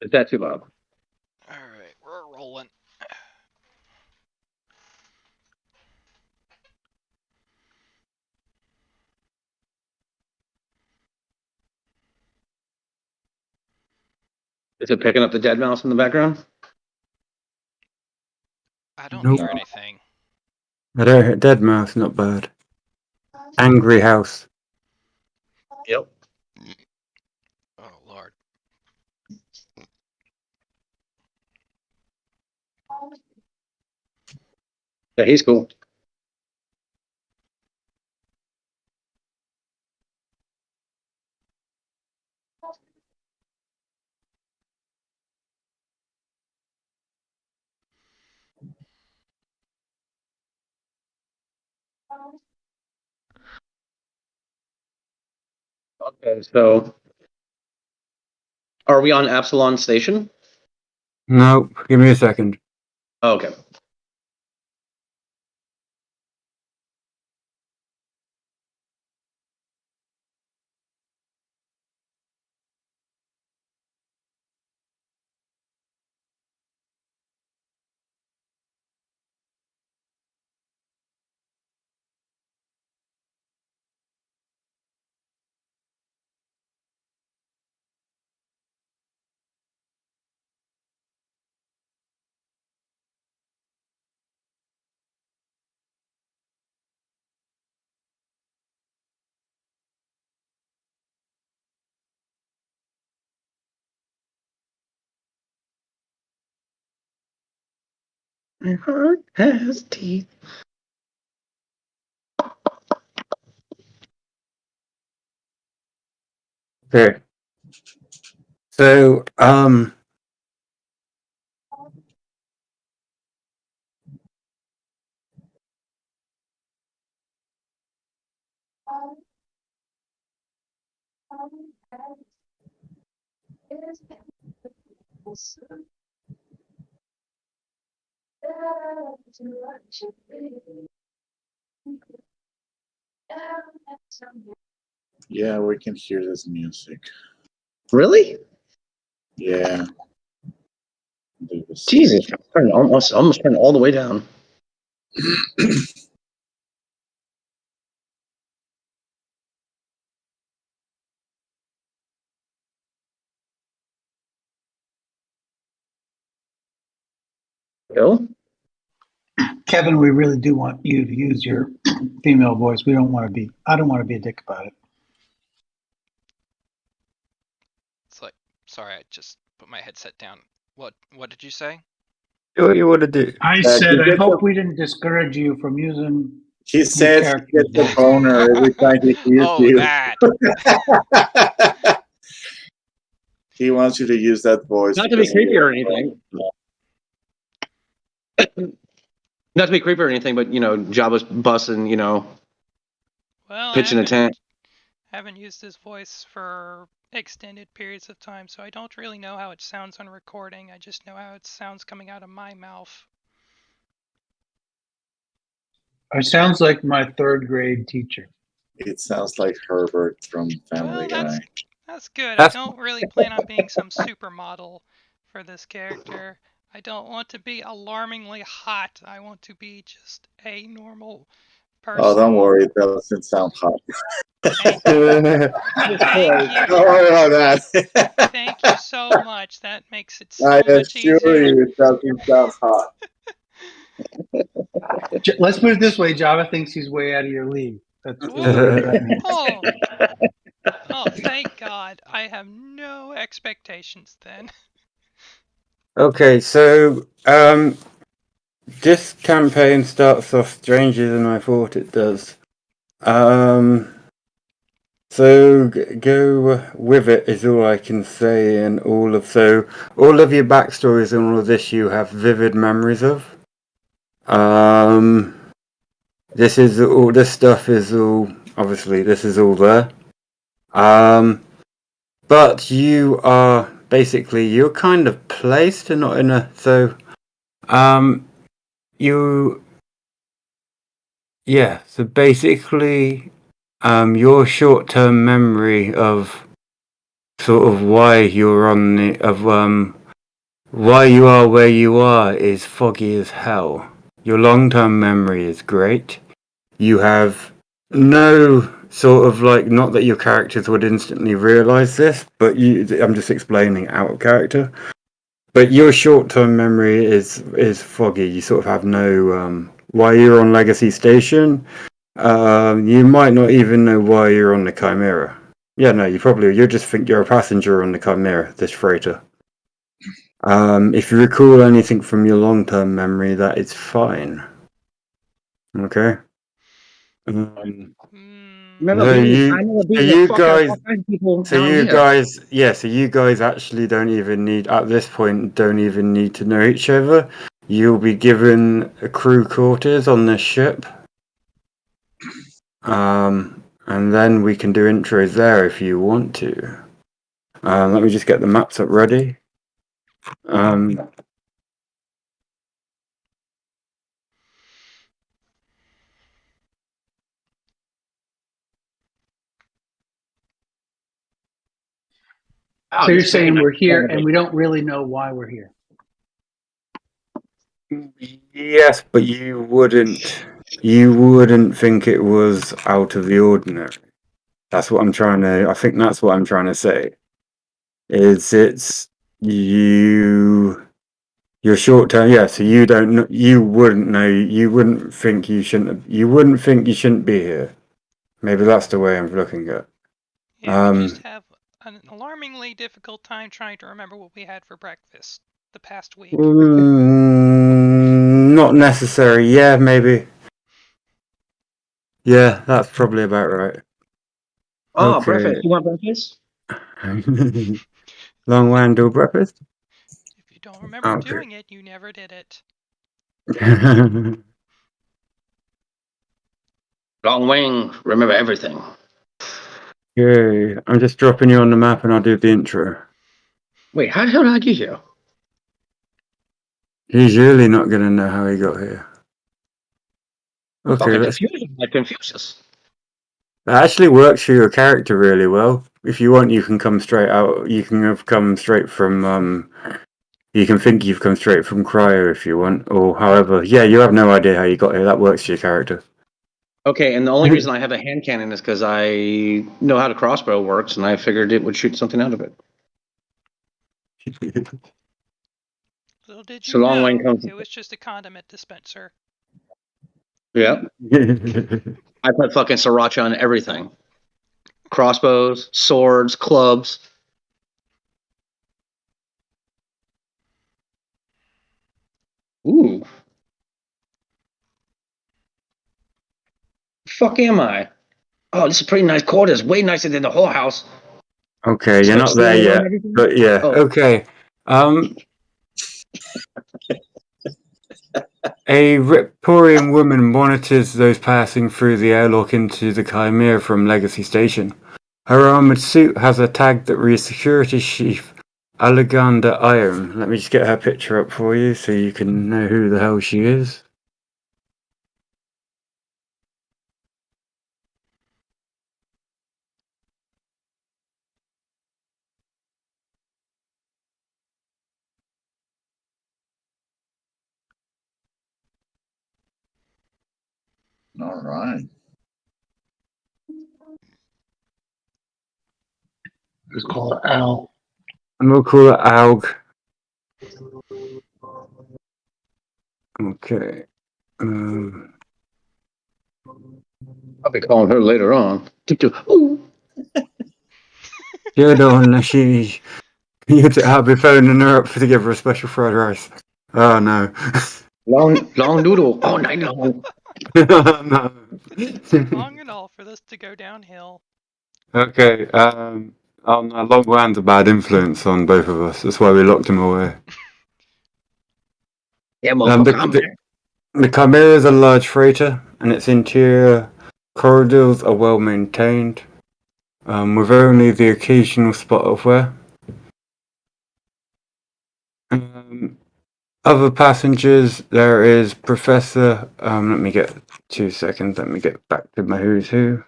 Is that too loud? All right, we're rolling. Is it picking up the dead mouse in the background? I don't Nope. hear anything. I don't hear dead mouse, not bad. Angry house. Yep. Oh Lord. Yeah, he's cool. Okay, so are we on Absalon Station? Nope. Give me a second. Oh, okay. My heart has teeth. Okay. So, Yeah, we can hear this music. Really? Yeah. Jesus, almost turned all the way down. Bill? Kevin, we really do want you to use your female voice. I don't want to be a dick about it. It's like, sorry, I just put my headset down. What did you say? what you want to do? I said, I hope we didn't discourage you from using He your says he character's gets a voice. boner every time he hears Oh, you. that. He wants you to use that voice. Not to be because creepy he- or anything. Not to be creepy or anything, but Jabba's busting, Well, pitching a tent. haven't used this voice for extended periods of time, so I don't really know how it sounds on recording. I just know how it sounds coming out of my mouth. It sounds like my third grade teacher. It sounds like Herbert from Family Guy. That's good. That's- I don't really plan on being some supermodel for this character. I don't want to be alarmingly hot. I want to be just a normal person. Oh, don't worry, it doesn't sound hot. Thank you. Thank you. Don't worry about that. Thank you so much. That makes it so I much assure easier. you, it doesn't sound hot. Let's put it this way: Java thinks he's way out of your league. That's what that means. Oh, thank God. I have no expectations then. Okay, so this campaign starts off stranger than I thought it does. So go with it is all I can say, and all of your backstories and all of this you have vivid memories of. This stuff is all obviously this is all there. But you're kind of placed and not in a so basically your short-term memory of sort of why you're on why you are where you are is foggy as hell. Your long-term memory is great. You have no sort of like, not that your characters would instantly realize this, but I'm just explaining out of character. But your short-term memory is foggy. You sort of have no why you're on Legacy Station. You might not even know why you're on the Chimera. Yeah, no, you just think you're a passenger on the Chimera, this freighter. If you recall anything from your long-term memory, that is fine. Okay. Remember So I remember beating the you fuck out of guys, all kinds of people so down you here. guys, yeah, so you guys actually don't even need, at this point, don't even need to know each other. You'll be given a crew quarters on this ship. And then we can do intros there if you want to. Let me just get the maps up ready. So you're saying we're here and we don't really know why we're here. Yes, but you wouldn't think it was out of the ordinary. That's what I think that's what I'm trying to say. It's you, your short term, yeah, so you don't know, you wouldn't think you shouldn't be here. Maybe that's the way I'm looking at it. Yeah, we just have an alarmingly difficult time trying to remember what we had for breakfast the past week. Not necessary. Yeah, maybe. Yeah, that's probably about right. Oh, Okay. breakfast. You want breakfast? Long Wandle breakfast? If you don't remember doing it, you never did it. Long wing. Remember everything. Okay, I'm just dropping you on the map and I'll do the intro. Wait, how the hell did I get here? He's really not going to know how he got here. Okay, let's... Confusion like Confucius. That actually works for your character really well. If you want, you can come straight out. You can have come straight from... You can think you've come straight from Cryo if you want, or however. Yeah, you have no idea how you got here. That works for your character. Okay, and the only reason I have a hand cannon is because I know how the crossbow works, and I figured it would shoot something out of it. Little did So you long know, wing comes. it was just a condiment dispenser. Yeah. I put fucking sriracha on everything. Crossbows, swords, clubs. Ooh. Fuck am I? Oh, this is pretty nice quarters. Way nicer than the whorehouse. Okay, you're Like not there steel and yet, everything? but yeah. Oh. Okay. A Riptorian woman monitors those passing through the airlock into the Chimera from Legacy Station. Her armored suit has a tag that reads Security Chief Alexander Iron. Let me just get her picture up for you so you can know who the hell she is. All right. Let's call her Al. And we'll call her Alg. Okay. I'll be calling her later on. Ooh. Good on, she. I'll be phoning her up to give her a special fried rice. Oh no. Long noodle all night long. No. Long and all for this to go downhill. Okay, Long Wan's a bad influence on both of us. That's why we locked him away. Yeah, motherfucker. The Chimera is a large freighter, and its interior corridors are well maintained, with only the occasional spot of wear. Other passengers, there is Professor. Let me get 2 seconds. Let me get back to my who's who.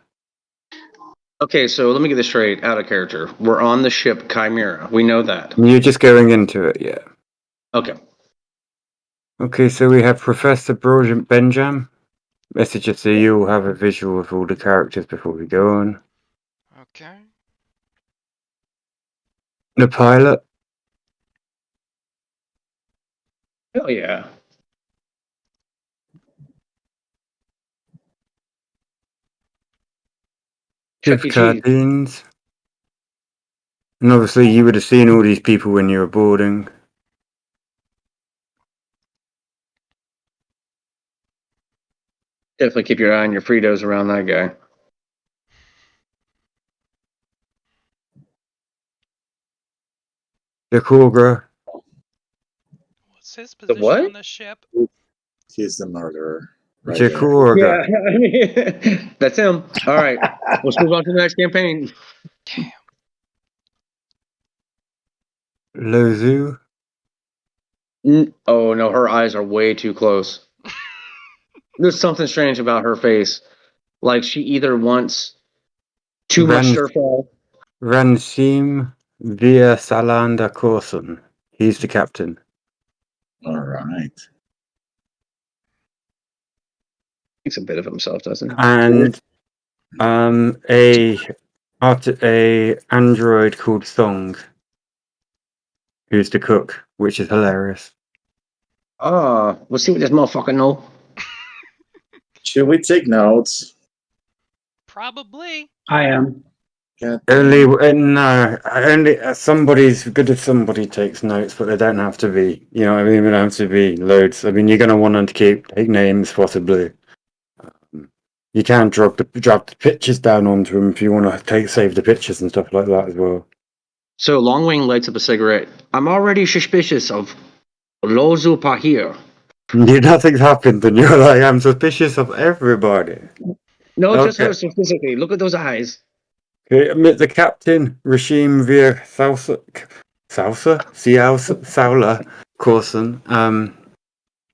Okay, so let me get this straight. Out of character. We're on the ship Chimera. We know that. You're just going into it, yeah. Okay. Okay, so we have Professor Benjam. Messages to you will have a visual of all the characters before we go on. Okay. The pilot. Hell yeah. Shift Chuck E. Cheese. Cardines. And obviously you would have seen all these people when you were boarding. Definitely keep your eye on your Fritos around that guy. The Korgra. What's his The position what? on the ship? He's the murderer. Right The there. Korgra. Yeah, I mean, that's him. All right, let's move on to the next campaign. Damn. Lozu. Oh no, her eyes are way too close. There's something strange about her face. Like she either wants too much stir fry. Ransim via Salanda Corson. He's the captain. All right. Thinks a bit of himself, doesn't he? And a android called Thong, who's the cook, which is hilarious. We'll see what this motherfucker know. Should we take notes? Probably. I am. God Only damn. no, only somebody's good if somebody takes notes, but they don't have to be. You know what I mean? They don't have to be loads. I mean, you're gonna want to take names possibly. You can drop the pictures down onto them if you want to save the pictures and stuff like that as well. So Longwing lights up a cigarette. I'm already suspicious of Lozu Pahir. Nothing's happened, and you're like, I'm suspicious of everybody. No, just Okay. her specifically. Look at those eyes. Okay, admit the captain, Rashim Vir Saula Corson.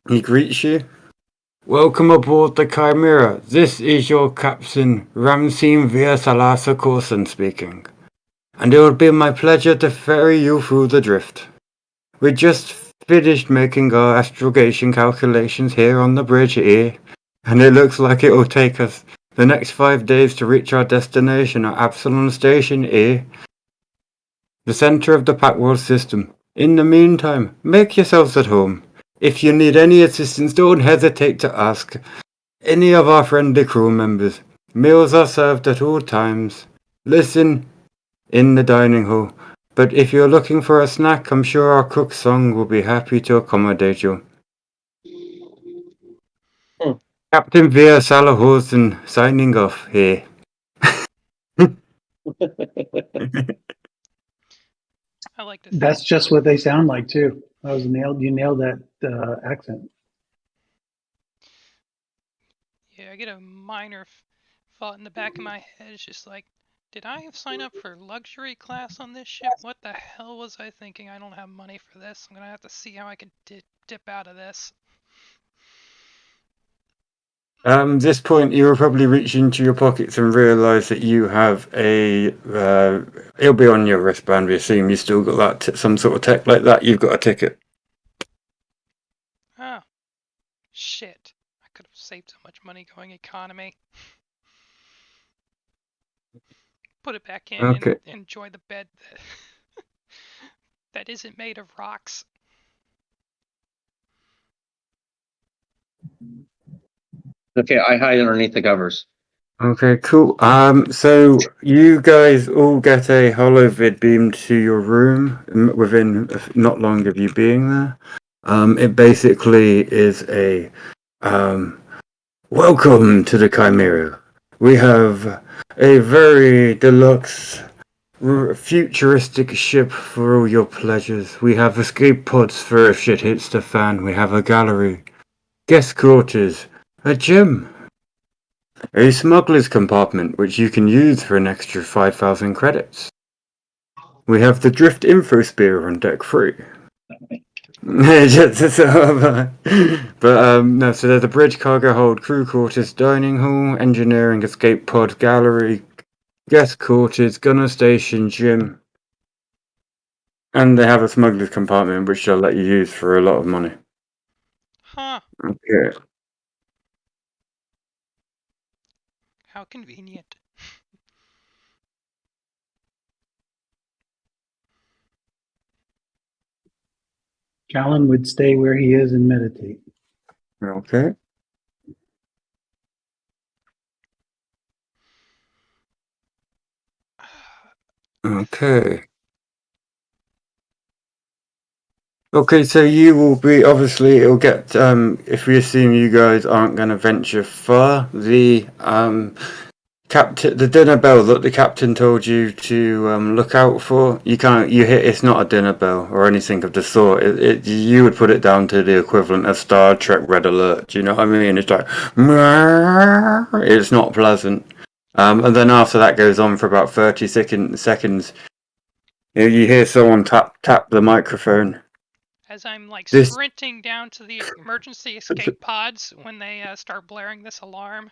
He greets you. Welcome aboard the Chimera. This is your captain, Ramsim Vir Salasa Corson speaking. And it would be my pleasure to ferry you through the drift. We just finished making our astrogation calculations here on the bridge here, and it looks like it will take us the next 5 days to reach our destination at Absalom Station here, the center of the Packworld system. In the meantime, make yourselves at home. If you need any assistance, don't hesitate to ask any of our friendly crew members. Meals are served at all times. Listen in the dining hall. But if you're looking for a snack, I'm sure our cook Song will be happy to accommodate you. Hmm. Captain Via Salahorsen signing off here. I like to think. That's just what they sound like too. That was nailed. You nailed that accent. Yeah, I get a minor thought in the back of my head. It's just like, did I sign up for luxury class on this ship? What the hell was I thinking? I don't have money for this. I'm gonna have to see how I can dip out of this. This point, you will probably reach into your pockets and realise that you have a. It'll be on your wristband. We assume you still got that some sort of tech like that. You've got a ticket. Oh, shit. I could have saved so much money going economy. Put it back in Okay. and enjoy the bed that isn't made of rocks. Okay, I hide underneath the covers. Okay, cool. So you guys all get a holovid beamed to your room within not long of you being there. It basically is a welcome to the Chimera. We have a very deluxe, futuristic ship for all your pleasures. We have escape pods for if shit hits the fan. We have a gallery, guest quarters, a gym. A smuggler's compartment, which you can use for an extra 5,000 credits. We have the Drift Info Spear on deck 3. No, so there's a bridge, cargo hold, crew quarters, dining hall, engineering, escape pod, gallery, guest quarters, gunner station, gym. And they have a smuggler's compartment, which they'll let you use for a lot of money. Huh. Okay. How convenient. Callan would stay where he is and meditate. Okay. Okay. Okay, so you will be, obviously, it'll get, if we assume you guys aren't going to venture far, the dinner bell that the captain told you to look out for, it's not a dinner bell or anything of the sort. You would put it down to the equivalent of Star Trek Red Alert. Do you know what I mean? It's like, it's not pleasant. And then after that goes on for about 30 seconds, you hear someone tap the microphone. As I'm like This- sprinting down to the emergency escape pods when they start blaring this alarm.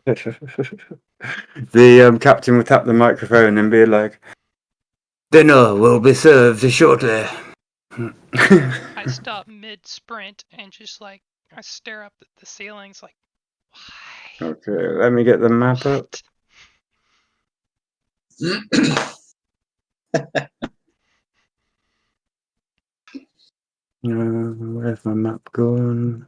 The captain will tap the microphone and be like, "Dinner will be served shortly." I stop mid-sprint and just like I stare up at the ceilings like, why? Okay, let me get the map up. What? Where's my map going?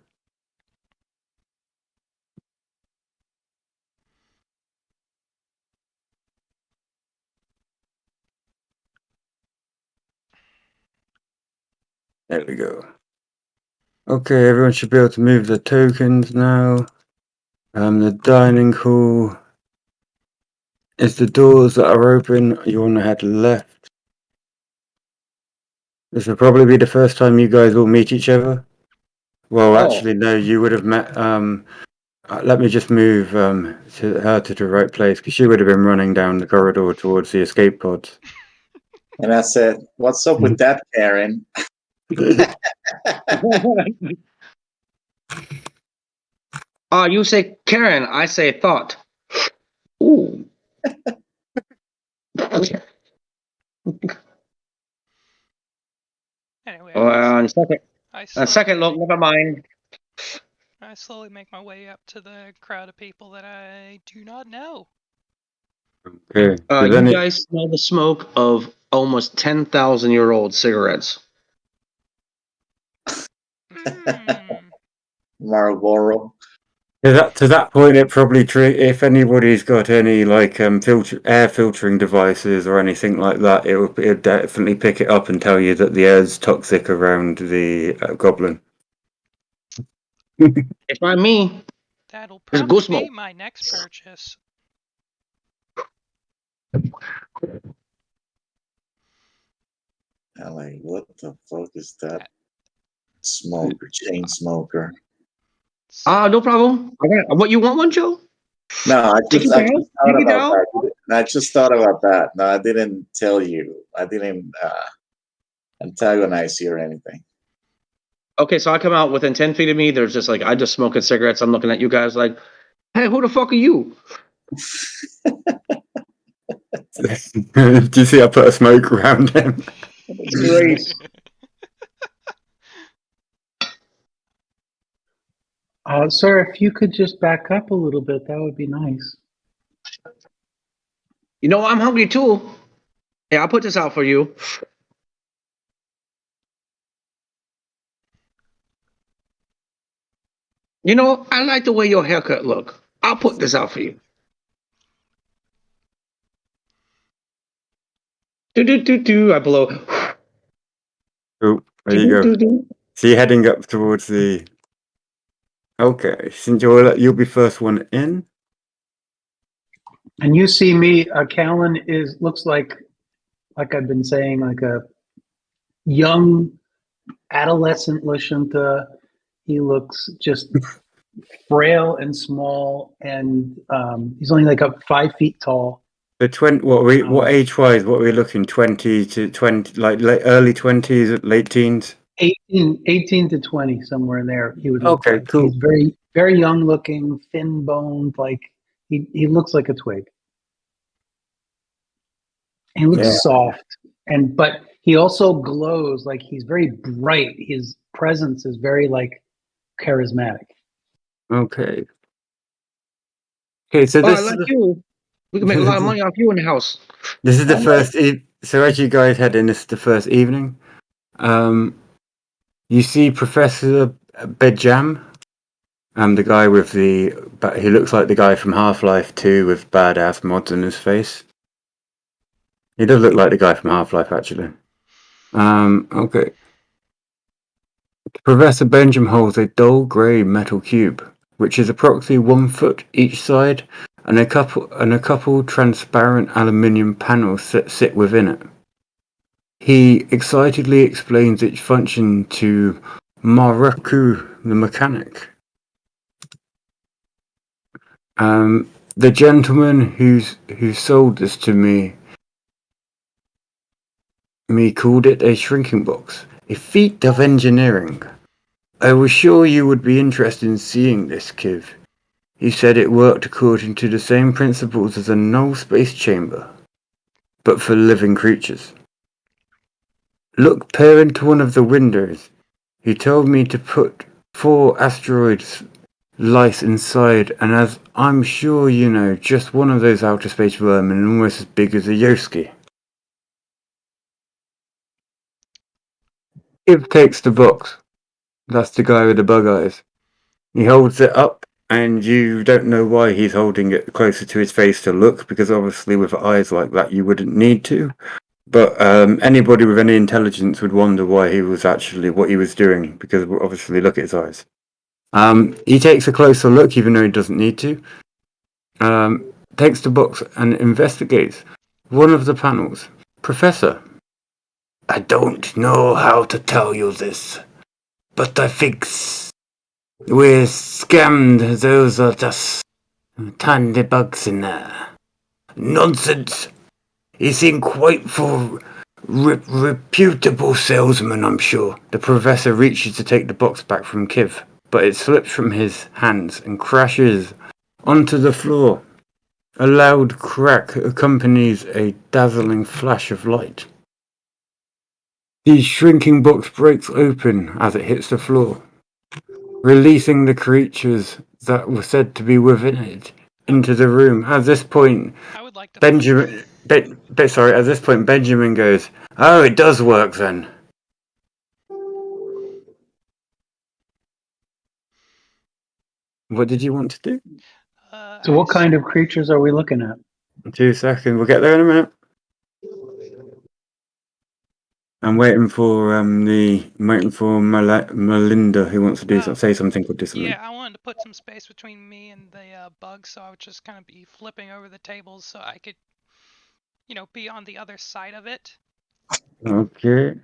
There we go. Okay, everyone should be able to move the tokens now. The dining hall is the doors that are open. You want to head left. This will probably be the first time you guys will meet each other. Well, actually, no, you would have met. Let me just move her to the right place because she would have been running down the corridor towards the escape pods. And I said, "What's up with that, Karen?" You say Karen, I say thought. Ooh. Anyway, second look, never mind. I slowly make my way up to the crowd of people that I do not know. Okay. You guys smell the smoke of almost 10,000-year-old cigarettes. Marlboro. To that point, it probably if anybody's got any like air filtering devices or anything like that, it would definitely pick it up and tell you that the air's toxic around the goblin. It's not me. That'll It's probably Guzmo. be my next purchase. I'm like, what the fuck is that? Smoker, chain smoker. No problem. What, you want one, Joe? No, I Take just it down. thought Take it about down. that. I just thought about that. No, I didn't tell you. I didn't antagonize you or anything. Okay, so I come out within 10 feet of me. There's just like, I just smoking cigarettes. I'm looking at you guys like, hey, who the fuck are you? Do you see I put a smoke around him? That's great. Sir, if you could just back up a little bit, that would be nice. You know, I'm hungry too. Hey, I'll put this out for you. You know, I like the way your haircut look. I'll put this out for you. Do. I blow. Oh, there you go. So you're heading up towards the. Okay, since you'll be first one in. And you see me, Callan looks like I've been saying, like a young adolescent Lashunta. He looks just frail and small, and he's only like 5 feet tall. The what age wise? What are we looking? 20 to 20, like early 20s, late teens. 18 to 20, somewhere in there. He would look Okay, like. cool. He's very very young looking, thin boned, like he looks like a twig. He looks Yeah. soft, but he also glows, like he's very bright. His presence is very like charismatic. Okay. Okay, so Well, I this like is you. We can make a lot of money off you in the house. this is the All first. So as you guys head in, this is the first evening. You see Professor Bedjam, the guy with he looks like the guy from Half-Life 2 with badass mods on his face. He does look like the guy from Half-Life, actually. Okay. Professor Benjamin holds a dull grey metal cube, which is approximately 1 foot each side, and a couple transparent aluminium panels sit within it. He excitedly explains its function to Maruku, the mechanic. The gentleman who sold this to me called it a shrinking box, a feat of engineering. I was sure you would be interested in seeing this, Kiv. He said it worked according to the same principles as a null space chamber, but for living creatures. Peer into one of the windows. He told me to put 4 asteroids lice inside, and as I'm sure you know, just one of those outer space vermin almost as big as a Yoski. Kiv takes the box. That's the guy with the bug eyes. He holds it up, and you don't know why he's holding it closer to his face to look, because obviously with eyes like that you wouldn't need to. But anybody with any intelligence would wonder why he was actually what he was doing, because obviously look at his eyes. He takes a closer look, even though he doesn't need to. Takes the box and investigates one of the panels. Professor, I don't know how to tell you this, but I think we're scammed. Those are just tiny bugs in there. Nonsense. He seemed quite for reputable salesman, I'm sure. The professor reaches to take the box back from Kiv, but it slips from his hands and crashes onto the floor. A loud crack accompanies a dazzling flash of light. The shrinking box breaks open as it hits the floor, releasing the creatures that were said to be within it into the room. At this point, I would like to. Benjamin goes, "Oh, it does work then." What did you want to do? So, what kind of creatures are we looking at? 2 seconds. We'll get there in a minute. I'm waiting for Melinda who wants to say something or do something. Yeah, I wanted to put some space between me and the bug, so I would just kind of be flipping over the tables so I could, be on the other side of it. Okay.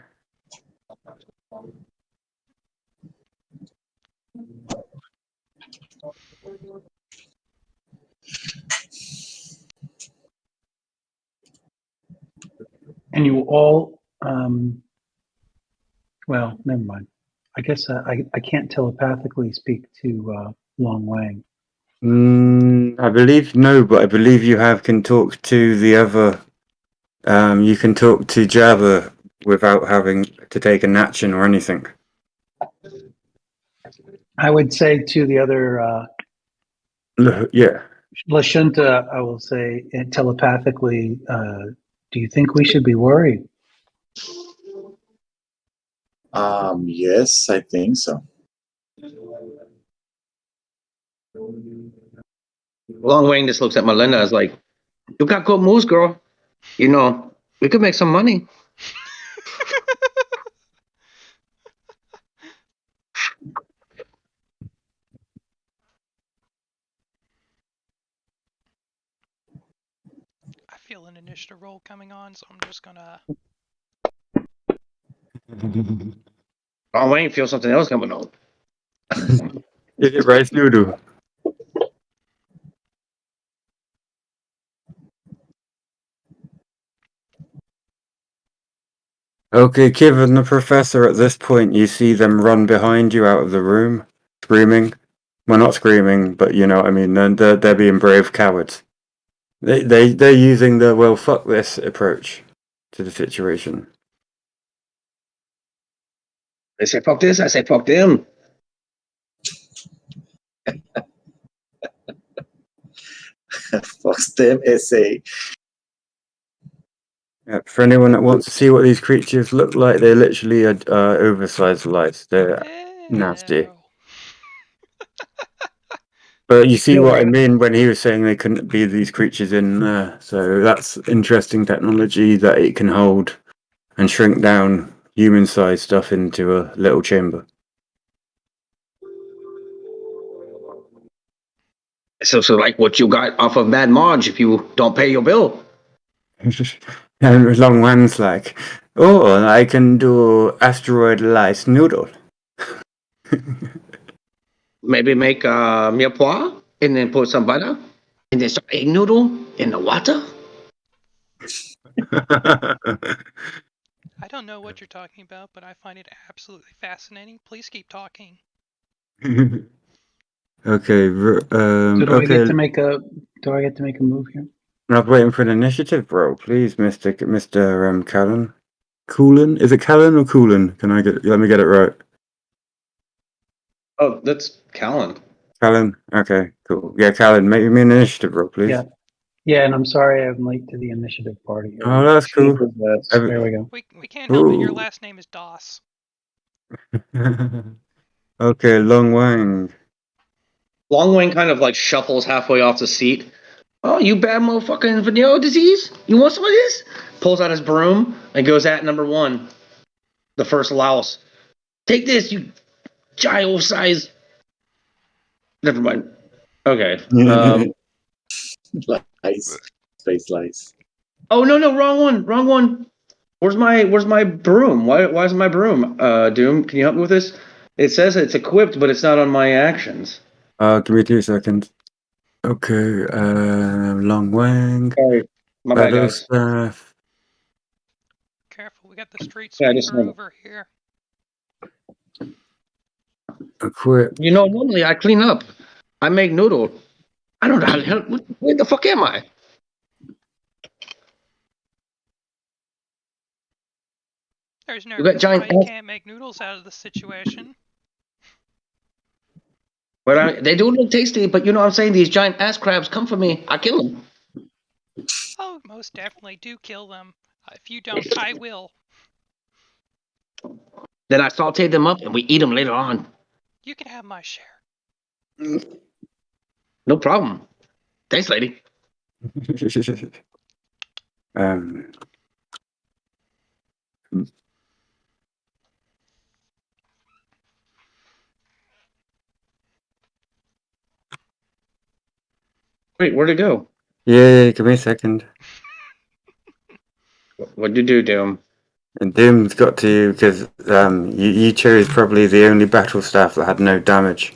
And you all, well, never mind. I guess I can't telepathically speak to Long Wang. I believe no, but I believe you can talk to the other. You can talk to Jabba without having to take an action or anything. I would say to the other Yeah. Lashunta, I will say telepathically, do you think we should be worried? Yes, I think so. Long Wayne just looks at Melinda as like, you got good moves, girl. We could make some money. I feel an initiative roll coming on, so I'm just gonna. Long Wayne feels something else coming on. Is it rice noodle? Okay, Kiv and the professor, at this point, you see them run behind you out of the room, screaming. Well, not screaming, but you know what I mean. They're being brave cowards. They're using the well, fuck this approach to the situation. They say fuck this. I say fuck them. Fuck them, SA. For anyone that wants to see what these creatures look like, they're literally oversized lice. They're nasty. Ew. But you see Yeah. what I mean when he was saying they couldn't be these creatures in there. So that's interesting technology that it can hold and shrink down human-sized stuff into a little chamber. So like what you got off of Mad Marge if you don't pay your bill. And Long Wan's like, oh, I can do asteroid lice noodle. Maybe make mirepoix and then put some butter and then some egg noodle in the water. I don't know what you're talking about, but I find it absolutely fascinating. Please keep talking. Okay, So do I okay. get to make a? Do I get to make a move here? I'm waiting for an initiative, bro. Please, Mister Callan. Coolin? Is it Callan or Coolin? Let me get it right. Oh, that's Callan. Callan. Okay, cool. Yeah, Callan, make me an initiative, bro, please. Yeah. Yeah, and I'm sorry I'm late to the initiative party here. Oh, that's cool. There we go. We can't help it. Your Ooh. last name is Doss. Okay, Long Wang. Long Wayne kind of like shuffles halfway off the seat. Oh, you bad motherfucking vanilla disease? You want some of this? Pulls out his broom and goes at number one, the first louse. Take this, you giant size. Never mind. Okay. Lice. Space lice. Oh no, wrong one. Where's my broom? Why isn't my broom? Doom, can you help me with this? It says it's equipped, but it's not on my actions. Give me 2 seconds. Okay, Long Wang. Sorry, my bad, Battle guys. Staff. Careful, we got the street Yeah, I just sweeper know. over here. Equip. You know, normally I clean up. I make noodle. I don't know how the hell. Where the fuck am I? There's no You got reason giant why you ass- can't make noodles out of this situation. But they do look tasty, but you know what I'm saying? These giant ass crabs come for me. I kill them. Oh, most definitely do kill them. If you don't, I will. Then I saute them up and we eat them later on. You can have my share. No problem. Thanks, lady. um. Wait, where'd it go? Yeah, give me a second. What'd you do, Doom? And Doom's got to you because you chose probably the only battle staff that had no damage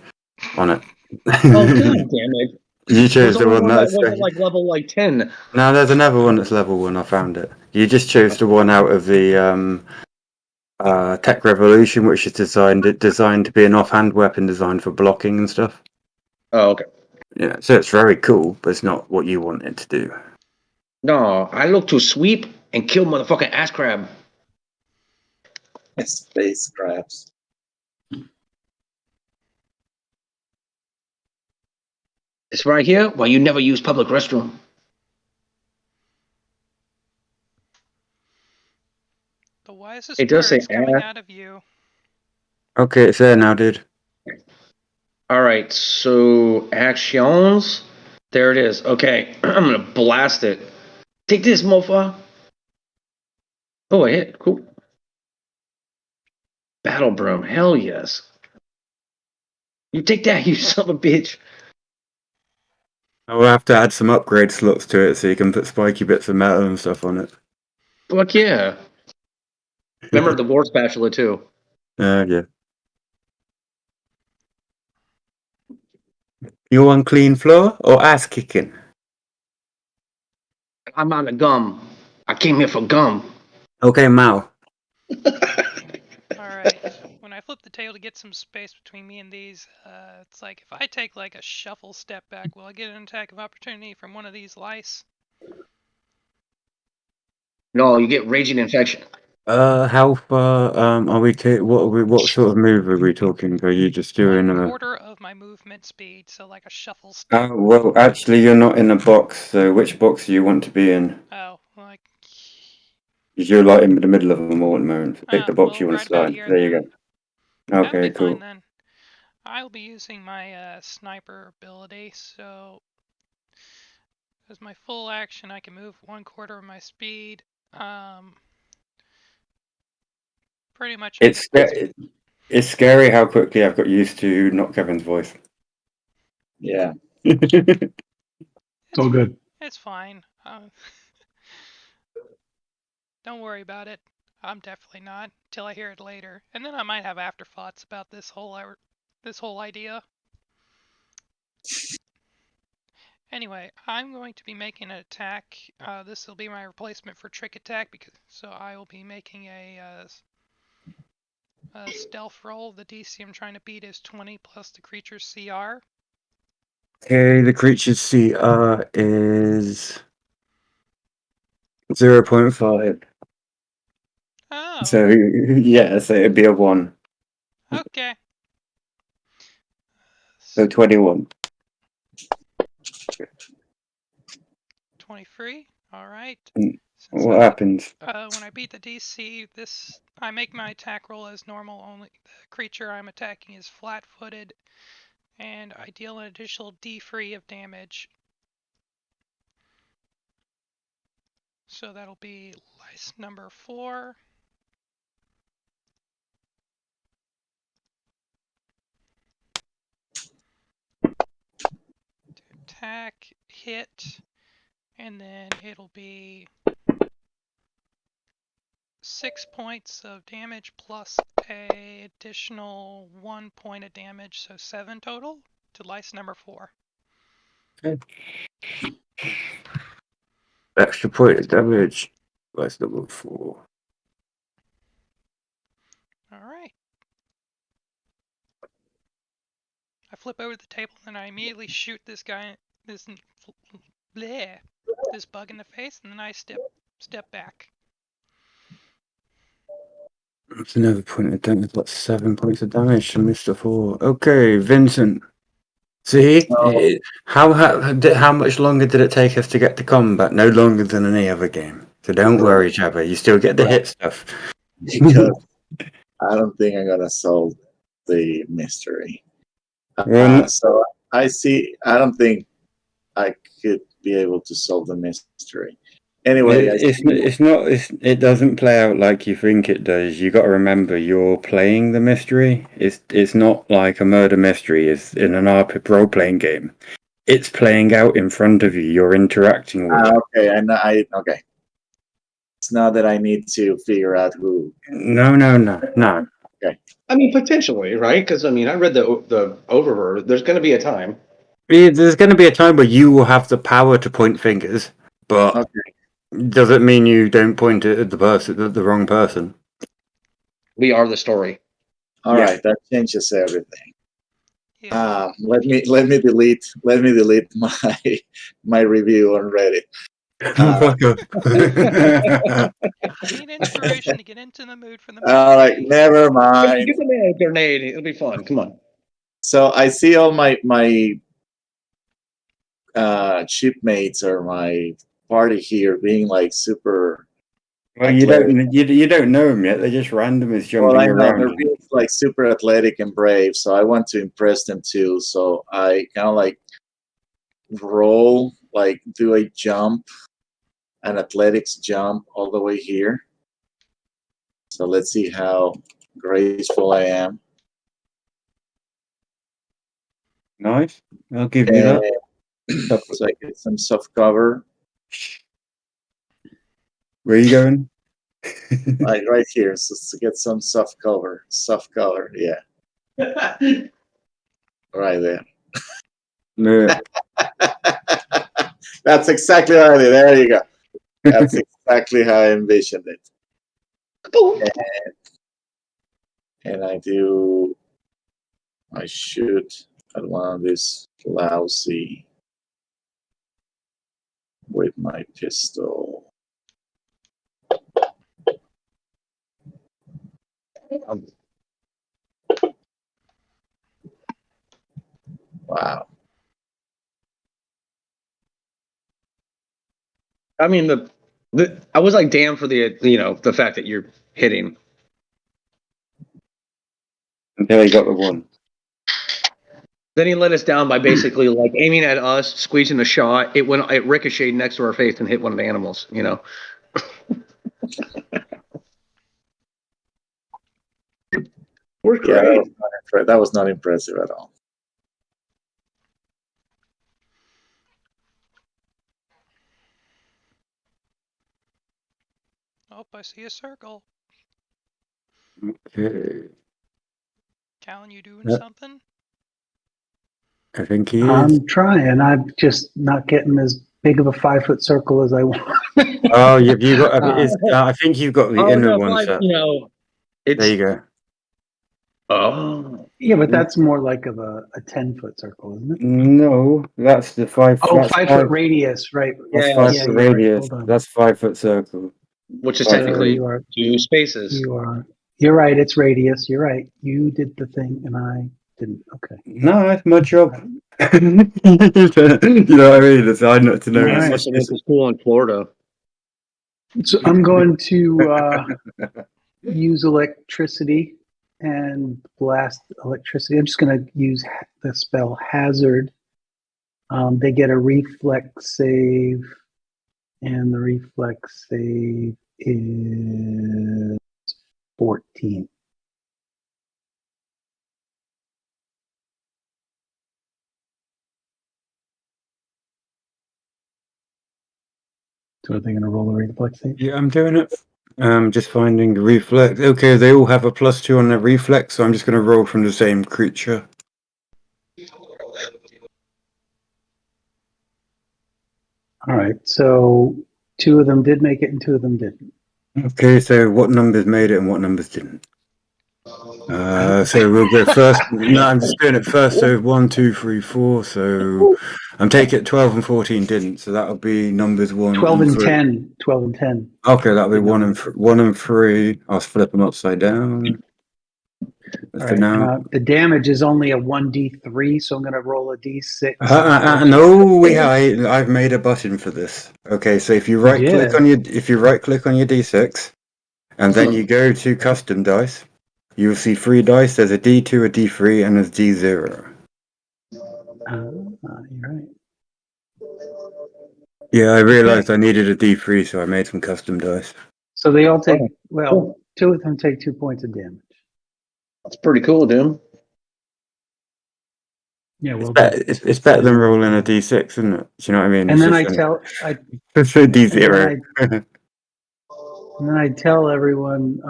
on it. Oh, god damn it. You chose There's the only one one that that's. wasn't like level like 10. No, there's another one that's level 1. I found it. You just chose the one out of the Tech Revolution, which is designed to be an offhand weapon designed for blocking and stuff. Oh, okay. Yeah, so it's very cool, but it's not what you want it to do. No, I look to sweep and kill motherfucking ass crab. Space crabs. It's right here. Well, you never use public restroom. The wisest It does say words coming ass. out of you. Okay, it's there now, dude. All right, so actions. There it is. Okay, I'm gonna blast it. Take this, mofa. Oh, I hit. Cool. Battle broom. Hell yes. You take that, you son of a bitch. I'll have to add some upgrade slots to it so you can put spiky bits of metal and stuff on it. Fuck yeah. Remember the war spatula too. Yeah. You want clean floor or ass kicking? I'm out of gum. I came here for gum. Okay, Mal. Alright. When I I flip the table to get some space between me and these. It's like if I take like a shuffle step back, will I get an attack of opportunity from one of these lice? No, you get raging infection. How far are we? What sort of move are we talking? Are you just doing 1/4 of my movement speed, so like a shuffle step. Well, actually, you're not in a box. So, which box do you want to be in? Oh, like. 'Cause you're like in the middle of them all at the moment. So pick the box Well, you want right to about slide. here There you then. go. That'll Okay, be fine cool. then. I'll be using my sniper ability, so as my full action, I can move 1/4 of my speed. Pretty much. It's scary how quickly I've got used to not Kevin's voice. Yeah. It's all good. It's fine. Don't worry about it. I'm definitely not till I hear it later, and then I might have afterthoughts about this whole idea. Anyway, I'm going to be making an attack. This will be my replacement for trick attack, so I will be making a stealth roll. The DC I'm trying to beat is 20 plus the creature's CR. Okay, the creature's CR is 0.5. Oh. So yeah, so it'd be a 1. Okay. So 21. 23. All right. What happens? When I beat the DC, I make my attack roll as normal. Only the creature I'm attacking is flat-footed, and I deal an additional D3 of damage. So that'll be lice number 4. Attack, hit, and then it'll be 6 points of damage plus a additional 1 point of damage, so 7 total to lice number 4. Okay. Extra point of damage. Lice number 4. All right. I flip over the table and I immediately shoot this guy, this bug in the face, and then I step back. That's another point of damage. That's 7 points of damage to Mr. 4. Okay, Vincent. See, how much longer did it take us to get to combat? No longer than any other game. So don't worry, Jabba. You still get the hit stuff. Because I don't think I'm gonna solve the mystery. So I don't think I could be able to solve the mystery. Anyway, it doesn't play out like you think it does. You got to remember, you're playing the mystery. It's not like a murder mystery. It's in an RP role-playing game. It's playing out in front of you. You're interacting with it. Okay, okay. It's not that I need to figure out who. No. Okay. I mean, potentially, right? Because I mean, I read the overview. There's going to be a time. There's going to be a time where you will have the power to point fingers, but does it mean you don't point it at the wrong person? We are the story. All right, that changes everything. Yeah. Let me delete my review on Reddit. I need inspiration to get into the mood for the mystery. All right, never mind. Give the man a grenade. It'll be fun. Come on. So I see all my shipmates or my party here being like super. Well, you don't know them yet. They're just randomers jumping I know around. they're being like super athletic and brave, so I want to impress them too. So I kind of like roll, like do a jump, an athletics jump all the way here. So let's see how graceful I am. Nice. I'll give you that. So I get some soft cover. Where are you going? right here, so to get some soft cover, yeah. Right there. Yeah. That's exactly how I did. There you go. That's exactly how I envisioned it. and I shoot at one of these lousy with my pistol. Wow. I mean, I was like, damn for the fact that you're hitting. Until he got the one. Then he let us down by basically like aiming at us, squeezing the shot. It ricocheted next to our face and hit one of the animals. We're Yeah, great. that was not impressive at all. Oh, I see a circle. Okay. Callan, you doing Yeah. something? I think he is. I'm trying. I'm just not getting as big of a 5-foot circle as I want. Oh, you got. I think you've got the inner one set. It's There you go. oh Yeah, but that's more like of a 10-foot circle, isn't it? No, that's the 5. Oh, that's 5-foot radius, right? That's Yeah, 5 yeah, foot you're right. radius. Hold on. That's 5-foot circle. which is So technically you are 2 spaces. you're right. It's radius. You're right. You did the thing, and I didn't. Okay. No, it's my job. You know what I mean? It's hard not to know. All Man, right. must have went to school in Florida. So I'm going to use electricity and blast electricity. I'm just going to use the spell hazard. They get a reflex save, and the reflex save is 14. So are they going to roll a reflex save? Yeah, I'm doing it. Just finding reflex. Okay, they all have a +2 on their reflex, so I'm just going to roll from the same creature. All right. So 2 of them did make it, and 2 of them didn't. Okay, so what numbers made it and what numbers didn't? So we'll go first. No, I'm just doing it first. So 1, 2, 3, 4. So I'm taking it 12 and 14 didn't. So that'll be numbers 1 12 and and 3. 10. 12 and 10. Okay, that'll be Good 1 numbers. and 1 and 3. I'll flip them upside down. All For right. now. The damage is only a 1d3, so I'm going to roll a d6. No, I've made a button for this. Okay, so if you right click on your d6, and then you go to custom dice, you'll see 3 dice. There's a d2, a d3, and there's d0. You're right. Yeah, I realized I needed a d3, so I made some custom dice. So they all take, well, 2 of them take 2 points of damage. That's pretty cool, dude. Yeah, well, It's better than rolling a d6, isn't it? Do you know what I mean? and then I it's d0. and then I tell everyone,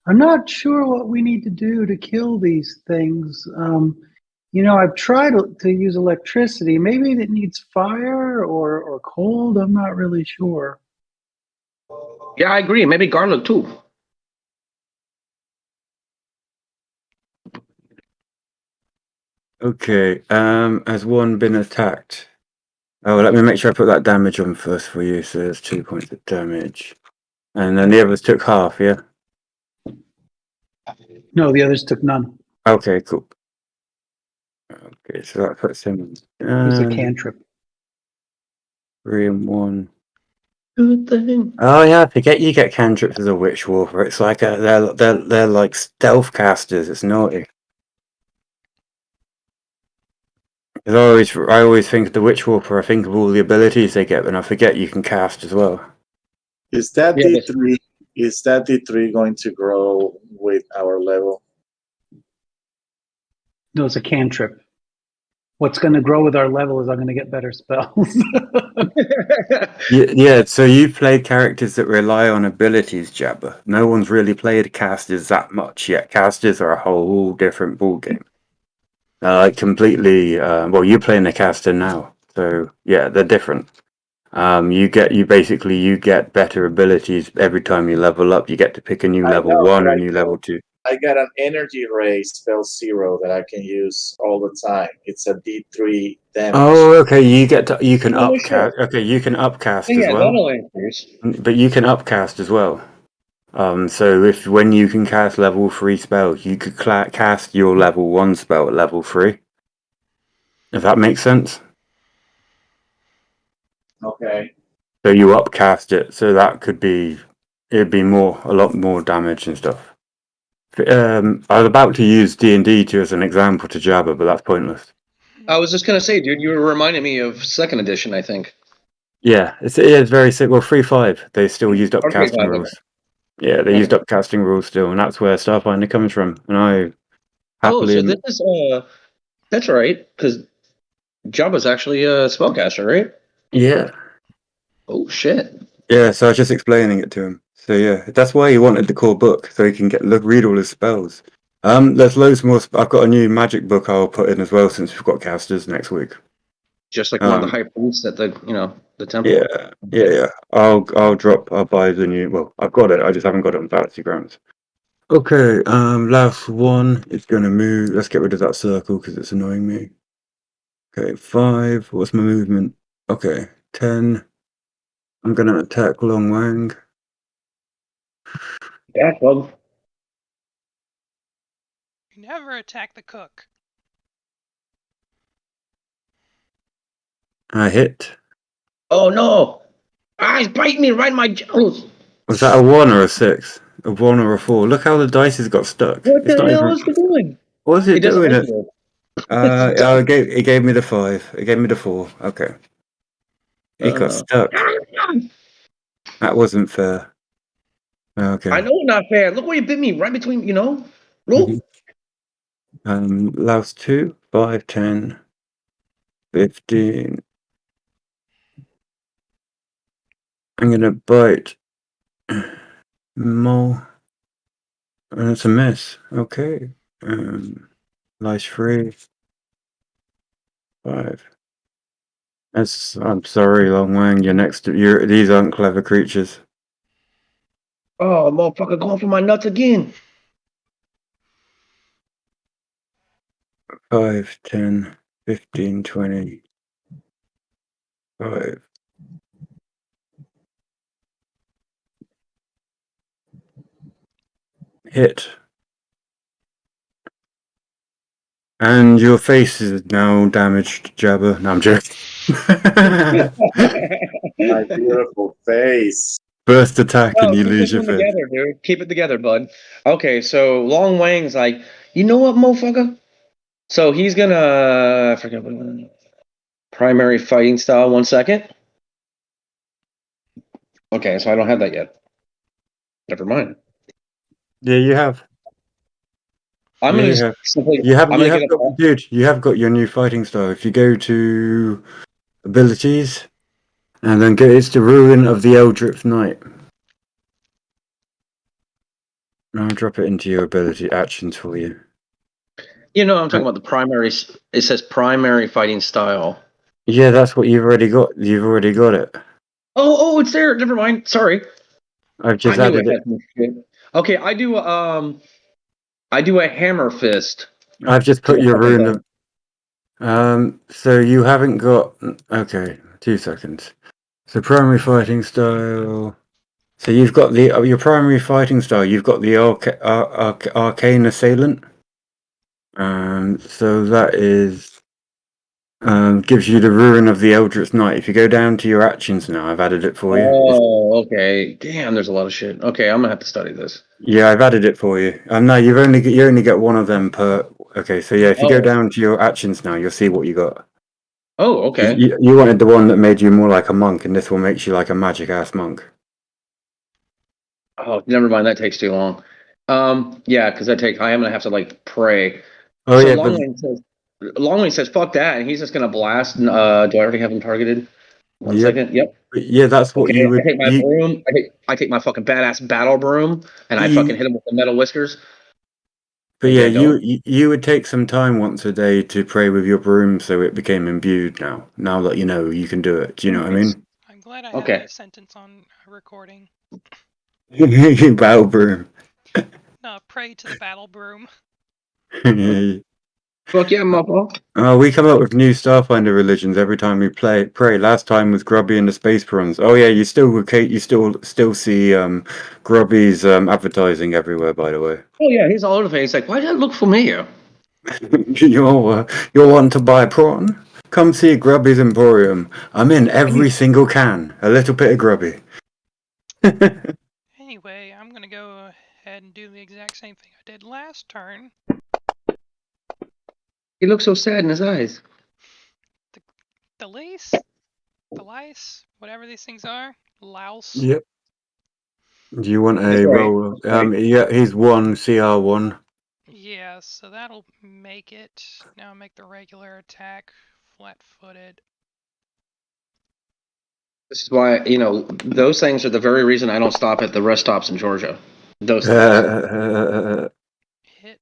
I'm not sure what we need to do to kill these things. I've tried to use electricity. Maybe it needs fire or cold. I'm not really sure. Yeah, I agree. Maybe garlic too. Okay, has one been attacked? Oh, let me make sure I put that damage on first for you. So there's 2 points of damage. And then the others took half, yeah? No, the others took none. Okay, cool. Okay, so that puts him It was a cantrip. 3 and 1. Good thing. Oh yeah, I forget you get cantrips as a witch warper. It's like they're like stealth casters. It's naughty. I always think of the witch warper. I think of all the abilities they get, and I forget you can cast as well. Is that D3? Is that D3 going to grow with our level? No, it's a cantrip. What's going to grow with our level is I'm going to get better spells. Yeah, so you've played characters that rely on abilities, Jabba. No one's really played casters that much yet. Casters are a whole different ballgame. Like completely. Well, you're playing a caster now, so yeah, they're different. You get better abilities every time you level up. You get to pick a new level 1 or new level 2. I got an energy ray spell 0 that I can use all the time. It's a D3 damage. Oh, okay. You can Holy shit. upcast. Okay, you can upcast as Yeah, well. that'll increase. But you can upcast as well. So when you can cast level 3 spells, you could cast your level 1 spell at level 3. If that makes sense. Okay. So you upcast it, so that it'd be a lot more damage and stuff. I was about to use D&D as an example to Jabba, but that's pointless. I was just gonna say, dude, you were reminding me of 2nd edition, I think. Yeah, it is very sick. Well, 3.5, they still used Or upcasting 3.5, rules. Yeah, they used upcasting rules still, and that's where Starfinder comes from. And I Oh, happily, so this is that's right, because Jabba's actually a spellcaster, right? yeah, Oh shit. yeah. So I was just explaining it to him. So yeah, that's why he wanted the core book, so he can read all his spells. There's loads more. I've got a new magic book I'll put in as well since we've got casters next week. Just like one of the high priests at the the temple. Yeah. I'll buy the new. Well, I've got it. I just haven't got it on Fantasy Grounds. Okay. Last one is gonna move. Let's get rid of that circle because it's annoying me. Okay, 5. What's my movement? Okay, 10. I'm gonna attack Long Wang. Yeah, well, You never attack the cook. I hit. oh no! Ah, he's biting me right in my jaws. Was that a 1 or a 6? A 1 or a 4? Look how the dice has got stuck. What It's the not hell even. is it doing? What's It it doesn't doing? like you. It's It gave me the 5. It gave me the 4. Okay. It got stuck. That wasn't fair. Okay. I know it's not fair. Look where you bit me, right between, Look. Last 2, 5, 10, 15. I'm gonna bite more. And it's a miss. Okay. Life 3. 5. I'm sorry, Long Wang. These aren't clever creatures. Oh, motherfucker, going for my nuts again. 5, 10, 15, 20. 5. Hit. And your face is now damaged, Jabba. No, I'm joking. My beautiful face. First attack and Oh, you keep lose this your one face. together, dude. Keep it together, bud. Okay, so Long Wang's like, you know what, motherfucker? So he's gonna I forget what primary fighting style. 1 second. Okay, so I don't have that yet. Never mind. Yeah, you have. I'm Yeah, gonna you just have. simply. You have. I'm You gonna get have a. got, dude. You have got your new fighting style. If you go to abilities, and then it's the Ruin of the Eldritch Knight. I'll drop it into your ability actions for you. I'm talking about the primary. It says primary fighting style. Yeah, that's what you've already got. You've already got it. Oh, it's there. Never mind. Sorry. I've I just knew added it it. had some shit. Okay, I do a hammer fist. I've just To put the your fucking rune gun. of. So you haven't got. Okay, 2 seconds. So primary fighting style. So you've got your primary fighting style. You've got the arcane assailant. So that is gives you the ruin of the Eldritch Knight. If you go down to your actions now, I've added it for you. Oh, okay. Damn, there's a lot of shit. Okay, I'm gonna have to study this. Yeah, I've added it for you. No, you only get one of them per. Okay, so yeah, if you go down to your actions now, you'll see what you got. Oh, okay. You wanted the one that made you more like a monk, and this one makes you like a magic ass monk. Oh, never mind. That takes too long. Yeah, because I am gonna have to like pray. Oh So yeah, but Longwing says, "Fuck that," and he's just gonna blast. Do I already have him targeted? One yep, second. Yep. yeah, that's what Okay. you I would take my broom. I take my fucking badass battle broom, and I fucking you. hit him with the metal whiskers. But Maybe yeah, I don't. you would take some time once a day to pray with your broom, so it became imbued. Now that you know you can do it. Do you know what I Nice. mean? I'm glad I have Okay. that sentence on recording. Battle broom. pray to the battle broom. Fuck yeah, motherfucker. We come up with new Starfinder religions every time we pray. Last time was Grubby and the Space Prawns. Oh yeah, you still see Grubby's advertising everywhere. By the way, Oh yeah, he's all over the place. He's like, why does that look familiar? you're wanting to buy a prawn? Come see Grubby's Emporium. I'm in every single can. A little bit of Grubby. Anyway, I'm gonna go ahead and do the exact same thing I did last turn. He looks so sad in his eyes. The lice, whatever these things are, louse. Yep. Do you want That's a right. roll? Right. Yeah, he's CR1. Yeah, so that'll make it. Now make the regular attack flat-footed. This is why, those things are the very reason I don't stop at the rest stops in Georgia. Those things. Hit.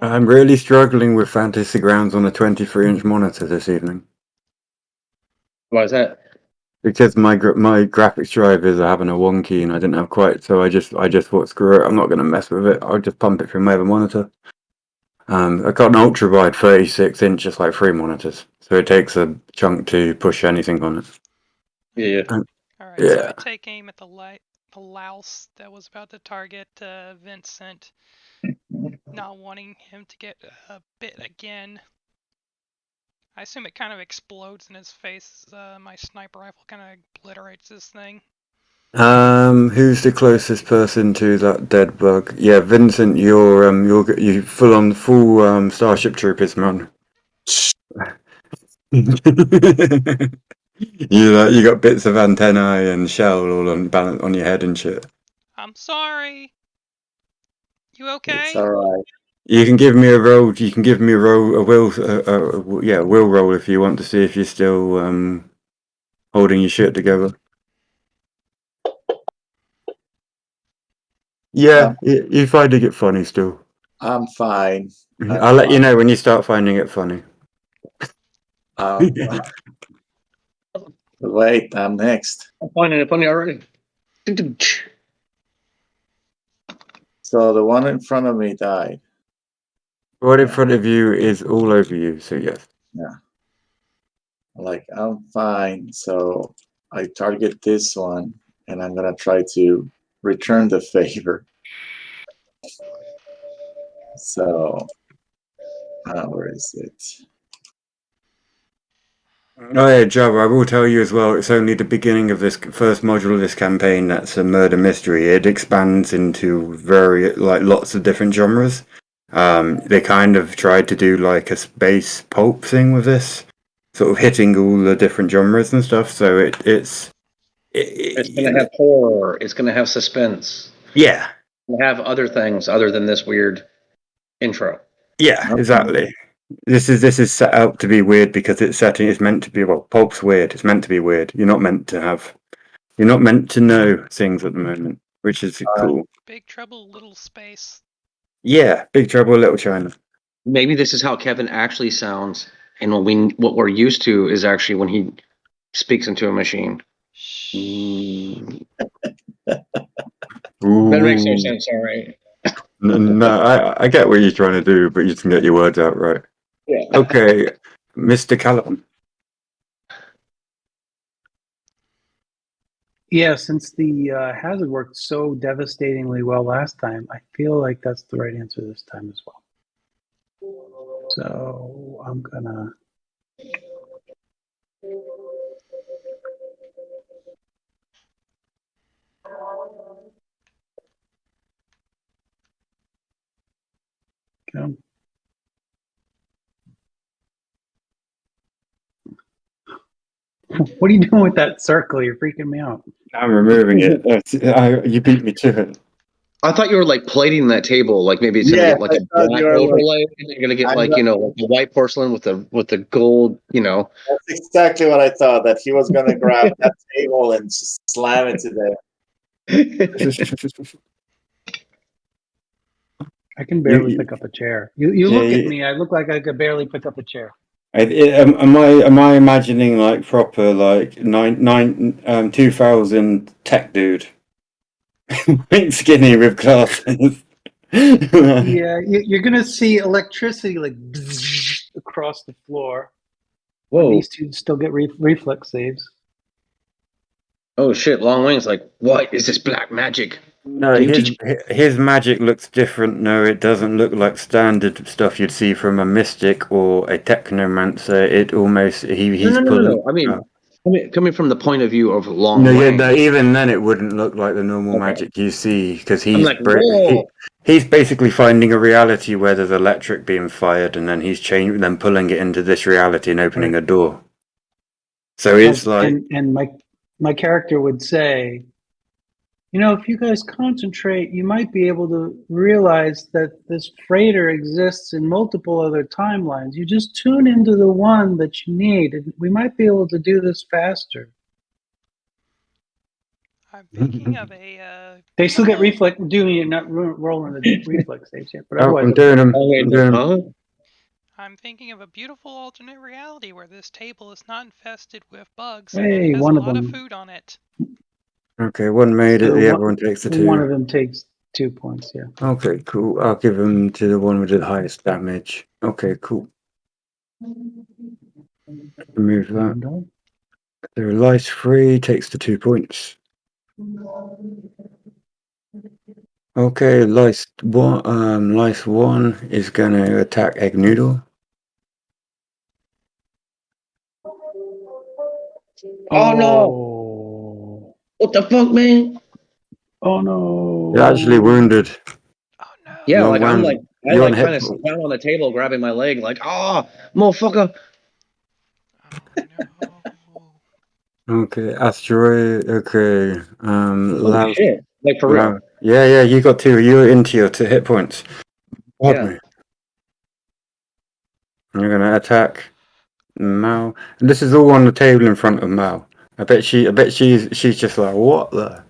I'm really struggling with Fantasy Grounds on a 23-inch monitor this evening Why is that? because my graphics drivers are having a wonky and I didn't have quite. So I just thought, screw it, I'm not going to mess with it. I'll just pump it from my other monitor. I got an ultra wide 36-inch, just like 3 monitors, so it takes a chunk to push anything on it. Yeah. Alright, Yeah. so I take aim at the louse that was about to target Vincent, not wanting him to get bit again. I assume it kind of explodes in his face. My sniper rifle kind of obliterates this thing. Who's the closest person to that dead bug? Yeah, Vincent, you full Starship Troopers, man. You got bits of antennae and shell all on your head and shit. I'm sorry. You okay? It's alright. You can give me a roll. You can give me a roll, a will roll if you want to see if you're still holding your shit together. Yeah, you finding it funny still. I'm fine. I'll let you know when you start finding it funny. Wait, I'm next. I'm finding it funny already. So the one in front of me died. Right in front of you is all over you, so yes. Yeah. Like, I'm fine. So I target this one and I'm going to try to return the favor. So, where is it? Oh yeah, Joe, I will tell you as well, it's only the beginning of this first module of this campaign that's a murder mystery. It expands into lots of different genres. They kind of tried to do like a space pulp thing with this, sort of hitting all the different genres and stuff, so it's going to have horror. It's going to have suspense. Yeah. It'll have other things other than this weird intro. Yeah, Okay. exactly. This is set out to be weird because it's meant to be, well, pulp's weird. It's meant to be weird. You're not meant to know things at the moment, which is cool. Big Trouble, Little Space. Yeah, Big Trouble, Little China. Maybe this is how Kevin actually sounds, and what we're used to is actually when he speaks into a machine. That makes no sense, all right. No, I get what you're trying to do, but you can get your words out right. Yeah. Okay, Mr. Callum. Yeah, since the hazard worked so devastatingly well last time, I feel like that's the right answer this time as well. So I'm gonna. Go. What are you doing with that circle? You're freaking me out. I'm removing it. You beat me to it. I thought you were like plating that table, like maybe it's gonna get like a black overlay, and you're gonna get like the white porcelain with the gold, That's exactly what I thought, that he was going to grab that table and just slam it to there. I can barely pick up a chair. You look at me. I look like I could barely pick up a chair. Am I imagining like proper like 2000 tech dude? Pink skinny with glasses. Yeah, you're gonna see electricity like across the floor, and Whoa. these two still get reflex saves. Oh shit, Long Wing's like, what is this black magic? No, Can you teach me? his magic looks different. No, it doesn't look like standard stuff you'd see from a mystic or a technomancer. It almost No, he's no, no, no, pulling. no. I mean, coming from the point of view of No, Long yeah, Wang. no, even then it wouldn't look like the normal Okay. magic you see because I'm like, whoa. he's basically finding a reality where there's electric being fired, and then he's changing, then pulling it into this reality and opening Right. a door. So it's like, And my character would say, you know, if you guys concentrate, you might be able to realize that this freighter exists in multiple other timelines. You just tune into the one that you need, and we might be able to do this faster. I'm thinking of a They still get beautiful. reflex doing it, not rolling the reflex saves yet, but oh, otherwise I'm it'll doing work. them. Oh, wait, I'm doing 'em. huh? I'm thinking of a beautiful alternate reality where this table is not infested with bugs and it Hey, has a one of lot of them. food on it. Okay, one made it, So the other one takes the one of 2. them takes 2 points. Yeah. Okay, cool. I'll give him to the one with the highest damage. Okay, cool. Remove that. So lice 3 takes the 2 points. Okay, lice 1 is gonna attack Egg Noodle. Oh no! Oh. What the fuck, man? Oh no. You're actually wounded. Oh no! Yeah, Long like Wang, I you're on like hit kind of sit point. down on the table, grabbing my leg, like, ah, motherfucker. Oh no! Okay, asteroid. Okay, Holy Lao, shit! Like for real? Yeah, yeah, you got 2. You're into your 2 hit points. Pardon Yeah. me. You're gonna attack Mao. And this is all on the table in front of Mao. I bet she's just like, what the?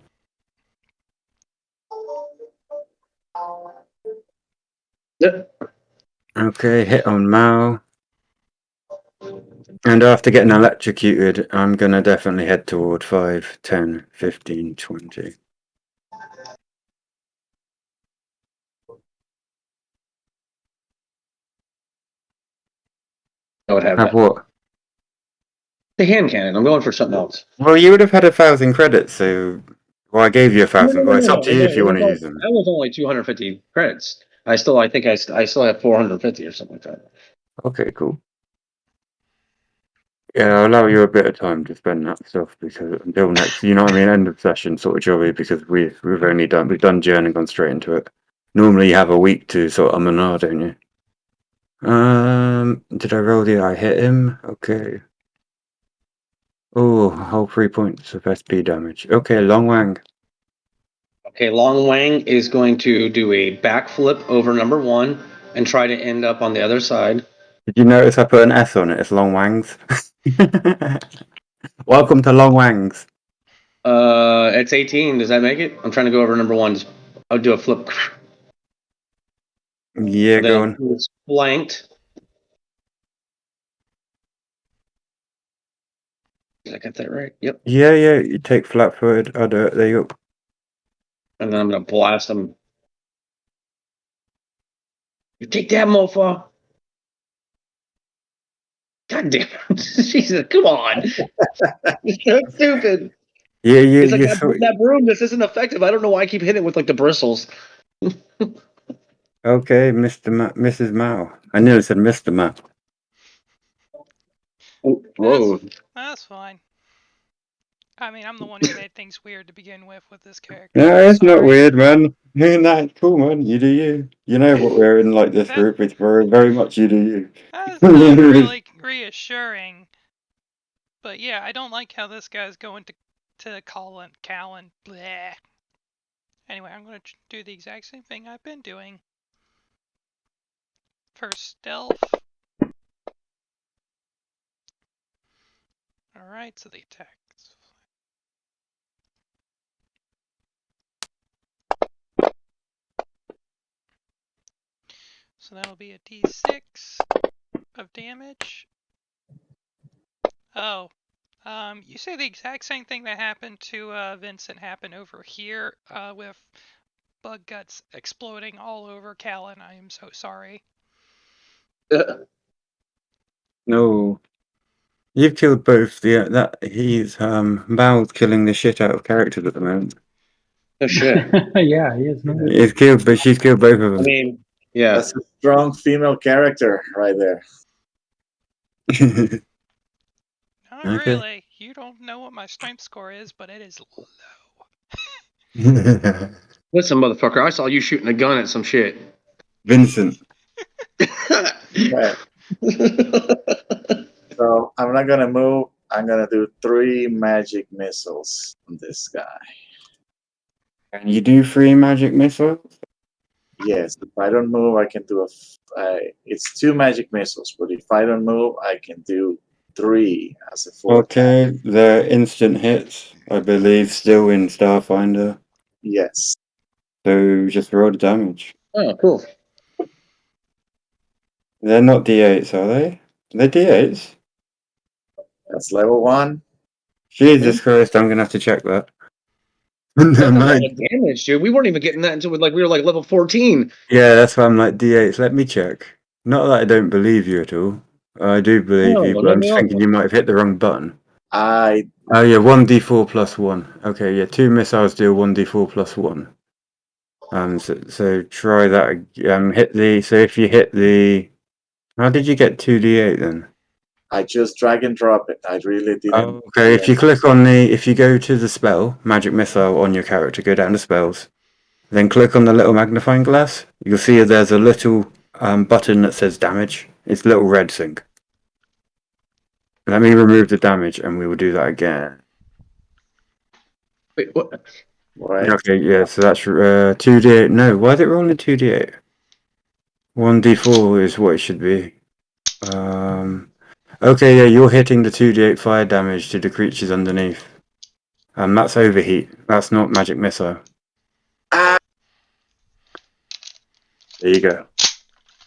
Yeah. Okay, hit on Mao. And after getting electrocuted, I'm gonna definitely head toward 5, 10, 15, 20. I would have Have that. what? The hand cannon. I'm going for something else. Well, you would have had 1,000 credits, so well, I gave you No, no, 1,000. no, Well, no, it's up no. to you if you want to use them. That was only 250 credits. I think I still have 450 or something like that. Okay, cool. Yeah, I'll allow you a bit of time to spend that stuff because until next, you know what I mean, end of session sort of jobby because we've done journey and gone straight into it. Normally you have a week to sort of manar, don't you? Did I roll I hit him? Okay. Oh, whole 3 points of SP damage. Okay, Long Wang. Okay, Long Wang is going to do a backflip over number 1 and try to end up on the other side. Did you notice I put an S on it? It's Long Wang's. Welcome to Long Wang's. It's 18. Does that make it? I'm trying to go over number 1. I'll do a flip. Yeah, And go then on. it's flanked. Did I get that right? Yep. Yeah, yeah, you take flat-footed. I'll do it. There you go. And then I'm gonna blast him. You take that, mofo. God damn it. Jesus, come on. It's so stupid. Yeah, He's like, you that broom, this isn't effective. I don't know why I keep hitting it with like the bristles. okay, Mrs. Mao. I nearly said Mr. Mao. Oh, whoa. That's fine. I mean, I'm the one who made things weird to begin with this character. No, I'm it's not sorry. weird, man. Nah, cool, man. You do you. You know what we're in like this That group. It's very, very much you do that's not you. really reassuring. But yeah, I don't like how this guy's going to Callan. Bleh. Anyway, I'm gonna do the exact same thing I've been doing. For stealth. Alright, so the attack. So that'll be a d6 of damage. Oh, You say the exact same thing that happened to Vincent happened over here with bug guts exploding all over Callan. I am so sorry. No. You've killed both. He's Mal's killing the shit out of characters at the moment. Oh shit. Yeah, he is. She's killed both of I them. mean, yeah. That's a strong female character right there. Not Okay. really. You don't know what my strength score is, but it is low. Listen, motherfucker, I saw you shooting a gun at some shit. Vincent. Right. So I'm not gonna move. I'm gonna do 3 magic missiles on this guy. Can you do 3 magic missiles? Yes, if I don't move, I can do it's 2 magic missiles, but if I don't move, I can do 3 as a full attack. Okay, they're instant hits, I believe, still in Starfinder. Yes. So just roll the damage. Oh, cool. They're not D8s, are they? They're D8s. That's level 1. Jesus Christ, I'm gonna have to check that. That's a lot of damage, dude. We weren't even getting that until we were like level 14. Yeah, that's why I'm like D8s. Let me check. Not that I don't believe you at all. I do believe No, you, but let I'm me just thinking know. you might have hit the wrong button. I Oh yeah, 1d4 plus 1. Okay, yeah, 2 missiles deal 1d4 plus 1. So try that. Hit the. So if you hit the. How did you get 2d8 then? just drag and drop it. I really didn't. Oh, okay. If you click on if you go to the spell, magic missile on your character, go down to spells, then click on the little magnifying glass. You'll see there's a little button that says damage. It's a little red thing. Let me remove the damage, and we will do that again. Wait, what? Right. Okay, yeah. So that's 2d8. No, why is it rolling 2d8? 1d4 is what it should be. Okay, yeah, you're hitting the 2d8 fire damage to the creatures underneath. That's overheat. That's not magic missile. Ah! There you go.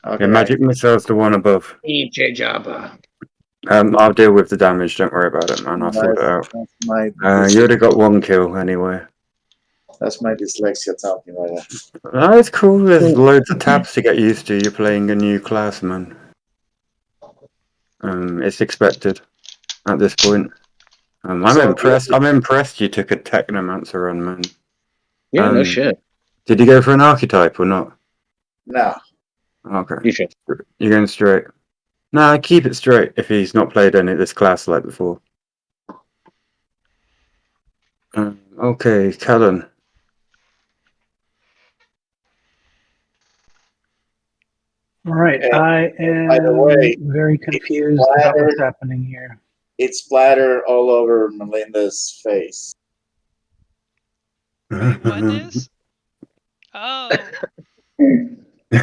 Okay. Yeah, magic missile's the one above. EJ Jabba. I'll deal with the damage. Don't worry about it, man. I'll sort it out. You already got 1 kill anyway. That's my dyslexia talking right there. Oh, it's cool. There's loads of tabs to get used to. You're playing a new class, man. It's expected at this point. I'm impressed. I'm impressed you took a Technomancer run, man. Yeah, no shit. Did you go for an archetype or not? No. Okay. You should. You're going straight. Nah, keep it straight if he's not played any of this class like before. Okay, Callan. All right, And I am by the way, very confused about what's happening here. It splattered all over Melinda's face. Wait, what is? Oh. I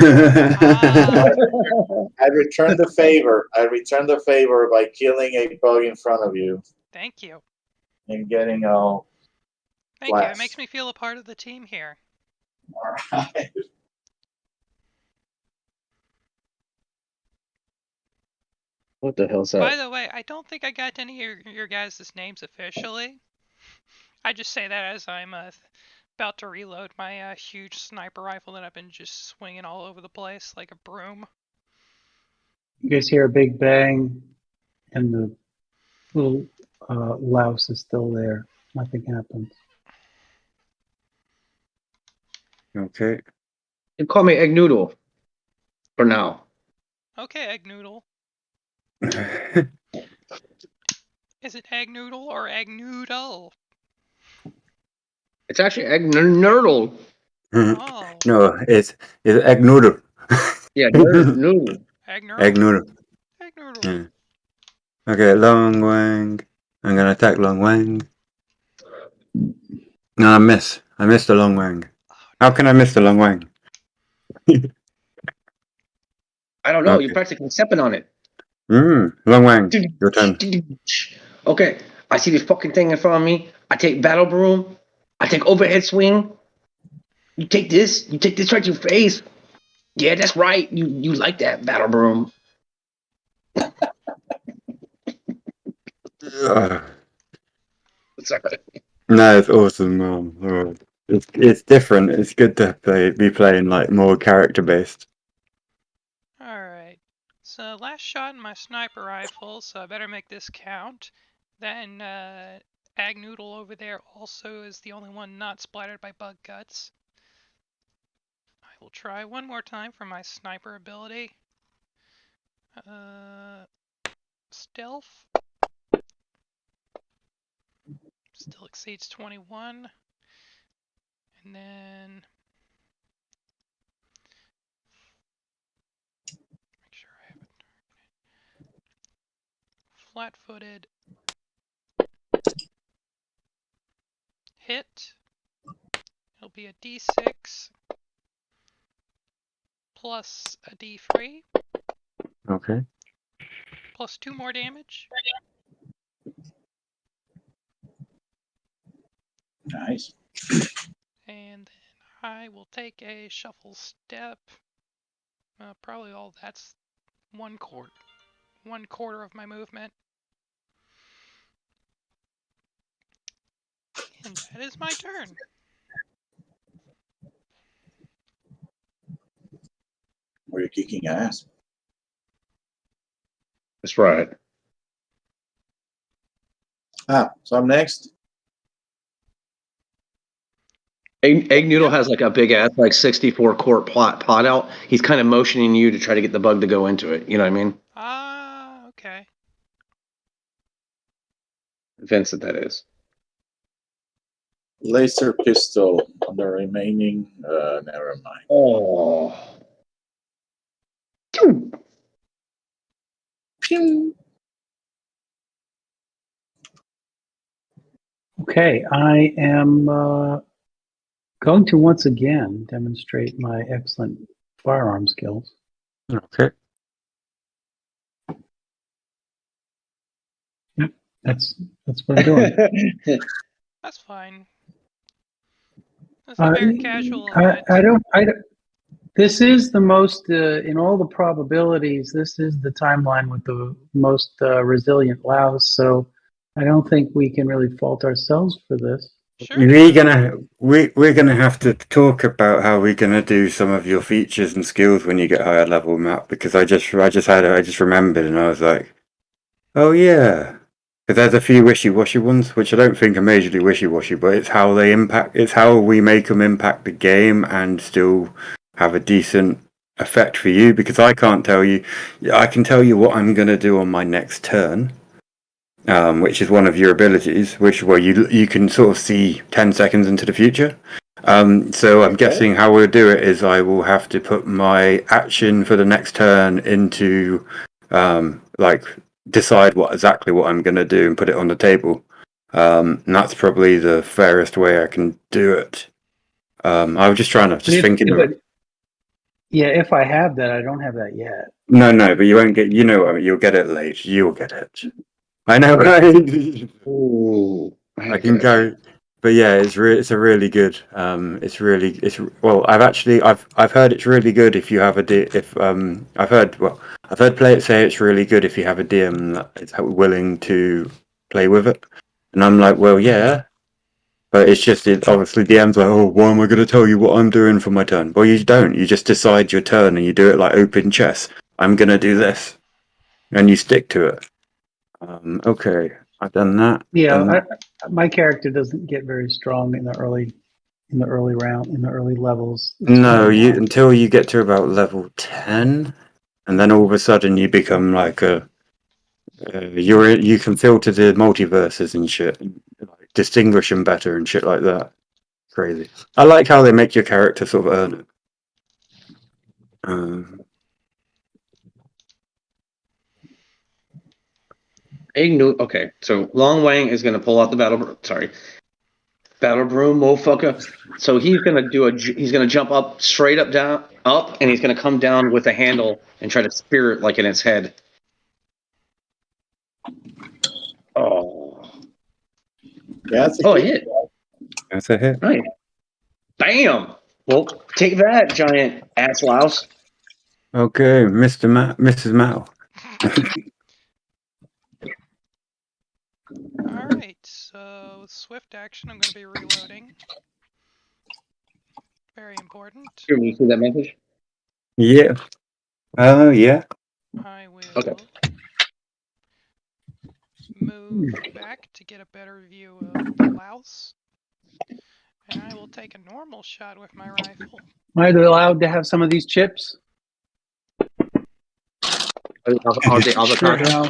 returned the favor. I returned the favor by killing a bug in front of you Thank you. and getting all. Thank you. It makes me feel a part of the team here. All right. What the hell's that? By the way, I don't think I got any of your guys' names officially. I just say that as I'm about to reload my huge sniper rifle that I've been just swinging all over the place like a broom. You guys hear a big bang, and the little louse is still there. Nothing happens. Okay. You call me Egg Noodle. For now. Okay, Egg Noodle. Is it Egg Noodle or Egg Noodle? It's actually Egg Nurdle. Oh. No, it's egg noodle. Yeah, noodle. Egg Noodle. Egg noodle. Egg Noodle. Yeah. Okay, Long Wang. I'm gonna attack Long Wang. No, I miss. I missed the Long Wang. How can I miss the Long Wang? I don't know. Okay. You're practically stepping on it. Long Wang. Your turn. Okay, I see this fucking thing in front of me. I take Battle Broom. I take Overhead Swing. You take this. You take this right to your face. Yeah, that's right. You like that Battle Broom. Sorry. No, it's awesome. It's different. It's good to be playing like more character based. Alright. So last shot in my sniper rifle, so I better make this count. Then Ag Noodle over there also is the only one not splattered by bug guts. I will try one more time for my sniper ability. Stealth. Still exceeds 21. And then make sure I have it. Flat-footed. Hit. It'll be a D6 plus a D3 Okay. plus 2 more damage. Nice. And then I will take a shuffle step. Probably all that's 1/4. 1/4 of my movement. And that is my turn. Were you kicking ass? That's right. So I'm next. Egg Noodle has like a big ass, like 64 quart pot out. He's kind of motioning you to try to get the bug to go into it. You know what I mean? Ah, okay. Vincent, that is. Laser pistol on the remaining. Never mind. Oh. Pew! Okay, I am going to once again demonstrate my excellent firearm skills. Okay. That's what I'm doing. That's fine. That's a very casual event. I don't. This is the most, in all the probabilities, this is the timeline with the most resilient Laos. So I don't think we can really fault ourselves for this. Sure. We're gonna have to talk about how we're gonna do some of your features and skills when you get higher level, Matt, because I just remembered and I was like, oh yeah. Because there's a few wishy-washy ones, which I don't think are majorly wishy-washy, but it's how they impact, it's how we make them impact the game and still have a decent effect for you, because I can't tell you, I can tell you what I'm gonna do on my next turn, which is one of your abilities, which well you can sort of see 10 seconds into the future. So I'm guessing how we'll do it is I will have to put my action for the next turn into like decide exactly what I'm going to do and put it on the table. And that's probably the fairest way I can do it. I was just trying to thinking of it. Yeah, if I have that, I don't have that yet. No, but you won't get. You know, what I mean, you'll get it late. You'll get it. I know, right? Ooh, I can go, but yeah, it's a really good. Well, I've heard it's really good if you have I've heard players say it's really good if you have a DM that is willing to play with it, and I'm like, well, yeah, but obviously DM's like, oh, why am I going to tell you what I'm doing for my turn? Well, you don't. You just decide your turn and you do it like open chess. I'm going to do this, and you stick to it. Okay, I've done that. Yeah, my character doesn't get very strong in the early levels. No, until you get to about level 10, and then all of a sudden you become like you can filter the multiverses and shit, and, like, distinguish them better and shit like that. Crazy. I like how they make your character sort of earn it. Okay, so Long Wang is going to pull out the battle broom, motherfucker. So he's going to jump up, straight up, down, up, and he's going to come down with a handle and try to spear it like in its head. Oh. Yeah, a hit. That's a hit. Right. Bam. Well, take that, giant ass louse. Okay, Mrs. Mao. Alright, so so swift action. I'm going to be reloading. Very important. Here, you see that message? Yeah. Oh, yeah. I will Okay. move back to get a better view of the louse. And I will take a normal shot with my rifle. Am I allowed to have some of these chips? Are they Sure, avocado? Hal.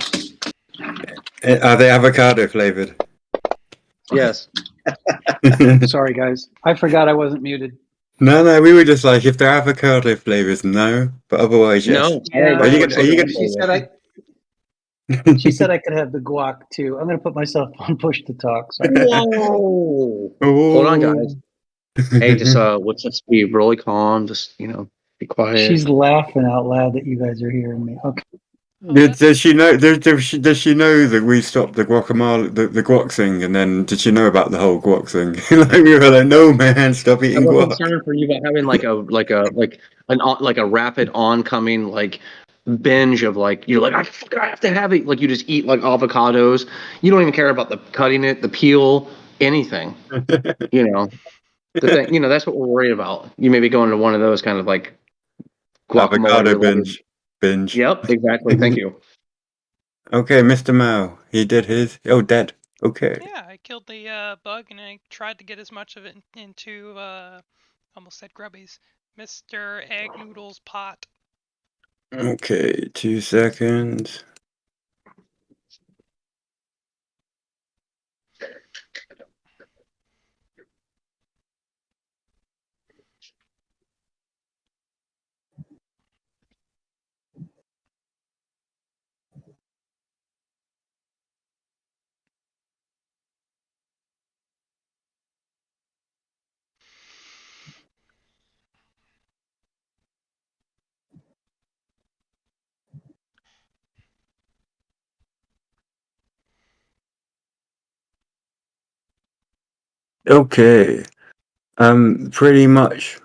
Are they avocado flavored? Yes. Sorry, guys. I forgot I wasn't muted. No, we were just like, if they're avocado flavors, no. But otherwise, yes. No. Yeah, Are you gonna? she said I could have the guac too. I'm going to put myself on push to talk. Sorry. Whoa. Oh. Hold on, guys. Hey, just let's just be really calm. Just be quiet. She's laughing out loud that you guys are hearing me. Okay. Oh, that's Does she know? Does she know that we stopped the guacamole, the guac thing, and then did she know about the whole guac thing? Like we were like, no man, stop I eating was guac. concerned for you about having like a rapid oncoming like binge of like you're like I have to have it, like you just eat like avocados. You don't even care about the cutting it, the peel, anything. You know the thing. That's what we're worried about. You may be going to one of those kind of like guacamole Avocado related. binge. Yep, exactly. Thank you. Okay, Mr. Mao, he did his. Oh, dead. Okay. Yeah, I killed the bug and I tried to get as much of it into, almost said grubbies, Mr. Egg Noodle's pot. Okay, 2 seconds. Okay. Pretty much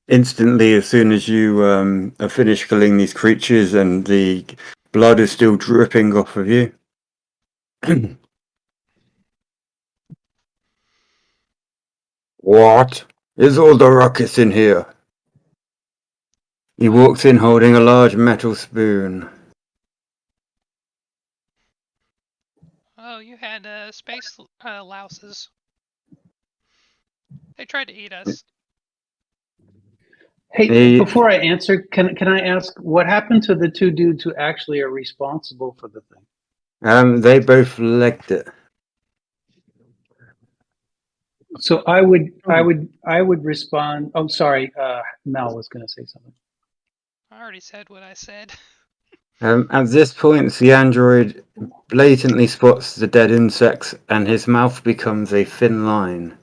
instantly as soon as you are finished killing these creatures and the blood is still dripping off of you. What is all the ruckus in here? He walks in holding a large metal spoon. Oh, you had space louses. They tried to eat us. Hey, He, before I answer, can I ask what happened to the two dudes who actually are responsible for the thing? they both legged it. So I would respond. Oh, sorry. Mel was going to say something. I already said what I said. At this point, the android blatantly spots the dead insects and his mouth becomes a thin line.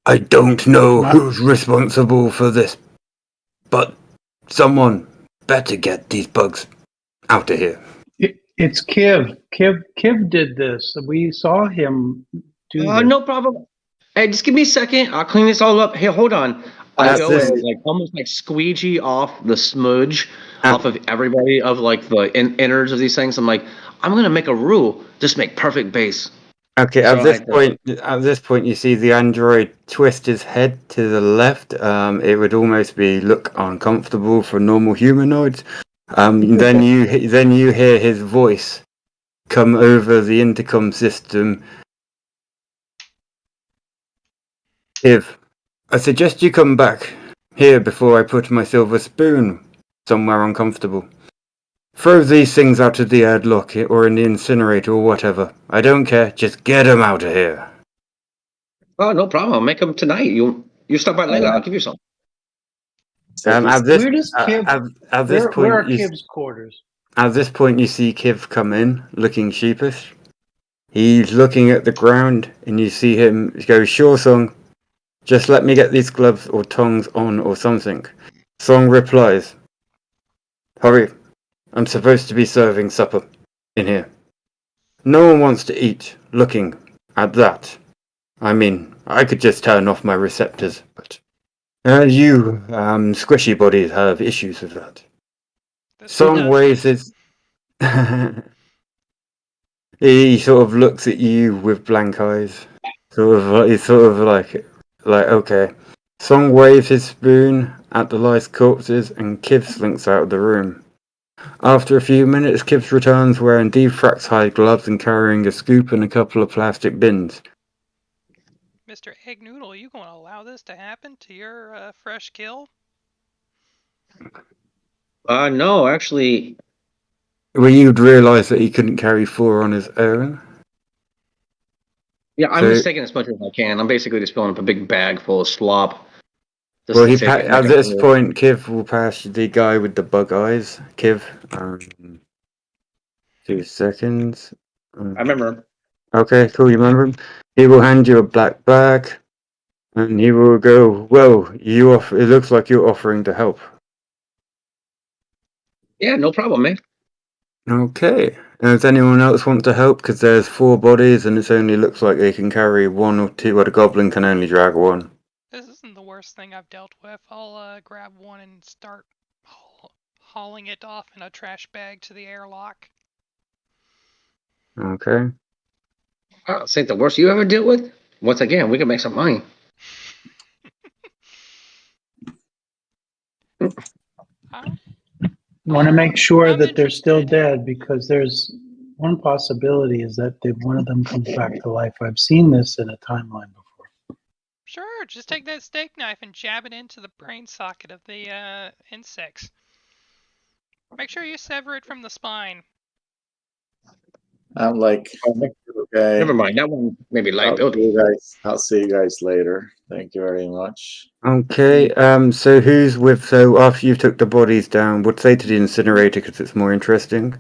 I don't know who's responsible for this, but someone better get these bugs out of here. It's Kiv. Kiv did this. We saw him do this. No problem. Hey, just give me a second. I'll clean this all up. Hey, hold on. I That's go it. and like almost like squeegee off the smudge off of everybody of like the innards of these things. I'm like, I'm gonna make a rule. Just make perfect base. Okay, So at this point, you see the android twist his head to the left. It would almost look uncomfortable for normal humanoids. Then you hear his voice come over the intercom system. If I suggest you come back here before I put my silver spoon somewhere uncomfortable. Throw these things out of the airlock or in the incinerator or whatever. I don't care. Just get them out of here. Oh, no problem. I'll make them tonight. You stop by later. I'll give you some. At Where does Kiv? at this Where point, are Kiv's quarters? at this point, you see Kiv come in, looking sheepish. He's looking at the ground, and you see him go, "Sure, Song. Just let me get these gloves or tongs on or something." Song replies, "Hurry. I'm supposed to be serving supper in here. No one wants to eat looking at that. I mean, I could just turn off my receptors, but you squishy bodies have issues with that." This Song does waves it. his He sort of looks at you with blank eyes. He's sort of like okay. Song waves his spoon at the lice corpses, and Kiv slinks out of the room. After a few minutes, Kiv returns wearing Defrax hide gloves and carrying a scoop and a couple of plastic bins. Mr. Egg Noodle, you gonna allow this to happen to your fresh kill? No, actually, Well, you'd realise that he couldn't carry 4 on his own. yeah, I'm So- just taking as much as I can. I'm basically just filling up a big bag full of slop. Just Well, to take it. at this point, Kiv will pass the guy with the bug eyes. Kiv, 2 seconds. I remember. Okay, cool. You remember him? He will hand you a black bag, and he will go. Well, it looks like you're offering to help. Yeah, no problem, man. Okay. Does anyone else want to help? Because there's 4 bodies, and it only looks like they can carry 1 or 2. Well, the goblin can only drag 1. This isn't the worst thing I've dealt with. I'll grab one and start hauling it off in a trash bag to the airlock. Okay. Oh, this ain't the worst you ever dealt with. Once again, we can make some money. Want to make sure I'm that they're still interested. dead, because there's one possibility is that one of them comes back to life. I've seen this in a timeline before. Sure, just take that steak knife and jab it into the brain socket of the insects. Make sure you sever it from the spine. I'm like, okay. Never mind. That one maybe liability. I'll see you guys later. Thank you very much. Okay. So who's with? So after you took the bodies down, would say to the incinerator because it's more interesting.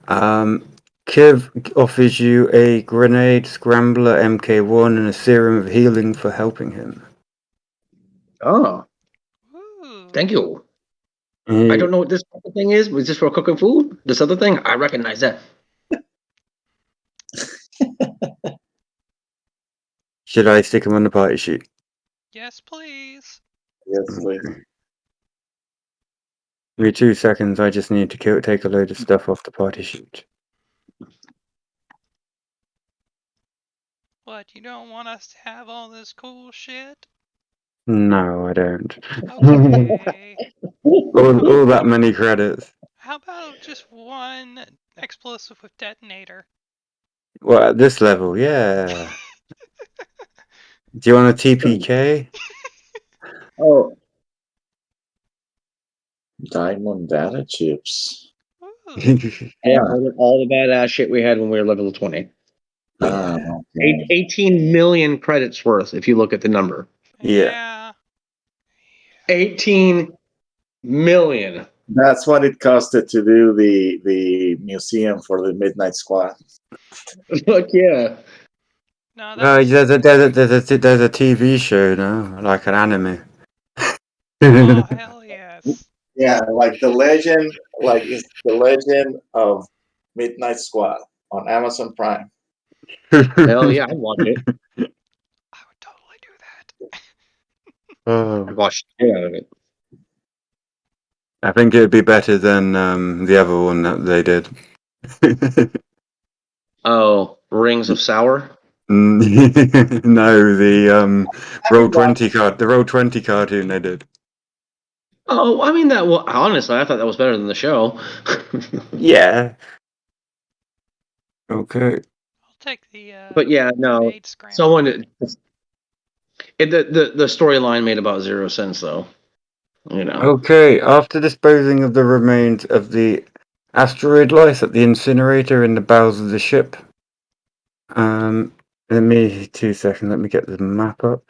Kiv offers you a grenade, scrambler, MK1, and a serum of healing for helping him. Oh, Ooh. thank you. I don't know what this thing is. Was this for cooking food? This other thing? I recognize that. Should I stick him on the party sheet? Yes, please. Yes, please. Give me 2 seconds. I just need to take a load of stuff off the party sheet. What, you don't want us to have all this cool shit? No, I don't. Okay. all that many credits. How about just one explosive with detonator? Well, at this level, yeah. Do you want a TPK? Oh, Diamond data chips. Ooh. yeah. All the badass shit we had when we were level 20. Okay. 18 million credits worth, if you look at the number. Yeah. 18 million. That's what it costed to do the museum for the Midnight Squad. Fuck yeah. No, There's that's... a TV show now, like an anime. Oh, hell yes. Yeah, like the legend, it's the legend of Midnight Squad on Amazon Prime. Hell yeah, I'd watch it. I would totally do that. I'd watch the shit out of it. I think it'd be better than the other one that they did. Oh, Rings of Sour? No, the Roll20 card, the Roll20 cartoon they did. Oh, I mean, that. Well, honestly, I thought that was better than the show. Yeah. Okay. I'll take the But yeah, no. grenade scrambler. The storyline made about 0 sense, though. You know. Okay. After disposing of the remains of the asteroid lice at the incinerator in the bowels of the ship, let me 2 seconds. Let me get the map up.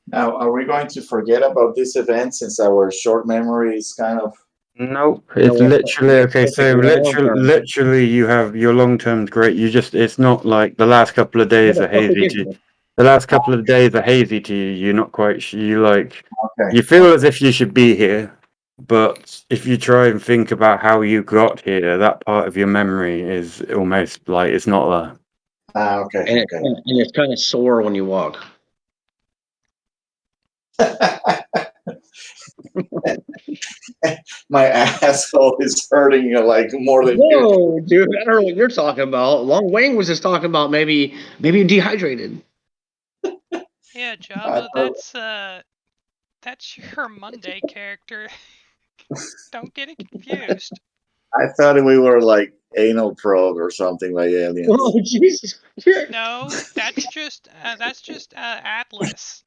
Now, are we going to forget about this event since our short memory is kind of? Nope, it's literally okay. So literally, you have your long term's great. It's not like the last couple of days are hazy. The last couple of days are hazy to you. You're not quite. You Okay. You feel as if you should be here, but if you try and think about how you got here, that part of your memory is almost like it's not there. Okay. And Okay. it's kind of sore when you walk. My asshole is hurting like more than usual. Whoa, dude! I don't know what you're talking about. Long Wang was just talking about maybe you're dehydrated. Yeah, I Java, thought, that's your Monday character. Don't get it confused. I thought we were like anal probe or something by aliens. Oh Jesus! No, that's just Atlas.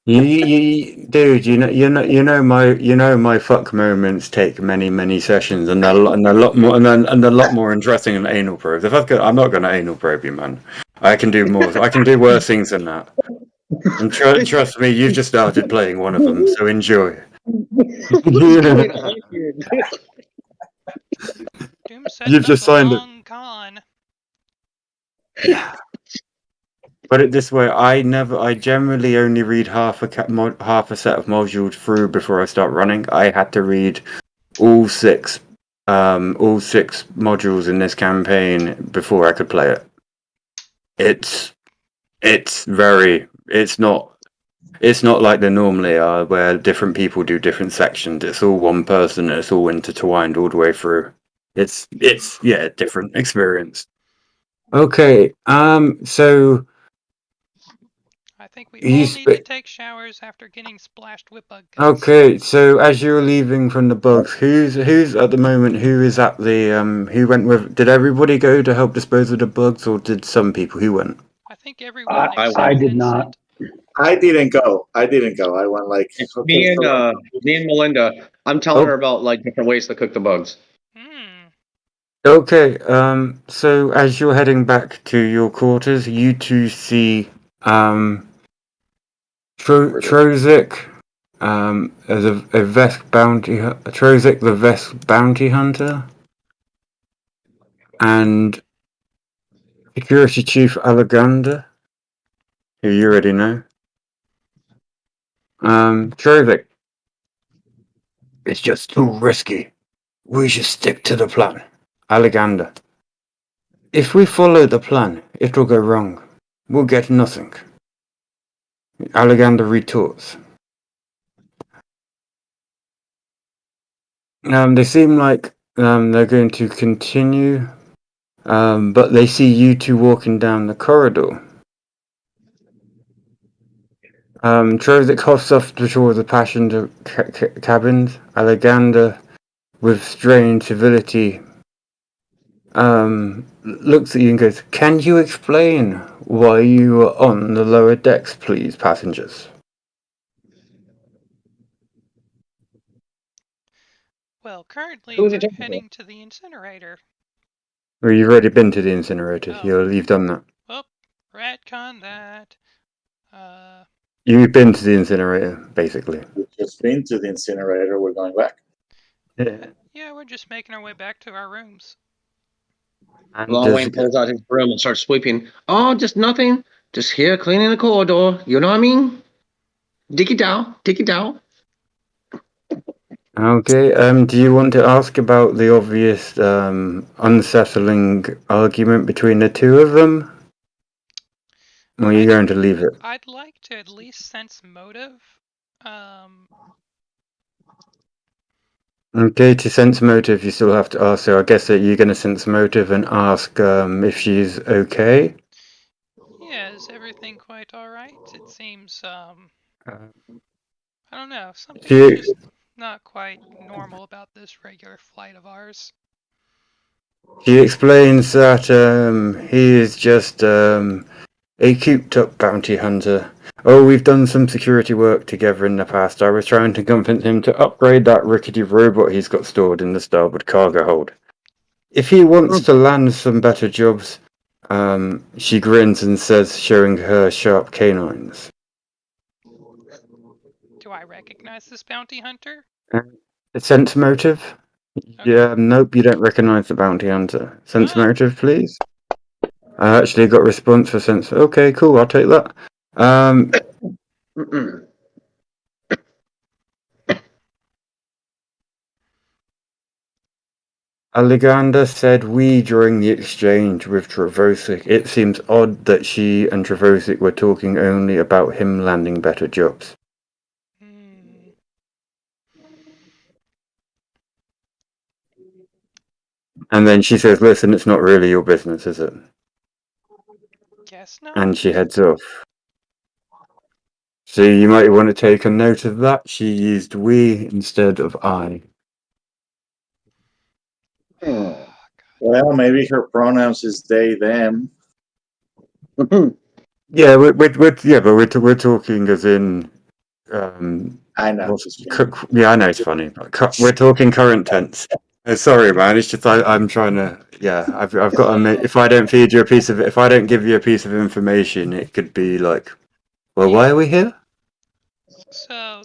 Dude, you know my fuck moments take many sessions, and they're a lot more, and they're a lot more interesting than anal probes. I'm not gonna anal probe you, man. I can do more. I can do worse things than that. And trust me, you've just started playing one of them, so enjoy. What's going on here? Doom setting You've up just the signed it. wrong con. Put it this way, I generally only read half a set of modules through before I start running. I had to read all six modules in this campaign before I could play it. It's not like they normally are, where different people do different sections. It's all one person, and it's all intertwined all the way through. It's a different experience. Okay, so I think we all need to take showers after getting splashed with bug guts. okay, so as you're leaving from the bugs, who's at the moment? Who is at the who went with? Did everybody go to help dispose of the bugs, or did some people who went? I think everyone I except did not. Vincent. I didn't go. I went like, okay, me so and Melinda. I'm telling her about like different ways to cook the bugs. Okay, so as you're heading back to your quarters, you two see Trozik, as a Vesk bounty Trozik the Vesk bounty hunter, and Security Chief Alexander, who you already know. Trozik, it's just too risky. We should stick to the plan. Alexander, if we follow the plan, it'll go wrong. We'll get nothing. Alexander retorts. They seem like they're going to continue, but they see you two walking down the corridor. Trozik coughs off toward the passenger cabins. Alexander, with strained civility, looks at you and goes, "Can you explain why you were on the lower decks, please, passengers?" Well, currently Who was he we're talking heading to the incinerator. Well, you've already been to the incinerator. Oh. You've done that. Oh, retcon that. You've been to the incinerator, basically. we've just been to the incinerator. We're going back. Yeah, we're just making our way back to our rooms. And Long Wayne pulls out his broom and starts sweeping. Oh, just nothing. Just here cleaning the corridor. You know what I mean? Dig it down. Okay, do you want to ask about the obvious unsettling argument between the two of them? Or are you going to leave it? I'd like to at least sense motive. Okay, to sense motive, you still have to ask. So I guess that you're going to sense motive and ask if she's okay. Yeah, is everything quite alright? It seems, I don't know, something's just not quite normal about this regular flight of ours. She explains that he is just a cooped-up bounty hunter. Oh, we've done some security work together in the past. I was trying to convince him to upgrade that rickety robot he's got stored in the starboard cargo hold. If he wants to land some better jobs, she grins and says, showing her sharp canines. Do I recognize this bounty hunter? Sense motive? Okay. Yeah, nope, you don't recognize the bounty hunter. Sense motive, please. I actually got response for sense. Okay, cool, I'll take that. Mm-mm. Alexander said we during the exchange with Travosic. It seems odd that she and Travosic were talking only about him landing better jobs. Hmm. And then she says, listen, it's not really your business, is it? Guess not. And she heads off. So you might want to take a note of that. She used we instead of I. Oh. Well, maybe her pronouns is they, them. Yeah, we're talking as in. I know. What's, Just kidding. yeah, I know it's funny. But we're talking current tense. Sorry, man. It's just I'm trying to. Yeah, I've got to make. If I don't feed you a piece of, if I don't give you a piece of information, it could be like, well, why are we here? So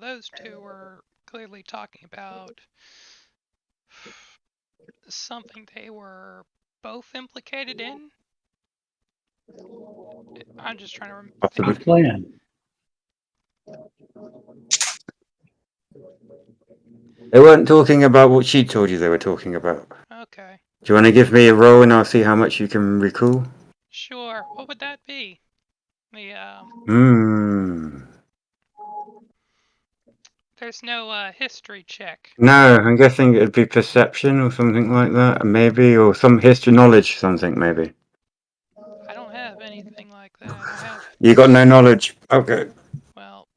those two were clearly talking about something they were both implicated in. I'm just trying to Possibly. Good plan. They weren't talking about what she told you they were talking about. Okay, Do you want to give me a roll and I'll see how much you can recall? sure. What would that be? The there's no history check. No, I'm guessing it'd be perception or something like that, maybe, or some history knowledge, something maybe. I don't have anything like that. I have, You got no knowledge. Okay. well,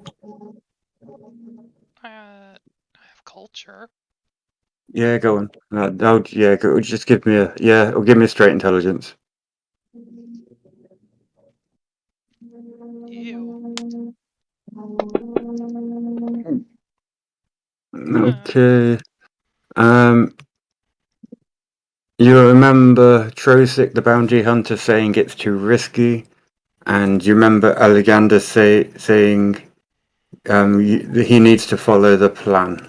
I have culture. Yeah, go on. Yeah, just give me or give me a straight intelligence. Ew. Okay. Um, you remember Trosic, the bounty hunter, saying it's too risky, and you remember Alexander saying he needs to follow the plan.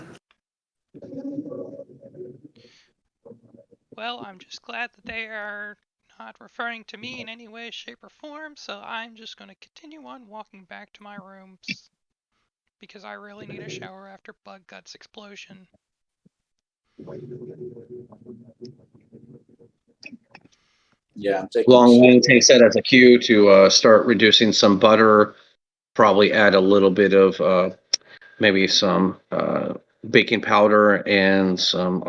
Well, I'm just glad that they are not referring to me in any way, shape, or form, so I'm just going to continue on walking back to my rooms because I really need a shower after Bug Gut's explosion. Yeah, I'm taking Long shit. Wing takes that as a cue to start reducing some butter. Probably add a little bit of maybe some baking powder and some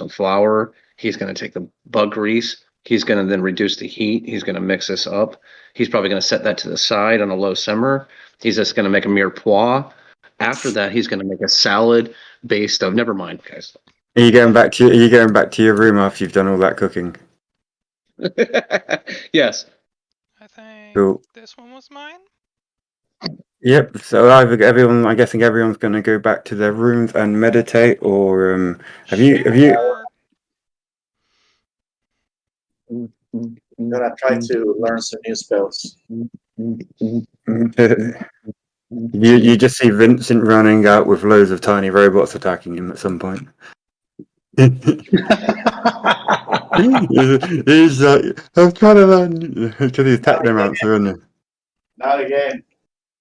flour. He's going to take the bug grease. He's going to then reduce the heat. He's going to mix this up. He's probably going to set that to the side on a low simmer. He's just going to make a mirepoix. After that, he's going to make a salad based of. Never mind, guys. Are you going back to your room after you've done all that cooking? Yes. I think Cool. this one was mine. Yep. So I'm guessing everyone's going to go back to their rooms and meditate, or have you? Sure. Gonna try to learn some new spells. You just see Vincent running out with loads of tiny robots attacking him at some point. He's like, I'm trying to learn because he's technomancer, isn't Not again.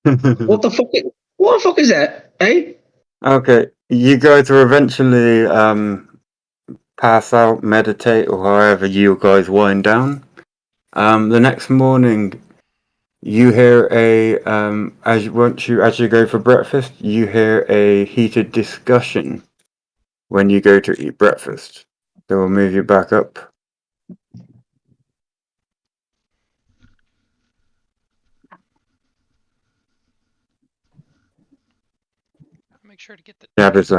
he? What the fuck? What the fuck is that? Hey. Okay, you guys will eventually pass out, meditate, or however you guys wind down. The next morning, you hear as you go for breakfast, you hear a heated discussion when you go to eat breakfast. So we'll move you back up. Make sure to get the. Gabby's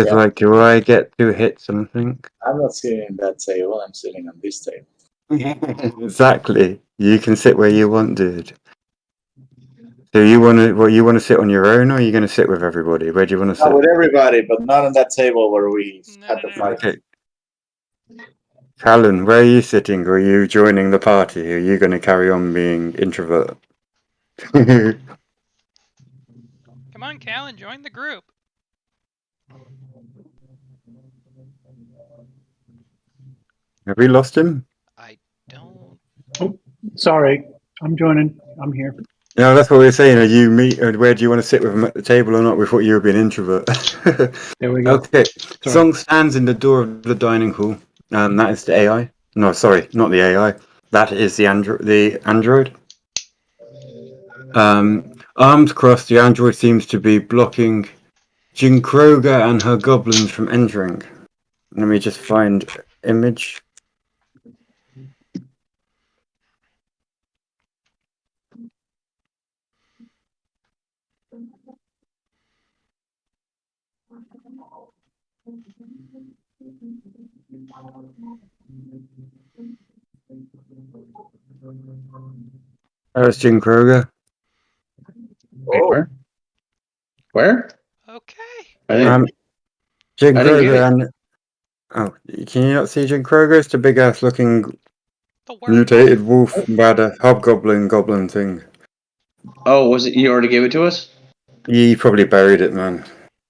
Yeah. like, do I get to hit something? I'm not sitting in that table. I'm sitting on this table. Exactly. You can sit where you want, dude. So you want to sit on your own, or are you going to sit with everybody? Where do you want to Not sit? with everybody, but not on that table where we No, had no, the no. fight. Okay. Callan, where are you sitting? Or are you joining the party? Are you going to carry on being introvert? Have Come on, Callan, join the group. we lost him? I don't. Sorry. I'm joining. I'm here. No, that's what we were saying. Are you meet? Where do you want to sit with him at the table or not? We thought you were being an introvert. There we go. Okay. Sorry. Song stands in the door of the dining hall. That is the AI. No, sorry, not the AI. That is the android. Arms crossed, the android seems to be blocking Jin Kroger and her goblins from entering. Let me just find image. There's Jin Kroger. Wait, where? Where? Okay. I didn't. Jin I didn't get Kroger it. and can you not see Jin Kroger? It's the big ass looking The mutated werewolf. wolf by the hobgoblin goblin thing. Oh, was it? You already gave it to us? You probably buried it, man.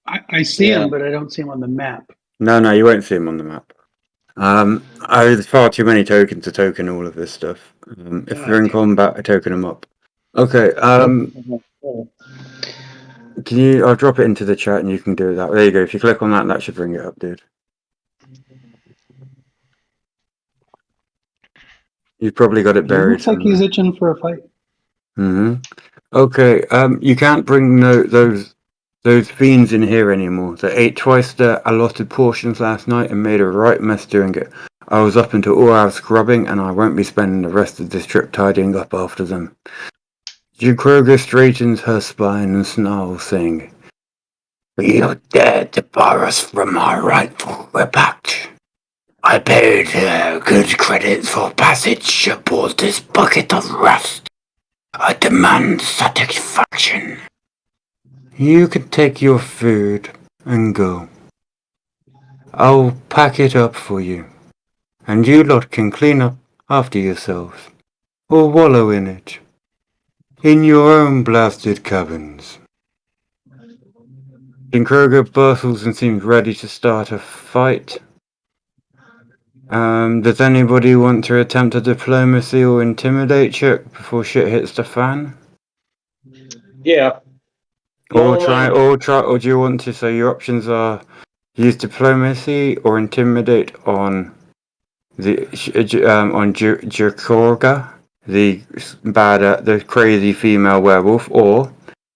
I see Yeah. him, but I don't see him on the map. No, you won't see him on the map. There's far too many tokens to token all of this stuff. If you're in combat, I token them up. Okay. Can you? I'll drop it into the chat, and you can do that. There you go. If you click on that, that should bring it up, dude. You've probably got it He buried looks like somewhere. he's itching for a fight. Okay. You can't bring those fiends in here anymore. They ate twice their allotted portions last night and made a right mess doing it. I was up into all hours scrubbing, and I won't be spending the rest of this trip tidying up after them. Jukroga straightens her spine and snarls, saying, "You dared to bar us from our rightful repact. I paid good credits for passage aboard this bucket of rust. I demand satisfaction. You can take your food and go. I'll pack it up for you, and you lot can clean up after yourselves, or wallow in it, in your own blasted cabins." Kroger bustles and seems ready to start a fight. Does anybody want to attempt a diplomacy or intimidate check before shit hits the fan? Yeah. Or No, or do you want to? So your options are use diplomacy or intimidate on Jakorga, the crazy female werewolf, or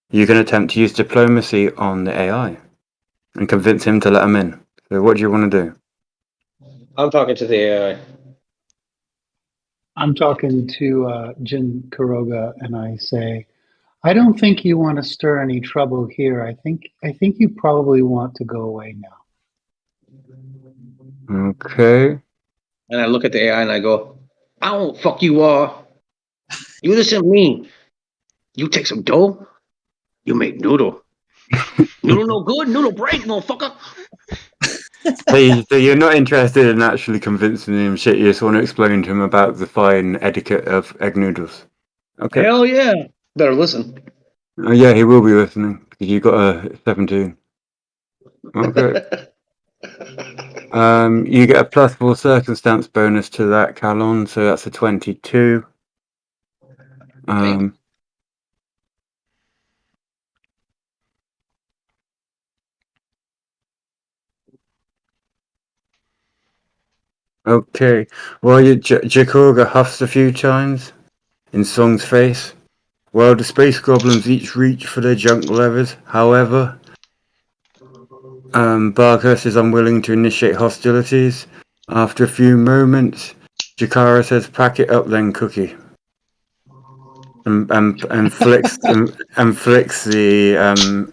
you can attempt to use diplomacy on the AI and convince him to let him in. So what do you want to do? I'm talking to the AI. I'm talking to Jin Kuroga, and I say, I don't think you want to stir any trouble here. I think you probably want to go away now. Okay. And I look at the AI and I go, I don't fuck you all. You listen to me. You take some dough, you make noodle. Noodle no good, noodle break, motherfucker. So you're not interested in actually convincing him shit, you just want to explain to him about the fine etiquette of egg noodles. Okay. Hell yeah. Better listen. Yeah, he will be listening, because you got a 17. Okay. You get a +4 circumstance bonus to that, Calon, so that's a 22. Okay. Well, Jakorga huffs a few times in Song's face, while the space goblins each reach for their junk levers. However, Barkhurst is unwilling to initiate hostilities. After a few moments, Jakara says, "Pack it up then, Cookie," and flicks the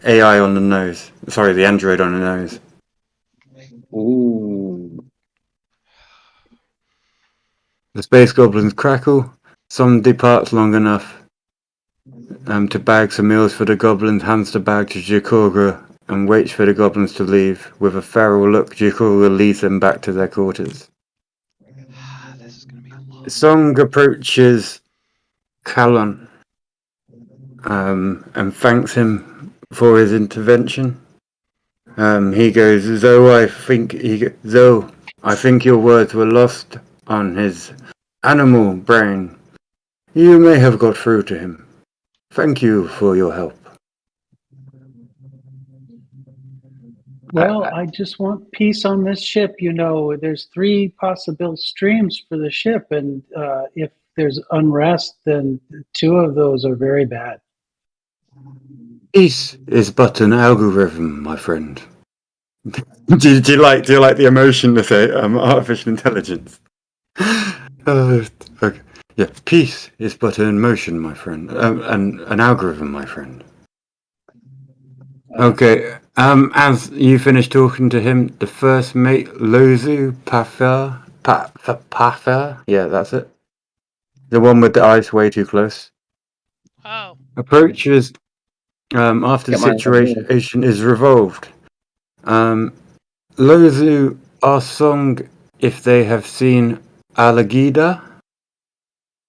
AI on the nose. Sorry, the android on the nose. Ooh. The space goblins crackle. Some departs long enough to bag some meals for the goblins, hands the bag to Jakorga, and waits for the goblins to leave. With a feral look, Jakorga leads them back to their quarters. This is gonna be a long Song approaches Calon and thanks him for his intervention. He goes, Zoe, I think your words were lost on his animal brain. You may have got through to him. Thank you for your help. Well, I just want peace on this ship. You know, there's 3 possible streams for the ship, and if there's unrest, then 2 of those are very bad. Peace is but an algorithm, my friend. do you like the emotion to say artificial intelligence? Okay. Yeah, peace is but an emotion, my friend. An algorithm, my friend. Okay. As you finish talking to him, the first mate, Lozu Paffer, yeah, that's it. The one with the eyes way too close. Oh, Approaches after the Get mine. situation is revolved. Lozu asks Song if they have seen Alagida.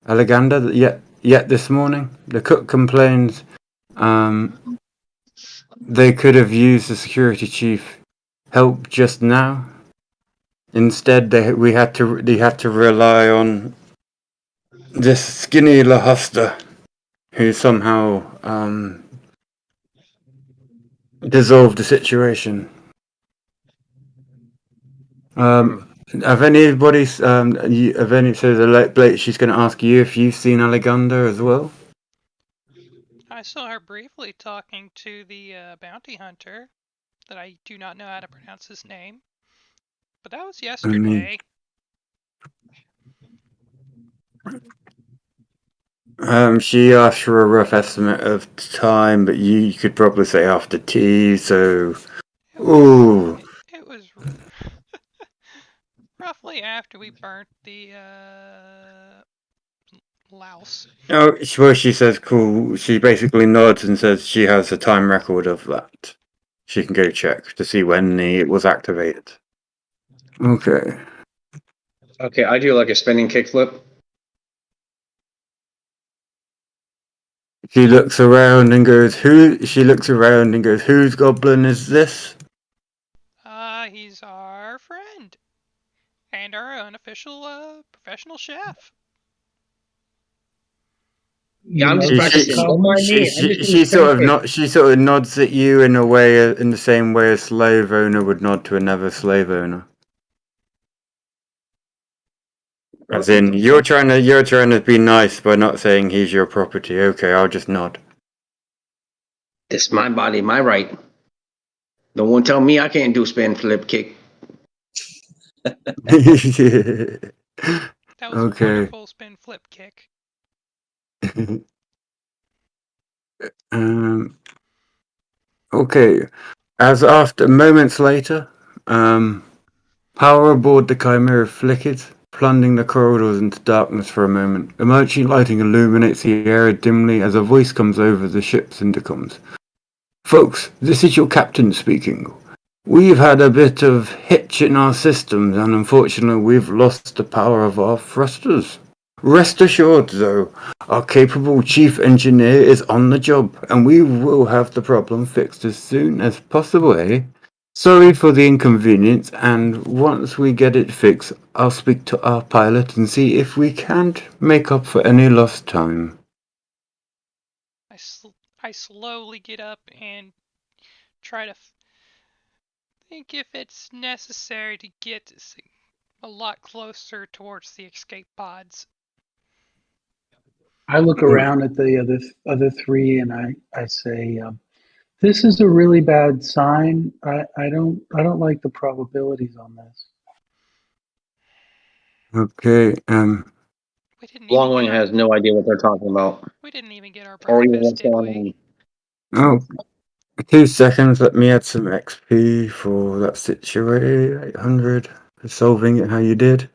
Alaganda yet this morning. The cook complains they could have used the security chief help just now. Instead, they had to rely on this skinny Lahusta, who somehow dissolved the situation. Have anybody? Have any? So Blake, she's going to ask you if you've seen Alaganda as well. I saw her briefly talking to the bounty hunter, that I do not know how to pronounce his name. But that was yesterday. She asked for a rough estimate of time, but you could probably say after tea. So, ooh. It was roughly after we burnt the louse. Oh, well, she says cool. She basically nods and says she has a time record of that. She can go check to see when it was activated. Okay. Okay, I do like a spinning kickflip. She looks around and goes, "Who?" She looks around and goes, "Whose goblin is this?" He's our friend. And our unofficial professional chef. Yeah, I'm just You know, practicing. Don't mind me. I'm just doing She sort spinning of she sort of nods at you in a way, in the same way a slave owner would nod to another slave owner. As in, you're trying to be nice by not saying he's your property. Okay, I'll just nod. This is my body, my right. No one tell me I can't do spin flip kick. That was a wonderful spin flip kick. Okay. As after moments later, power aboard the Chimera flickered, plunging the corridors into darkness for a moment. Emergency lighting illuminates the area dimly as a voice comes over the ship's intercoms. Folks, this is your captain speaking. We've had a bit of hitch in our systems, and unfortunately we've lost the power of our thrusters. Rest assured, though, our capable chief engineer is on the job, and we will have the problem fixed as soon as possible, eh? Sorry for the inconvenience, and once we get it fixed, I'll speak to our pilot and see if we can't make up for any lost time. I slowly get up and try to think if it's necessary to get a lot closer towards the escape pods. I look around at the other 3 and I say, this is a really bad sign. I don't like the probabilities on this. Okay, Longwing has no idea what they're talking about. We didn't even get our Or even breakfast, what's did going we? on. Oh, 2 seconds, let me add some XP for that situation. 800 for solving it how you did.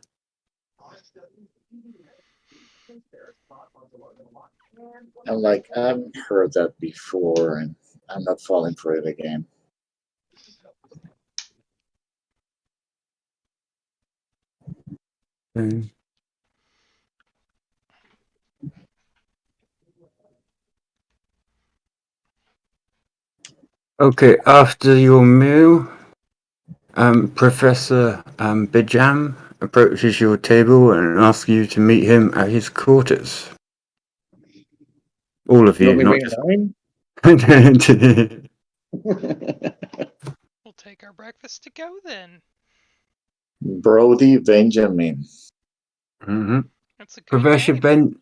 I'm like, I've heard that before, and I'm not falling for it again. Okay, after your meal, Professor Bijam approaches your table and asks you to meet him at his quarters. All of You you, want me not to just. bring a We'll take our breakfast to go then. Brody Benjamin. Mhm. That's a good Professor name.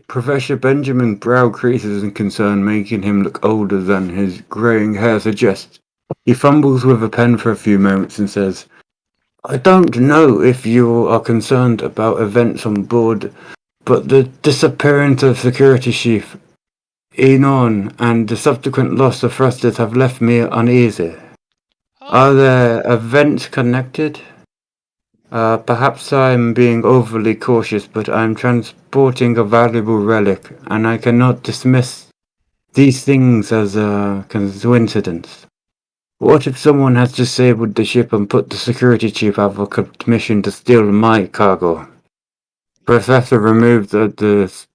Professor Benjamin's brow creases in concern, making him look older than his greying hair suggests. He fumbles with a pen for a few moments and says, I don't know if you are concerned about events on board, but the disappearance of Security Chief Enon and the subsequent loss of thrusters have left me uneasy. Are Oh, there events connected? Perhaps I'm being overly cautious, but I'm transporting a valuable relic, and I cannot dismiss these things as a coincidence. What if someone has disabled the ship and put the security chief out of commission to steal my cargo? Professor removes the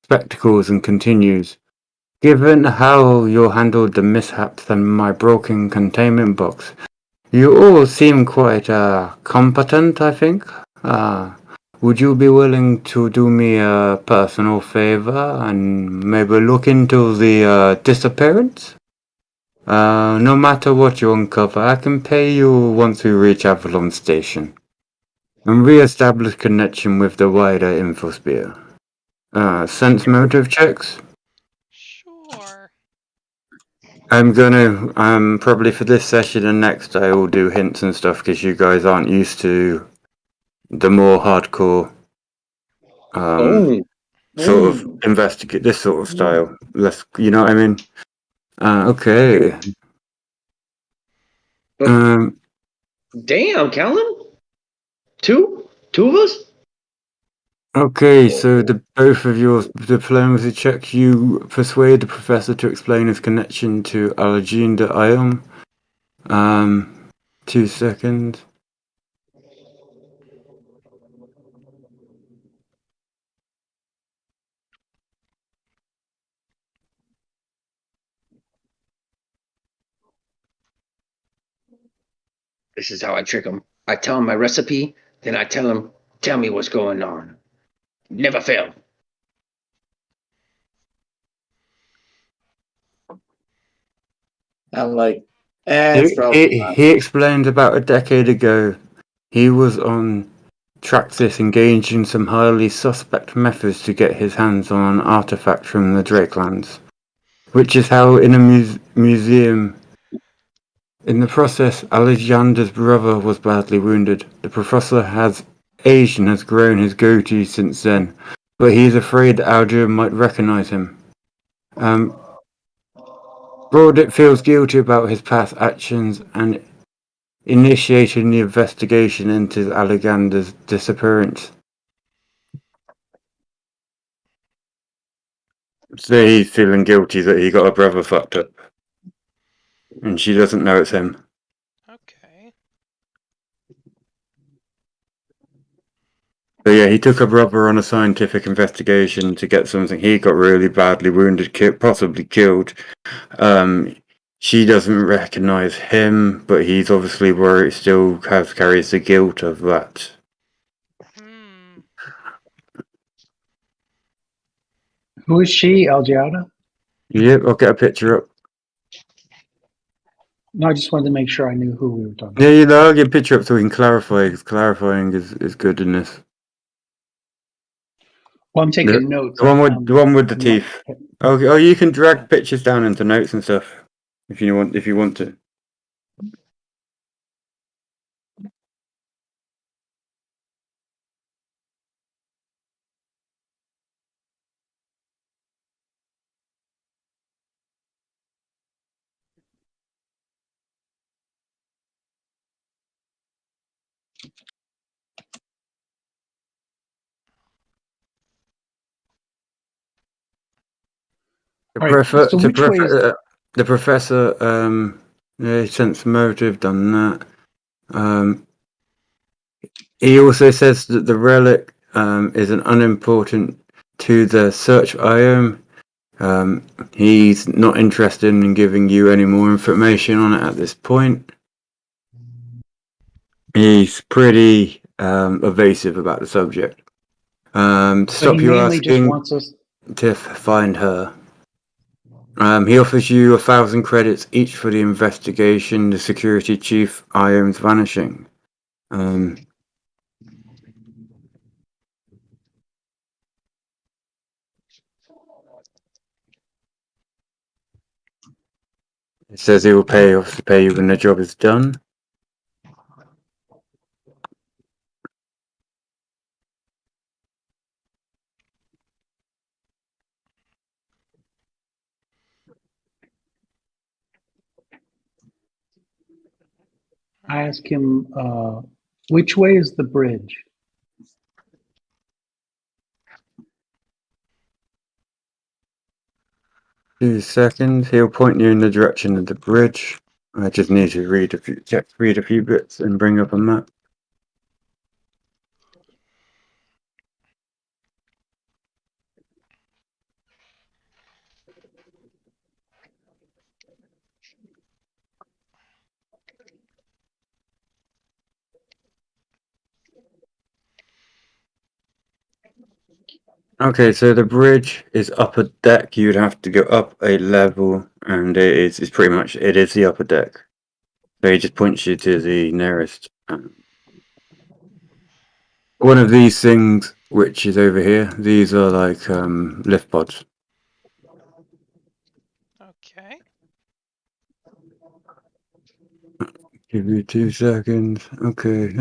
spectacles and continues. Given how you handled the mishaps and my broken containment box, you all seem quite competent, I think. Would you be willing to do me a personal favor and maybe look into the disappearance? No matter what you uncover, I can pay you once we reach Avalon Station and re-establish connection with the wider infosphere. Sense motive checks? sure. I'm gonna, probably for this session and next, I will do hints and stuff because you guys aren't used to the more hardcore, oh. sort of investigate this sort of style. You know what I mean? Okay. Um, Damn, Callan? Two? Two of us? okay, so the both of your diplomacy checks, you persuade the professor to explain his connection to Algenda Ion. 2 seconds. This is how I trick him. I tell him my recipe, then I tell him, tell me what's going on. Never fail. I'm like, it's probably He explained about a decade ago he was on Traxxas engaged in some highly suspect methods to get his hands on an artifact from the Drakelands, which is how in a museum. In the process, Alexander's brother was badly wounded. The professor has aged and has grown his goatee since then, but he is afraid Alger might recognize him. Broderick feels guilty about his past actions and initiating the investigation into Alexander's disappearance. So he's feeling guilty that he got a brother fucked up. And she doesn't know it's him. Okay. So yeah, he took a brother on a scientific investigation to get something. He got really badly wounded, possibly killed. She doesn't recognize him, but he's obviously worried, still carries the guilt of that. Who is she, Algiada? Yep, I'll get a picture up. No, I just wanted to make sure I knew who we were talking Yeah, I'll get a picture up so we can clarify, because clarifying is good in this. Well, I'm taking notes. The one with the teeth. Oh, you can drag pictures down into notes and stuff if you want to. The professor, sense motive, done that. He also says that the relic is an unimportant to the search ion. He's not interested in giving you any more information on it at this point. He's pretty evasive about the subject. To stop you asking, just wants us to find her. He offers you 1,000 credits each for the investigation. The security chief Ion's vanishing. It says he will pay you when the job is done. I ask him, which way is the bridge? 2 seconds. He'll point you in the direction of the bridge. I just need to read a few bits and bring up a map. Okay, so the bridge is upper deck. You'd have to go up a level, and it's pretty much it is the upper deck. So he just points you to the nearest. One of these things, which is over here, these are like lift pods. Okay. Give me 2 seconds. Okay.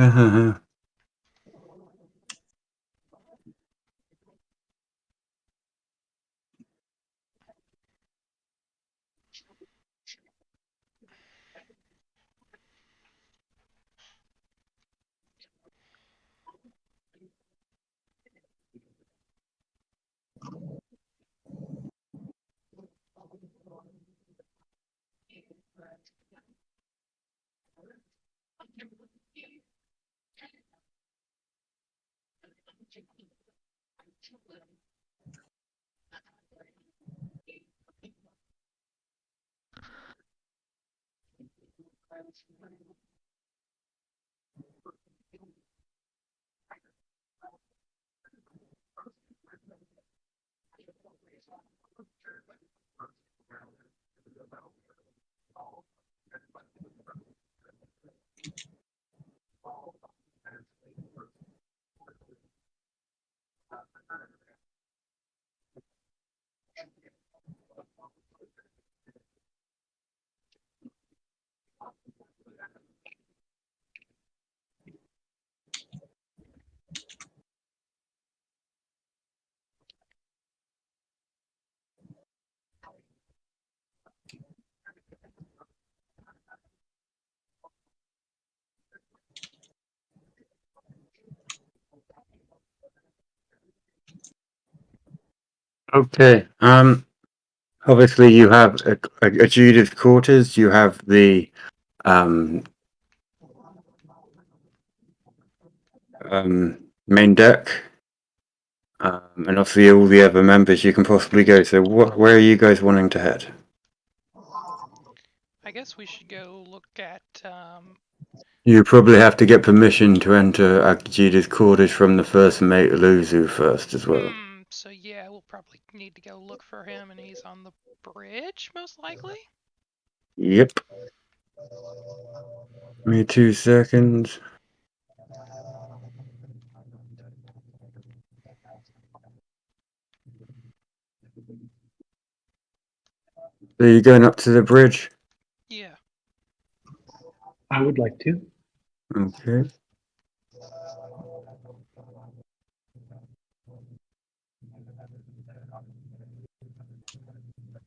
Okay. Obviously, you have a Judith quarters. You have the main deck, and obviously all the other members you can possibly go. So, where are you guys wanting to head? I guess we should go look at. You probably have to get permission to enter Judith quarters from the first mate Luzu first as well. So yeah, we'll probably need to go look for him, and he's on the bridge, most likely. Yep. Give me 2 seconds. So you're going up to the bridge? Yeah. I would like to. Okay.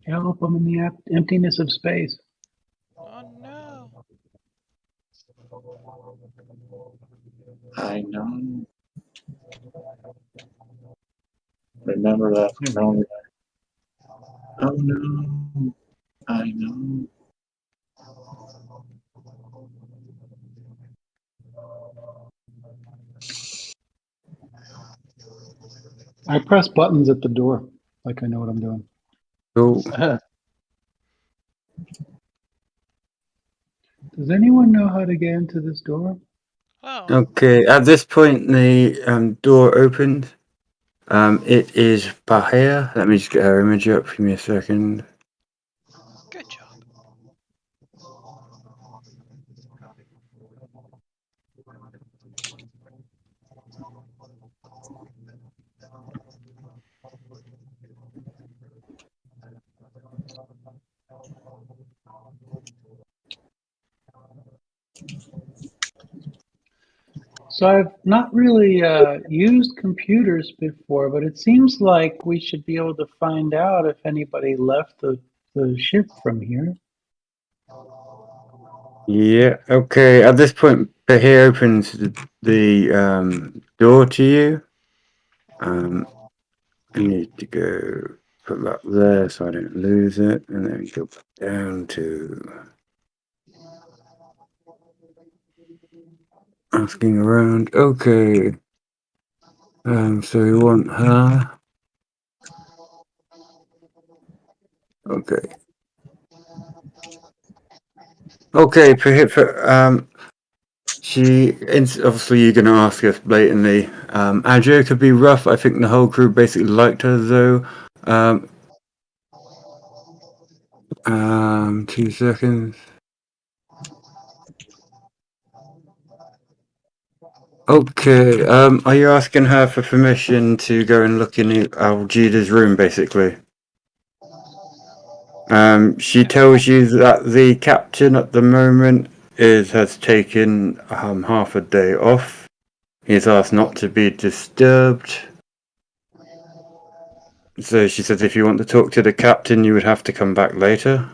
Help them in the emptiness of space. Oh no. I know. Remember that from earlier. Oh no. I know. I press buttons at the door, like I know what I'm doing. Cool. Does anyone know how to get into this door? Oh. Okay. At this point, the door opened. It is Bahia. Let me just get her image up. Give me a second. So I've not really used computers before, but it seems like we should be able to find out if anybody left the ship from here. Yeah, okay. At this point, he opens the door to you. I need to go put that there so I don't lose it, and then go down to asking around. Okay. So we want her. Okay. Okay, obviously you're gonna ask us blatantly. Adjo could be rough. I think the whole crew basically liked her though. 2 seconds. Okay, are you asking her for permission to go and look in Algida's room, basically? She tells you that the captain at the moment has taken half a day off. He's asked not to be disturbed. So she says if you want to talk to the captain, you would have to come back later.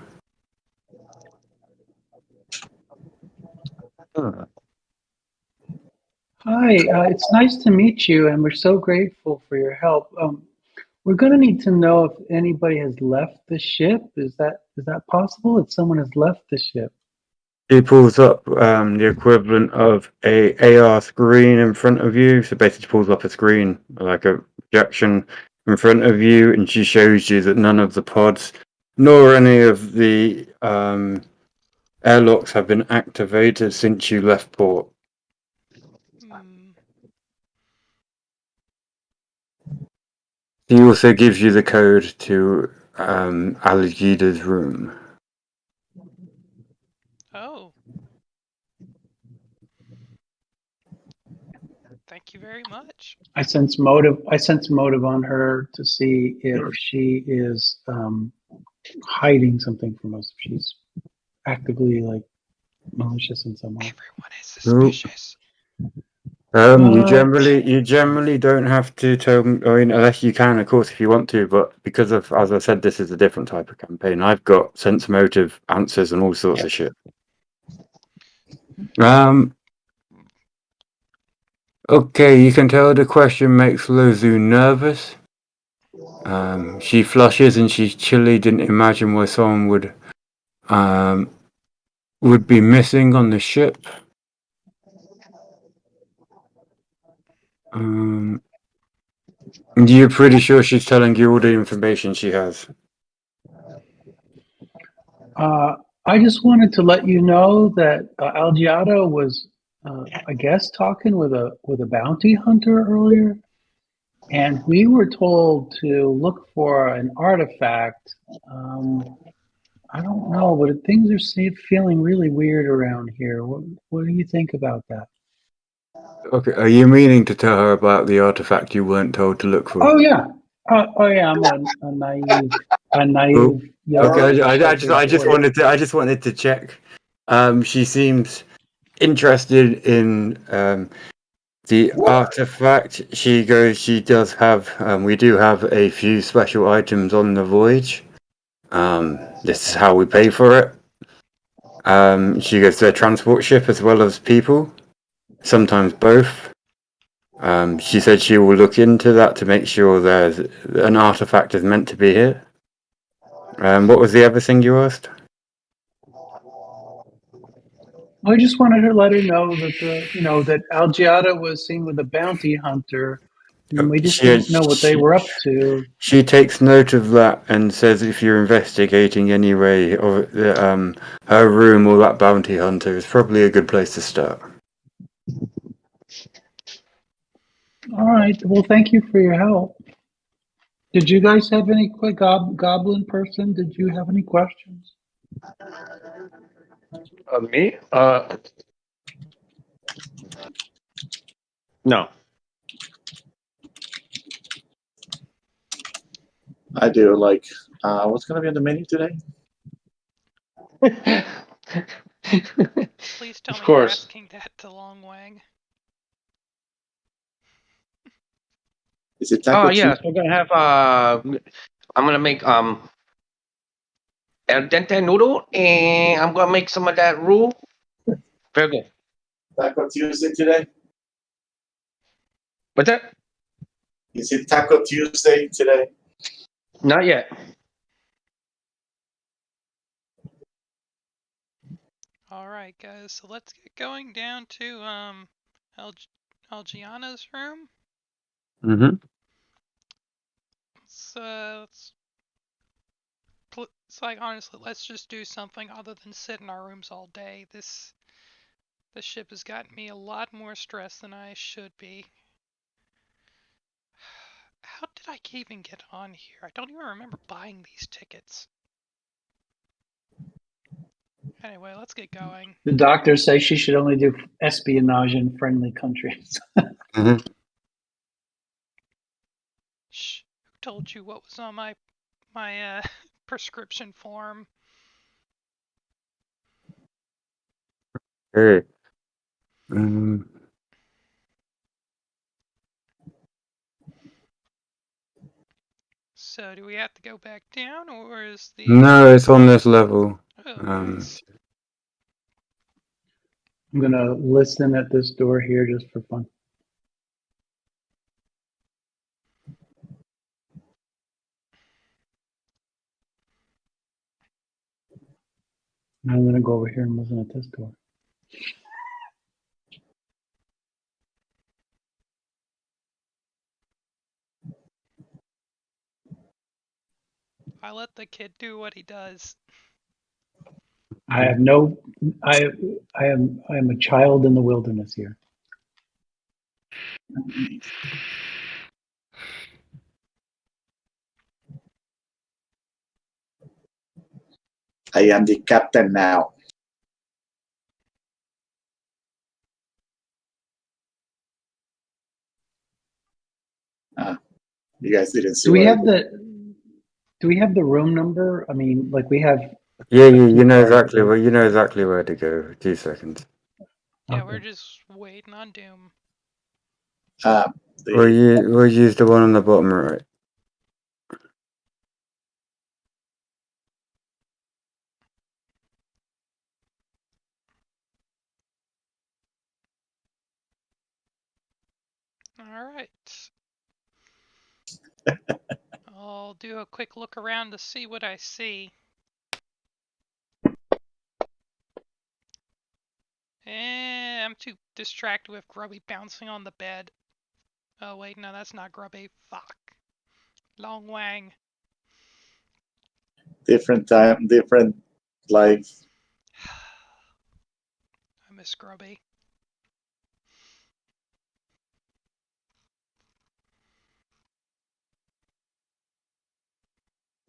Hi, it's nice to meet you, and we're so grateful for your help. We're going to need to know if anybody has left the ship. Is that possible? If someone has left the ship? He pulls up the equivalent of a AR screen in front of you. So basically pulls up a screen, like a projection in front of you, and she shows you that none of the pods, nor any of the airlocks have been activated since you left port. He also gives you the code to Aligida's room. Oh. Thank you very much. I sense motive. I sense motive on her to see if she is hiding something from us. If she's actively like malicious in some way. Everyone is suspicious. You generally don't have to tell me, I mean, unless you can, of course, if you want to, but because of, as I said, this is a different type of campaign, I've got sense motive answers and all sorts of shit. Okay, you can tell the question makes Lozu nervous. She flushes and she chilly didn't imagine why someone would be missing on the ship. You're pretty sure she's telling you all the information she has. I just wanted to let you know that Algiado was, I guess, talking with a bounty hunter earlier, and we were told to look for an artifact. I don't know, but things are feeling really weird around here. What do you think about that? Okay, are you meaning to tell her about the artifact you weren't told to look for? Oh yeah, I'm a naive, Oh, young okay. sheltered boy. I just wanted to check. She seems interested in the artifact. She goes. She does have. We do have a few special items on the voyage. This is how we pay for it. She goes to a transport ship as well as people. Sometimes both. She said she will look into that to make sure there's an artifact is meant to be here. What was the other thing you asked? I just wanted to let her know that that Algiada was seen with a bounty hunter, and we just didn't know what they were up to. She takes note of that and says if you're investigating anyway, or her room or that bounty hunter is probably a good place to start. All right. Well, thank you for your help. Did you guys have any quick goblin person? Did you have any questions? Me? No. I do. Like, what's going to be on the menu today? Please tell Of me you're course. asking that to Long Wang. Is it Taco Oh yeah, Tuesday? so we're gonna have I'm gonna make al dente noodle, and I'm gonna make some of that roux. Very good. Taco Tuesday today? What's that? Is it Taco Tuesday today? Not yet. All right, guys. So let's get going down to Algiana's room. Mm-hmm. It's like honestly, let's just do something other than sit in our rooms all day. This ship has gotten me a lot more stressed than I should be. How did I even get on here? I don't even remember buying these tickets. Anyway, let's get going. The doctor says she should only do espionage in friendly countries. Mm-hmm. Shh. Who told you what was on my prescription form? Hey. So do we have to go back down, or is the No, it's on this level. Oh, Um, nice. I'm gonna listen at this door here just for fun. Now I'm gonna go over here and listen at this door. I let the kid do what he does. I have no. I am a child in the wilderness here. I am the captain now. You guys didn't see Do we what I have did. Do we have the room number? I mean, like we have. yeah, a you key know card, exactly right? where to go. 2 seconds. Yeah, we're Okay. just waiting on Doom. We'll use the one on the bottom right. Alright. I'll do a quick look around to see what I see. I'm too distracted with Grubby bouncing on the bed. Oh wait, no, that's not Grubby. Fuck. Long Wang. Different time, different life. I miss Grubby.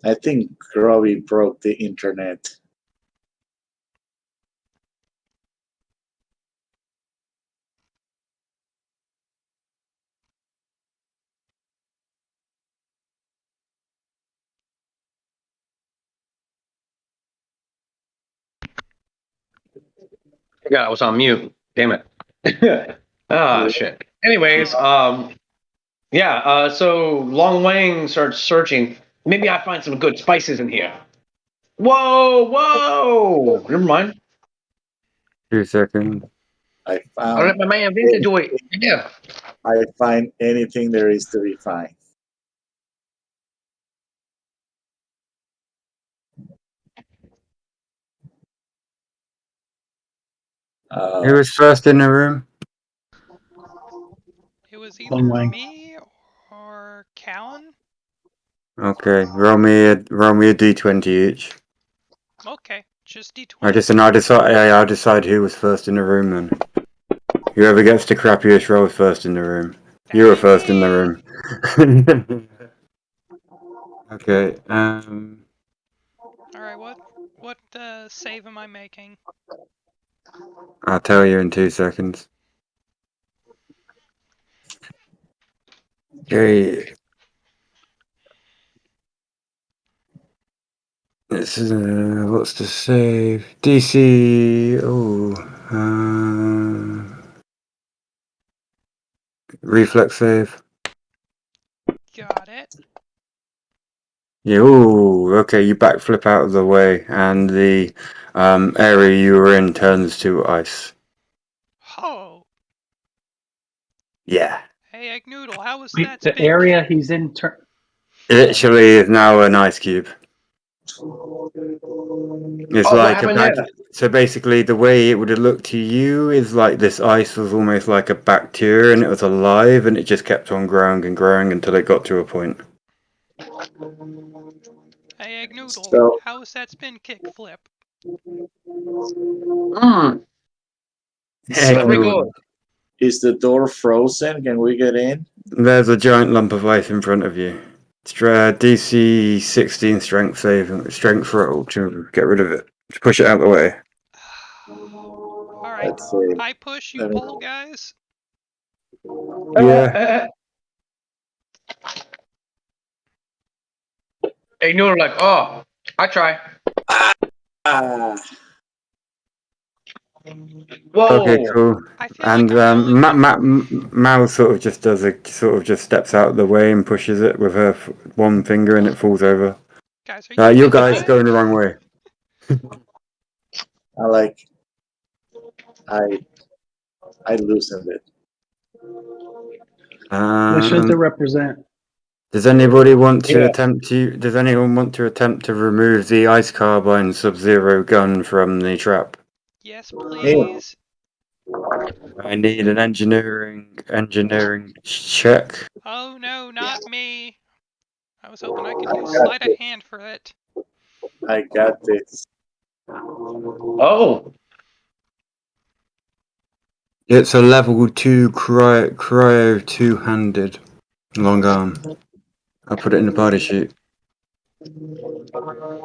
I think Robbie broke the internet. I was on mute. Damn it. Ah, shit. Anyways, yeah. So Long Wang starts searching. Maybe I find some good spices in here. Whoa! Never mind. 2 seconds. I I found let my man Vinta do it. Yeah. I find anything there is to be found. Who was first in the room? It was Long either Wang. me or Callan. Okay, roll me a d20 each. Okay, just D20. I'll decide who was first in the room then. Whoever gets the crappiest roll first in the room. You were first in the room. Okay. Alright, what save am I making? I'll tell you in 2 seconds. Okay. This is what's the save? DC. Reflex save. Yeah, ooh, okay, you backflip out of the way, and the area you were in turns to ice. Oh, Yeah. hey Egg Noodle, how was Wait, that the spin area kick? he's in. It literally is now an ice cube. It's Oh, what like a happened bag. there? So basically, the way it would have looked to you is like this ice was almost like a bacteria, and it was alive, and it just kept on growing and growing until it got to a point. Hey Egg Noodle, So how was that spin kick flip? Mm, very good. is the door frozen? Can we get in? There's a giant lump of ice in front of you. DC 16 strength save, strength roll to get rid of it. Just push it out of the way. Alright, Let's see. I push, you Let me- pull, guys. Yeah. Ignore like, oh, I try. Ah, Okay, Whoa. cool. I feel And like I'm the only one. Mal sort of just does a sort of just steps out of the way and pushes it with her one finger, and it falls over. Guys, are you You kidding guys me? are going the wrong way. I like. I I loosened it. Lashunta Um, represent. does anybody want to Yeah. attempt to? Does anyone want to attempt to remove the ice carbine Sub-Zero gun from the trap? Yes, Yeah. please. I need an engineering check. Oh no, not me. I was hoping I could I use got sleight of this. hand for it. I got this. Oh. It's a level 2 cryo two-handed long arm. I'll put it in the party sheet.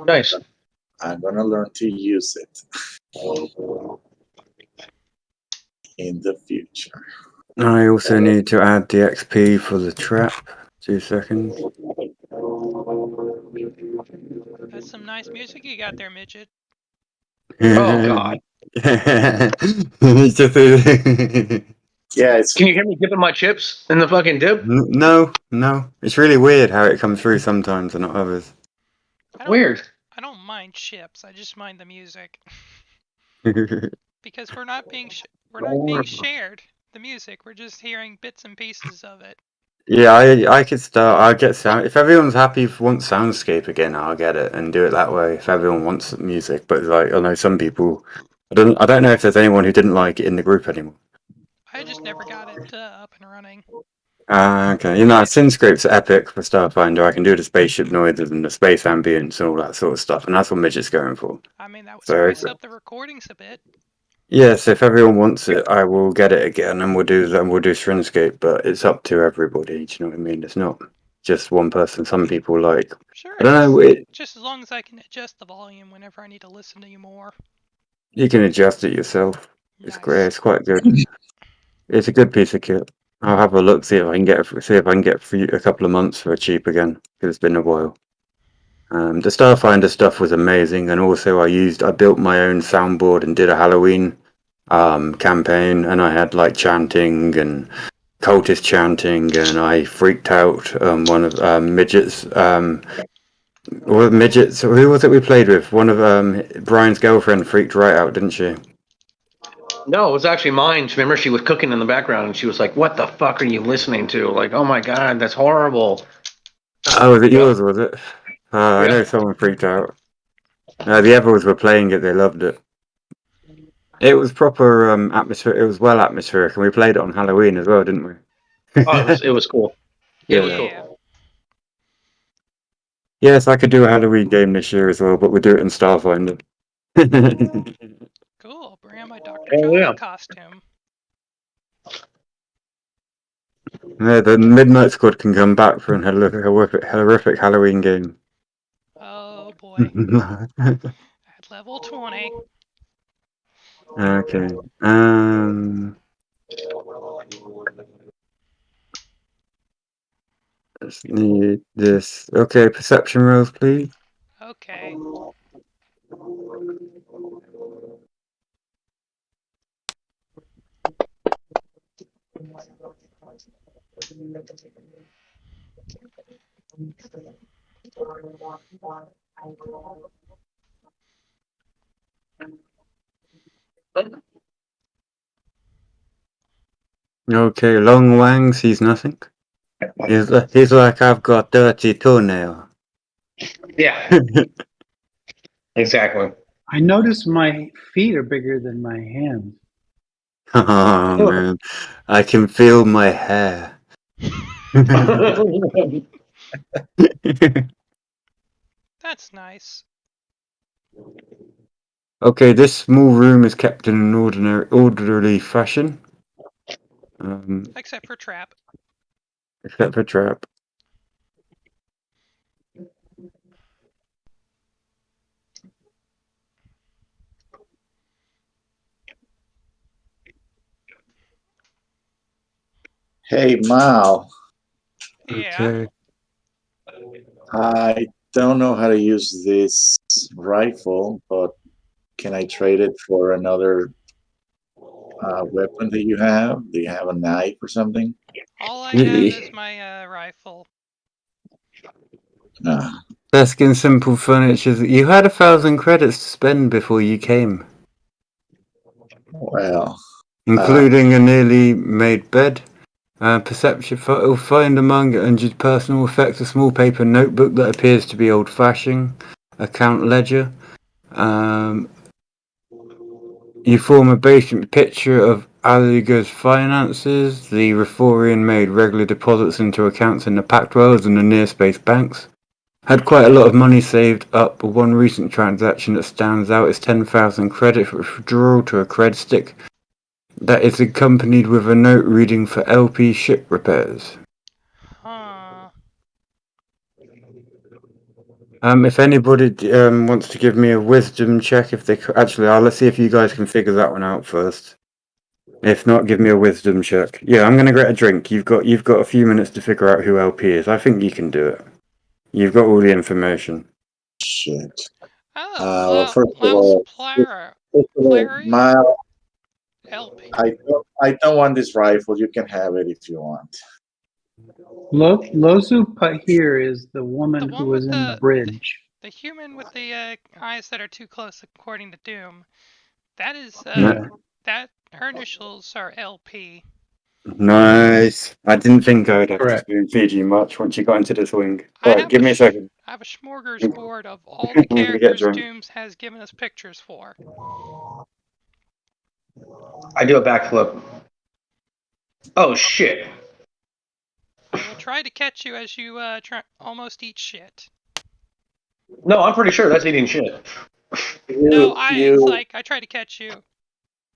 Nice. I'm gonna learn to use it in the future. I also need to add the XP for the trap. 2 seconds. That's some nice music you got there, midget. Oh God. It's just Yeah, it's Can you hear me dipping my chips in the fucking dip? no. It's really weird how it comes through sometimes and not others. I don't Weird. I don't mind chips. I just mind the music. Because we're not being shared the music. We're just hearing bits and pieces of it. Yeah, I could start. I'll get sound. If everyone's happy wants soundscape again, I'll get it and do it that way. If everyone wants music, but like I know some people, I don't know if there's anyone who didn't like it in the group anymore. I just never got it up and running. Ah, okay. You know, Synscape's epic for Starfinder. I can do the spaceship noises and the space ambience and all that sort of stuff, and that's what Midget's going for. I mean, that would So, spice up the recordings a bit. yes, if everyone wants it, I will get it again, and we'll do that. And we'll do Synscape, but it's up to everybody. Do you know what I mean? It's not just one person. Some people like. Sure, I don't know. just as long as I can adjust the volume whenever I need to listen to you more. You can adjust it yourself. It's great. Nice. It's quite good. It's a good piece of kit. I'll have a look, see if I can get for a couple of months for cheap again, because it's been a while. The Starfinder stuff was amazing, and also I built my own soundboard and did a Halloween campaign, and I had like chanting and cultist chanting, and I freaked out one of midgets. Or midgets. Who was it we played with? One of Brian's girlfriend freaked right out, didn't she? No, it was actually mine. Remember, she was cooking in the background, and she was like, "What the fuck are you listening to?" Like, "Oh my God, that's horrible." Oh, was it Yep. yours? Was it? I Yeah. know someone freaked out. The others were playing it; they loved it. It was proper atmosphere. It was well atmospheric, and we played it on Halloween as well, didn't we? Oh, it was cool. It was Yeah. cool. Yes, I could do a Halloween game this year as well, but we'll do it in Starfinder. Cool. Bring out my Dr. Oh Jones yeah. costume. Yeah, the Midnight Squad can come back for an horrific Halloween game. Oh boy. At level 20. Okay. Let's need this. Okay, perception rolls, please. Okay. Okay, Long Wang sees nothing. He's like, I've got dirty toenail. Yeah, exactly. I noticed my feet are bigger than my hands. Oh man, I can feel my hair. That's nice. Okay, this small room is kept in an orderly fashion. Except for Trap. Except for Trap. Hey, Mao. Yeah. Okay. I don't know how to use this rifle, but can I trade it for another weapon that you have? Do you have a knife or something? All I have is my rifle. Ah, Desk and simple furniture. You had 1,000 credits to spend before you came, well, including a nearly made bed. Perception photo. Find among Unge's personal effects a small paper notebook that appears to be old-fashioned. Account ledger. You form a basic picture of Aliga's finances. The Rethorian made regular deposits into accounts in the Pact Worlds and the Near Space banks. Had quite a lot of money saved up. One recent transaction that stands out is 10,000 credits withdrawal to a cred stick that is accompanied with a note reading for LP ship repairs. Huh. If anybody wants to give me a wisdom check, if they actually, let's see if you guys can figure that one out first. If not, give me a wisdom check. Yeah, I'm gonna get a drink. You've got a few minutes to figure out who LP is. I think you can do it. You've got all the information. shit. Oh, Well, first of Laos all, Clary? Mao, LP. I don't want this rifle. You can have it if you want. Lozu Pahir is the woman The who one was with in the the bridge. human with the eyes that are too close, according to Doom. That is No. that her initials are LP. Nice. I didn't think I would have to Correct. spoon feed you much once you got into the swing. I Right, have give me a second. I have a smorgasbord of all I'm the gonna get characters drunk. Dooms has given us pictures for. I do a backflip. Oh shit! I will try to catch you as you almost eat shit. No, I'm pretty sure that's eating shit. No, it's You like I try to catch you.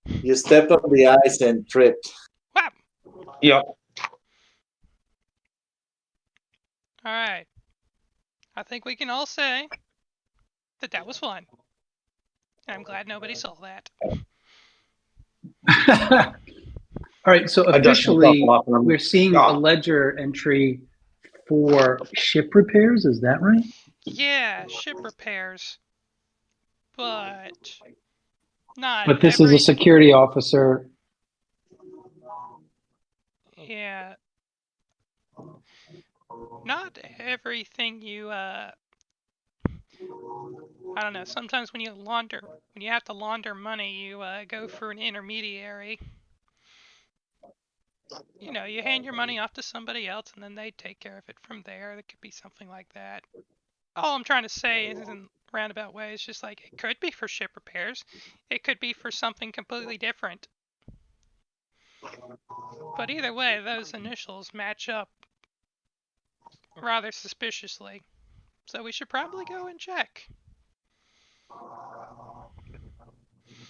you stepped on the ice and tripped. Whap! Yep. Alright. I think we can all say that was fun. And I'm glad nobody saw that. All right, so I dust myself officially off and we're I'm. seeing a Ah. ledger entry for ship repairs. Is that right? Yeah, ship repairs. But not But this is a every security officer. yeah. Not everything you I don't know, sometimes when you have to launder money, you go for an intermediary. You know, you hand your money off to somebody else and then they take care of it from there. It could be something like that. All I'm trying to say is in roundabout ways, just like it could be for ship repairs. It could be for something completely different. But either way, those initials match up rather suspiciously. So we should probably go and check.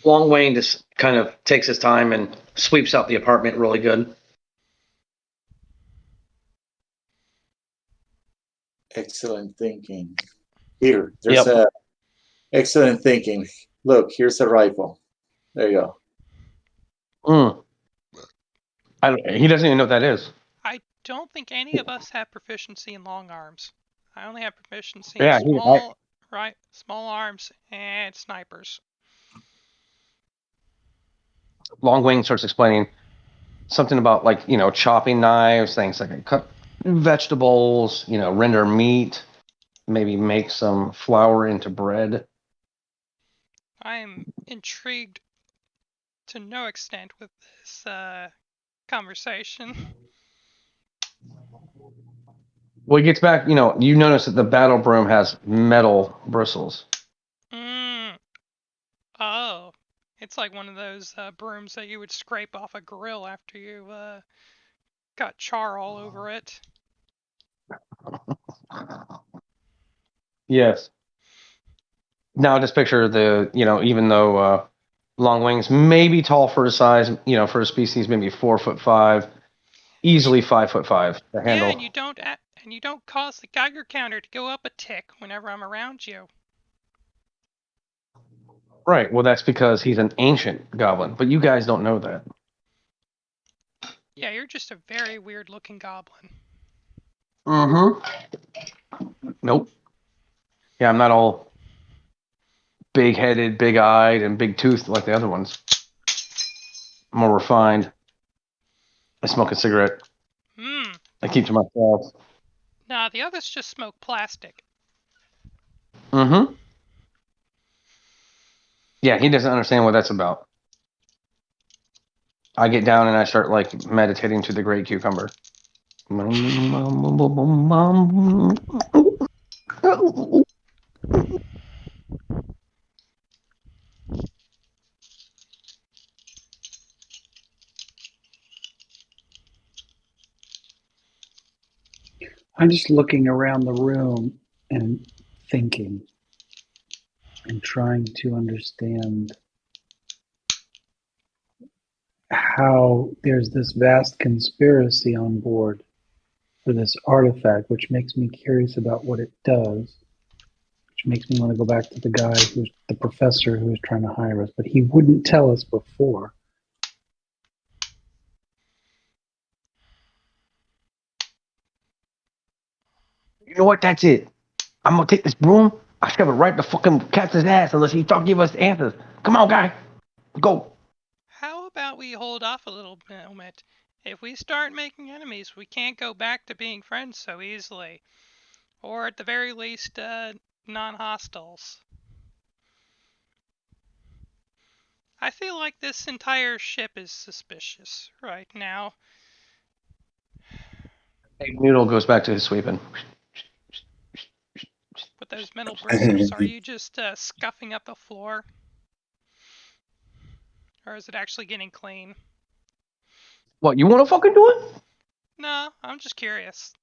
Long Wayne just kind of takes his time and sweeps out the apartment really good. Excellent thinking. Here, there's Yep. a excellent thinking. Look, here's a rifle. There you go. He doesn't even know what that is. I don't think any of us have proficiency in long arms. I only have proficiency in Yeah, small arms and snipers. Long Wayne starts explaining something about chopping knives, things like cut vegetables, render meat. maybe make some flour into bread. I'm intrigued to no extent with this conversation. Well, he gets back. You notice that the battle broom has metal bristles. Oh, it's like one of those brooms that you would scrape off a grill after you got char all over it. Yes. Now just picture even though long wings may be tall for his size, for a species maybe 4'5", easily 5'5". The handle. Yeah, and you don't cause the Geiger counter to go up a tick whenever I'm around you. Right. Well, that's because he's an ancient goblin, but you guys don't know that. Yeah, you're just a very weird looking goblin. Nope. Yeah, I'm not all big-headed, big-eyed, and big-toothed like the other ones. More refined. I smoke a cigarette. I keep to myself. Nah, the others just smoke plastic. Yeah, he doesn't understand what that's about. I get down and I start meditating to the great cucumber. I'm just looking around the room and thinking and trying to understand how there's this vast conspiracy on board for this artifact, which makes me curious about what it does, which makes me want to go back to the guy who's the professor who was trying to hire us, but he wouldn't tell us before. You know what? That's it. I'm gonna take this broom. I shove it right the fucking captain's ass unless he give us answers. Come on, guy. Go. How about we hold off a little moment? If we start making enemies, we can't go back to being friends so easily. Or at the very least, non-hostiles. I feel like this entire ship is suspicious right now. Hey, Noodle goes back to his sweeping. With those metal bristles, are you just scuffing up the floor? Or is it actually getting clean? What, you want to fucking do it? No, I'm just curious.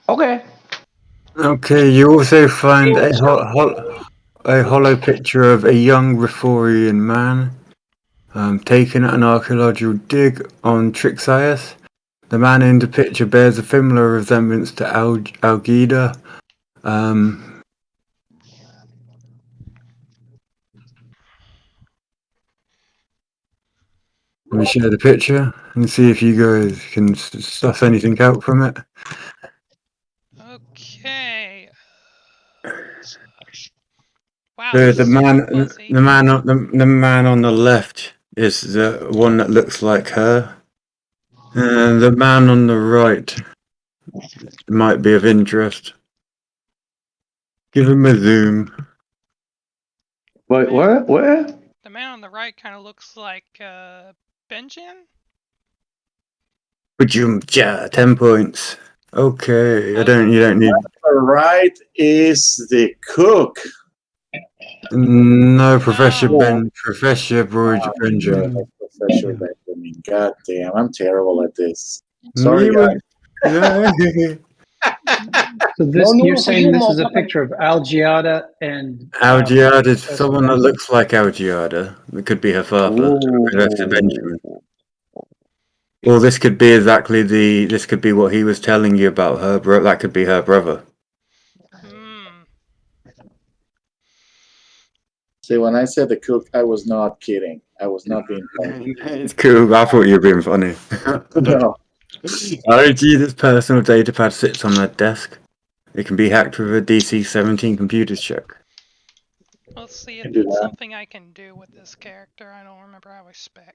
Okay. Okay, you also find a hollow picture of a young Rithorian man taken at an archaeological dig on Trixias. The man in the picture bears a similar resemblance to Algida. Let me share the picture and see if you guys can suss anything out from it. Okay. Wow, The, this the is man, fuzzy. the man on the left is the one that looks like her, and the man on the right might be of interest. Give him a zoom. Wait, what? What? The man on the right kind of looks like Benjin? Yeah, 10 points. Okay, you don't need. Right is the cook. No, Professor No. Professor Benjamin. Professor Benjamin. God damn, I'm terrible at this. Sorry, You guys. were. So this, No, you're for saying you, this is a motherfucker. picture of Algiada and Algiada is Professor someone that Benjamin. looks like Algiada. It could be her father, Professor Benjamin. Or this could be this could be what he was telling you about her bro. That could be her brother. See, when I said the cook, I was not kidding. I was not being funny. It's cool. I thought you were being funny. No. Algiada's personal datapad sits on her desk. It can be hacked with a DC 17 computers check. Let's see if Can do that's that. something I can do with this character. I don't remember how I spec.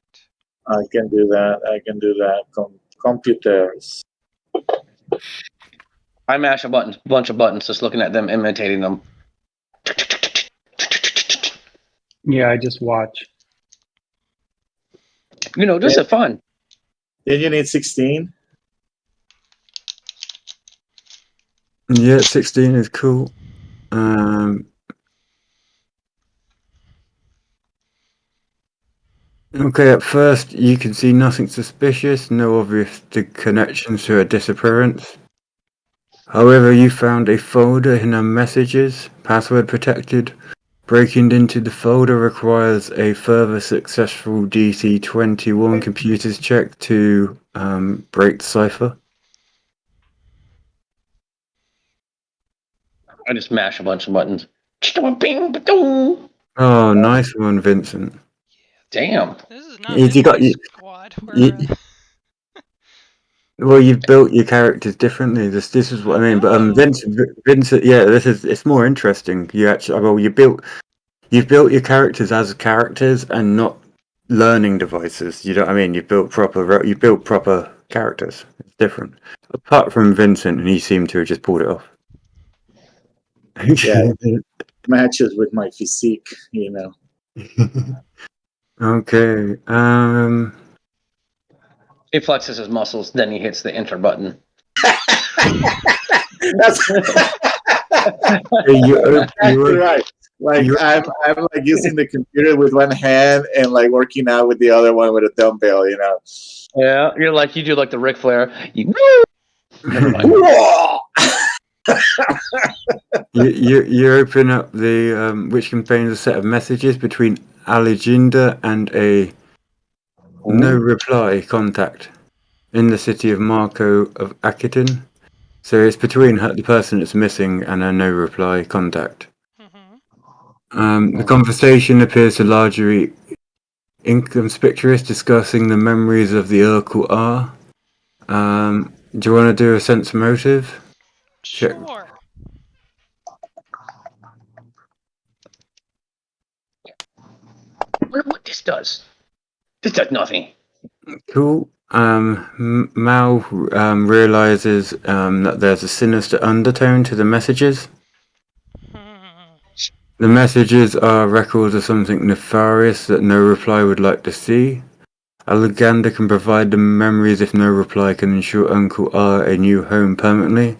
I can do that. I can do that. Computers. I mash a bunch of buttons, just looking at them, imitating them. Yeah, I just watch. This is fun. Then you need 16. Yeah, 16 is cool. Okay, at first you can see nothing suspicious, no obvious connections to a disappearance. However, you found a folder in her messages, password protected. Breaking into the folder requires a further successful DC-21 computers check to break the cipher. I just mash a bunch of buttons. Oh, nice one, Vincent. Damn. This is not You got Vincent's you, squad. you, well, you've built your characters differently. This is what I mean. But Oh. Vincent, yeah, it's more interesting. You've built your characters as characters and not learning devices. You know what I mean? You built proper characters. It's different. Apart from Vincent, and he seemed to have just pulled it off. Yeah, matches with my physique, Okay. He flexes his muscles, then he hits the enter button. That's exactly right. Like I'm like using the computer with one hand and like working out with the other one with a dumbbell, Yeah, you do like the Ric Flair. Never mind. You open up the which contains a set of messages between Aliginda and a no reply contact in the city of Marco of Akiton. So it's between the person that's missing and a no reply contact. The conversation appears to largely inconspicuous, discussing the memories of the Urkel R. Do you want to do a sense motive? Sure. What this does? This does nothing. Cool. Mal realizes that there's a sinister undertone to the messages. The messages are records of something nefarious that no reply would like to see. Alexander can provide the memories if no reply can ensure Uncle R a new home permanently.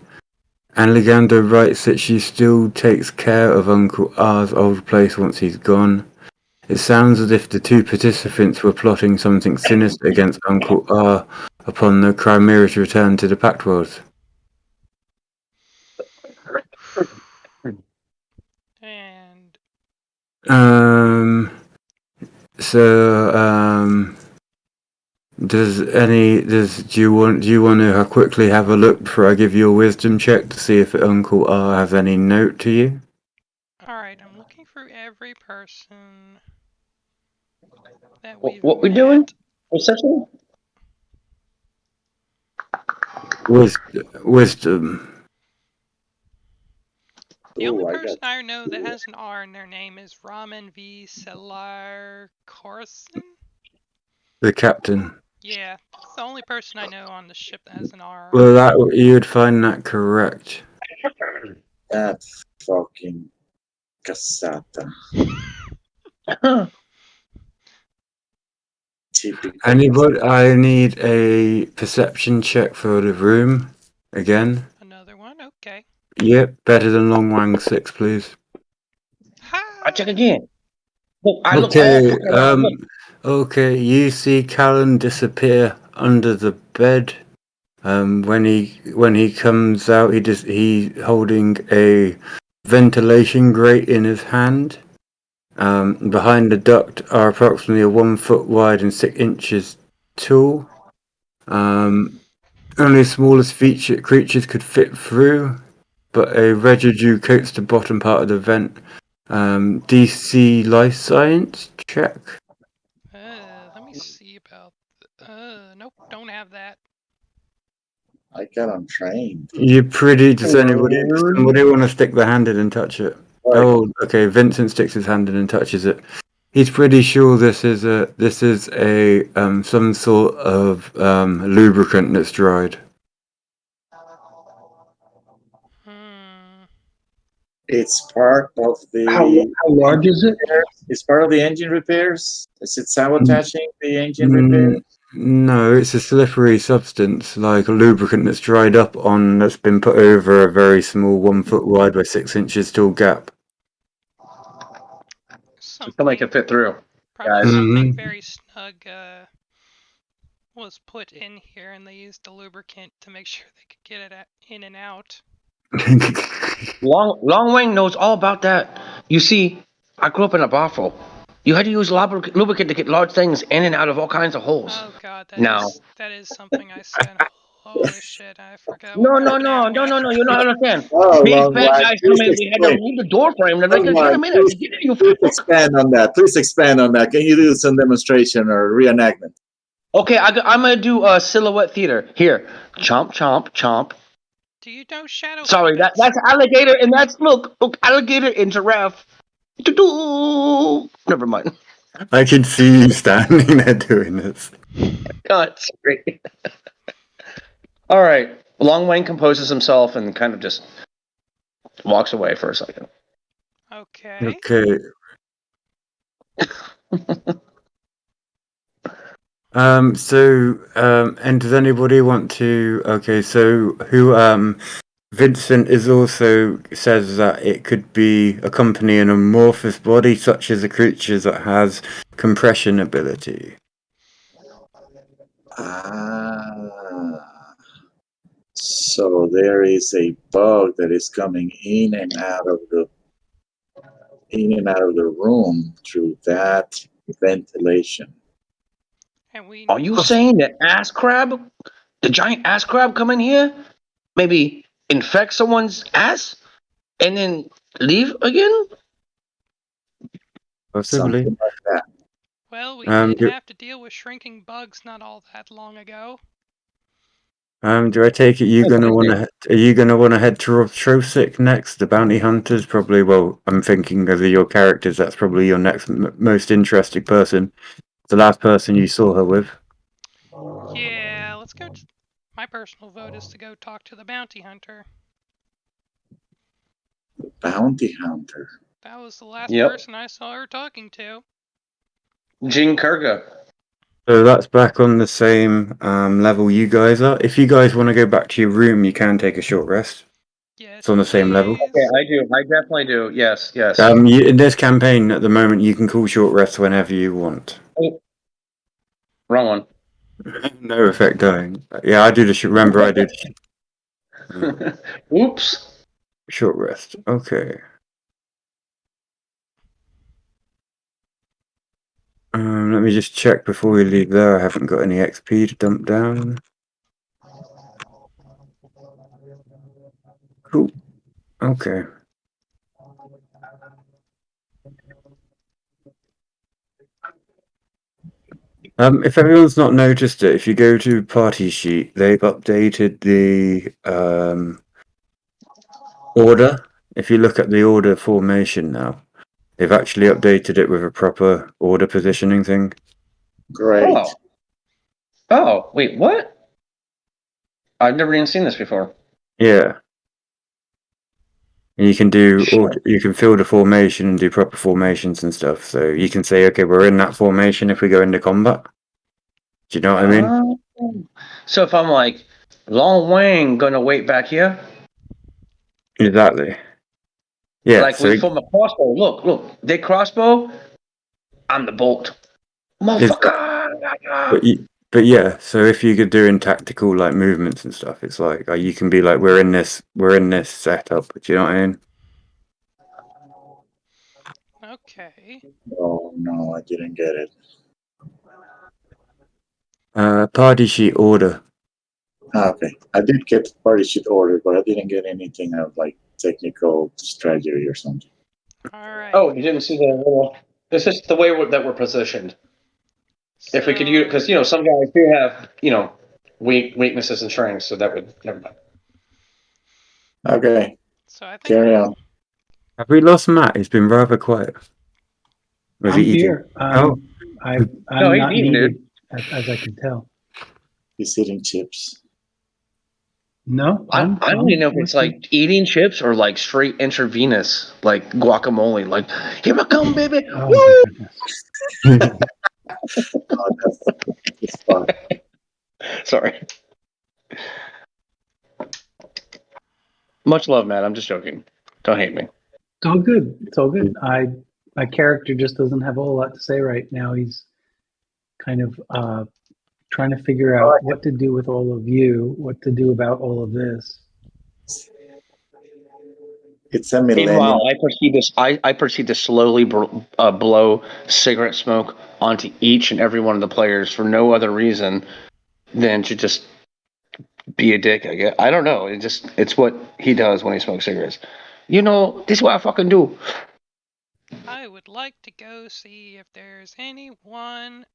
Alexander writes that she still takes care of Uncle R's old place once he's gone. It sounds as if the two participants were plotting something sinister against Uncle R upon the Chimera's return to the Pact Worlds. And do you want to quickly have a look before I give you a wisdom check to see if Uncle R has any note to you? alright, I'm looking through every person that we've What we met. doing? Perception? Wisdom. The only I person got I know that has an R in their name is Ramen V. Selar Corson? The captain. Yeah, that's the only person I know on the ship that has an R. Well, you'd find that correct. that fucking casata. Typical. Anybody? I need a perception check for the room. Again. Another one? Okay. Yep, better than Long Wang 6, please. I check again. Oh, I look. Okay, Look. okay, you see Callan disappear under the bed. When he comes out, he holding a ventilation grate in his hand. Behind the duct are approximately a 1 foot wide and 6 inches tall. Only the smallest creatures could fit through, but a residue coats the bottom part of the vent. DC life science check. Let me see about. Nope, don't have that. I got untrained. You're pretty. Does somebody want to stick their hand in and touch it? Right. Oh, okay. Vincent sticks his hand in and touches it. He's pretty sure this is a some sort of lubricant that's dried. It's part of How the. large is it? It's part of the engine repairs. Is it sabotaging the engine Mm, repair? no, it's a slippery substance, like a lubricant that's dried up that's been put over a very small 1 foot wide by 6 inches tall gap. Somebody can fit through. Probably guys. something Mhm. very snug was put in here, and they used the lubricant to make sure they could get it in and out. Long Wing knows all about that. You see, I grew up in a brothel. You had to use lubricant to get large things in and out of all kinds of holes. Oh god, Now, that is something I said. Holy shit, I forgot no, what no, kind of no, animal. no, no, no. You don't understand. Oh, Big long fat line. guys come Please in. We had to explain. move the door frame. They're like, Long "Get line. him in there. Get in there, you fat Please fuck." expand on that. Please expand on that. Can you do some demonstration or reenactment? Okay, I'm gonna do a silhouette theater. Here, chomp, chomp, chomp. Do you know shadow Sorry, puppets? that's alligator, and that's look, alligator and giraffe. Doo-doo. Never mind. I can see you standing there doing this. God, sorry. All right. Long Wayne composes himself and kind of just walks away for a second. Okay. Okay. And does anybody want to? Okay, so who? Vincent is also says that it could be accompany an amorphous body, such as a creature that has compression ability. Ah. So there is a bug that is coming in and out of the room through that ventilation. And we Are you saying that ass crab, the giant ass crab, come in here, maybe infect someone's ass, and then leave again? Possibly. Something like that. Well, we did Do, have to deal with shrinking bugs not all that long ago. do I take it are you gonna wanna head towards Trosik next? The bounty hunters probably. Well, I'm thinking of your characters. That's probably your next most interesting person. The last person you saw her with. Yeah, let's go. My personal vote is to go talk to the bounty hunter. Bounty hunter. That was the last Yep. person I saw her talking to. Jing Kurga. So that's back on the same level you guys are. If you guys want to go back to your room, you can take a short rest. Yes, It's on the same level. please. Okay, I do. I definitely do. Yes, yes. In this campaign at the moment, you can call short rest whenever you want. Wrong one. No effect dying. Yeah, I do the remember I did Oops. short rest. Okay. Let me just check before we leave there. I haven't got any XP to dump down. Cool. Okay. If everyone's not noticed it, if you go to party sheet, they've updated the order. If you look at the order formation now, they've actually updated it with a proper order positioning thing. Great. Oh, wait, what? I've never even seen this before. Yeah. And you can Sure. you can fill the formation and do proper formations and stuff. So you can say, okay, we're in that formation if we go into combat. Do you know what I mean? So if I'm like, Long Wang gonna wait back here? Exactly. Yeah. Like So we form a crossbow. Look, they crossbow. I'm the bolt. it's, Motherfucker! but yeah. So if you could doing tactical like movements and stuff, it's like you can be like, we're in this setup. Do you know what I mean? Okay. Oh no, I didn't get it. Party sheet order. Okay, I did get party sheet order, but I didn't get anything of like technical strategy or something. Alright. Oh, you didn't see the little. This is the way that we're positioned. If we could use, because some guys do have weaknesses and strengths, so that would never mind. Okay, So I think carry on. Have we lost Matt? He's been rather quiet. Was I'm he eating? here. I'm No, he's not eating, needed, dude. as I can tell. He's eating chips. No, I don't even know if it's listening. like eating chips or like straight intravenous, like guacamole. Like, here I come, baby. Oh Woo! my goodness. Oh, that's fun. Sorry. Much love, Matt. I'm just joking. Don't hate me. It's all good. It's all good. My character just doesn't have a whole lot to say right now. He's kind of trying to figure out what to do with all of you, what to do about all of this. It's a millennium. Meanwhile, I proceed to slowly blow cigarette smoke onto each and every one of the players for no other reason than to just be a dick. I guess I don't know. It's what he does when he smokes cigarettes. You know, this is what I fucking do. I would like to go see if there's anyone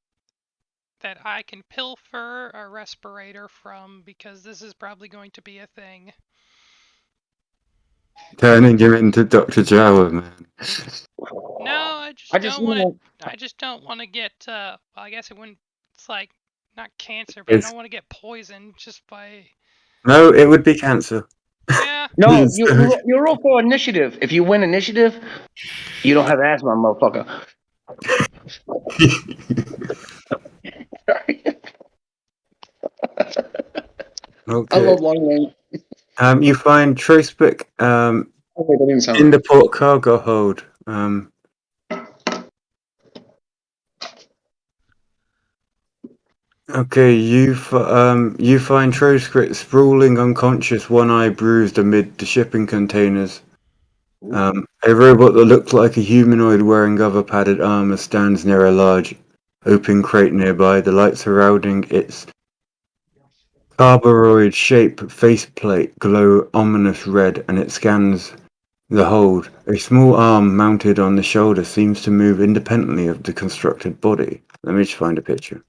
that I can pilfer a respirator from, because this is probably going to be a thing. Turning him into Dr. Jawa, man. No, I I just just don't want know. to. I just don't want to get. Well, I guess it wouldn't. It's like not cancer, but I It's, don't want to get poisoned just by. no, it would be cancer. Yeah. No, So- you roll for initiative. If you win initiative, you don't have asthma, motherfucker. I okay. love long name. You find trace book Okay, that didn't sound in right. the port cargo hold. Okay, you find Troscrit sprawling unconscious, one eye bruised amid the shipping containers. A robot that looked like a humanoid wearing other padded armor stands near a large open crate nearby. The light surrounding its carboroid shape faceplate glow ominous red, and it scans the hold. A small arm mounted on the shoulder seems to move independently of the constructed body. Let me just find a picture.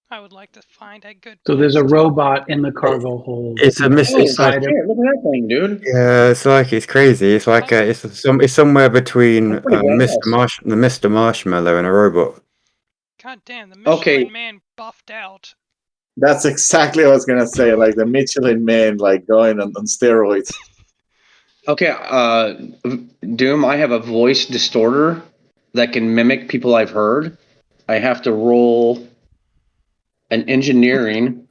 I would like to find a good So there's place a to. robot in the cargo hold. It's a Oh, it's like inside of. shit, look at that thing, dude. yeah, it's crazy. It's like it's somewhere between That's pretty badass. The Mr. Marshmallow and a robot. God damn, the Okay. Michelin Man buffed out. That's exactly what I was gonna say. Like the Michelin Man, like going on steroids. Okay, Doom, I have a voice distorter that can mimic people I've heard. I have to roll an engineering,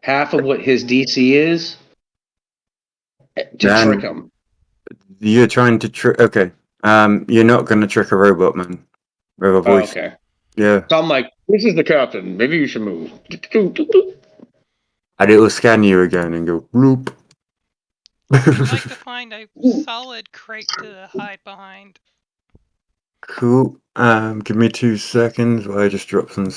half of what his DC is, to trick Then him. you're trying to trick. Okay, you're not gonna trick a robot, man. Robot Oh, voice. okay. Yeah, So I'm like, this is the captain. Maybe you should move. and it will scan you again and go bloop. I'd like to find a solid crate to hide behind. Cool. Give me 2 seconds while I just drop some.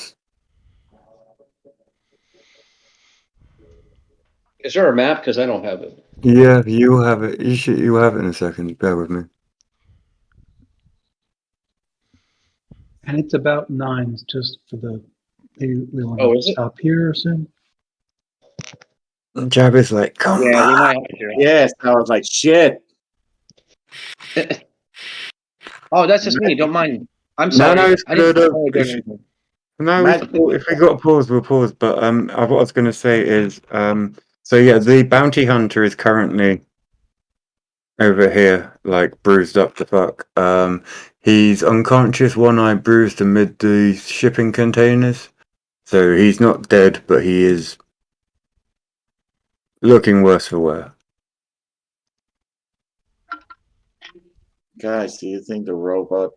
Is there a map? Because I don't have it. Yeah, you have it. You have it in a second. Bear with me. And it's about 9, just for the. We want Oh, to is it? stop here soon. Jab is like, come Yeah, we back. might have to. Yes, I was like, shit. Oh, that's just me. Don't mind. I'm No, sorry. no, it's I didn't. good. No, Matt, if we got a pause, we'll pause. But what I was going to say is, so yeah, the bounty hunter is currently over here, like bruised up the fuck. He's unconscious, one eye bruised amid the shipping containers. So he's not dead, but he is looking worse for wear. guys, do you think the robot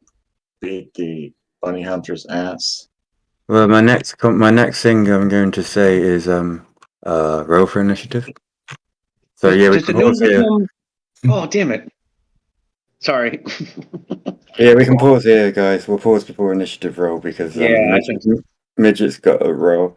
beat the bunny hunter's ass? Well, my next thing I'm going to say is roll for initiative. So yeah, we Does the can gnome pause here. become? Oh, damn it. Sorry. Yeah, we can pause here, guys. We'll pause before initiative roll because Yeah, I think so. Midget's got a roll.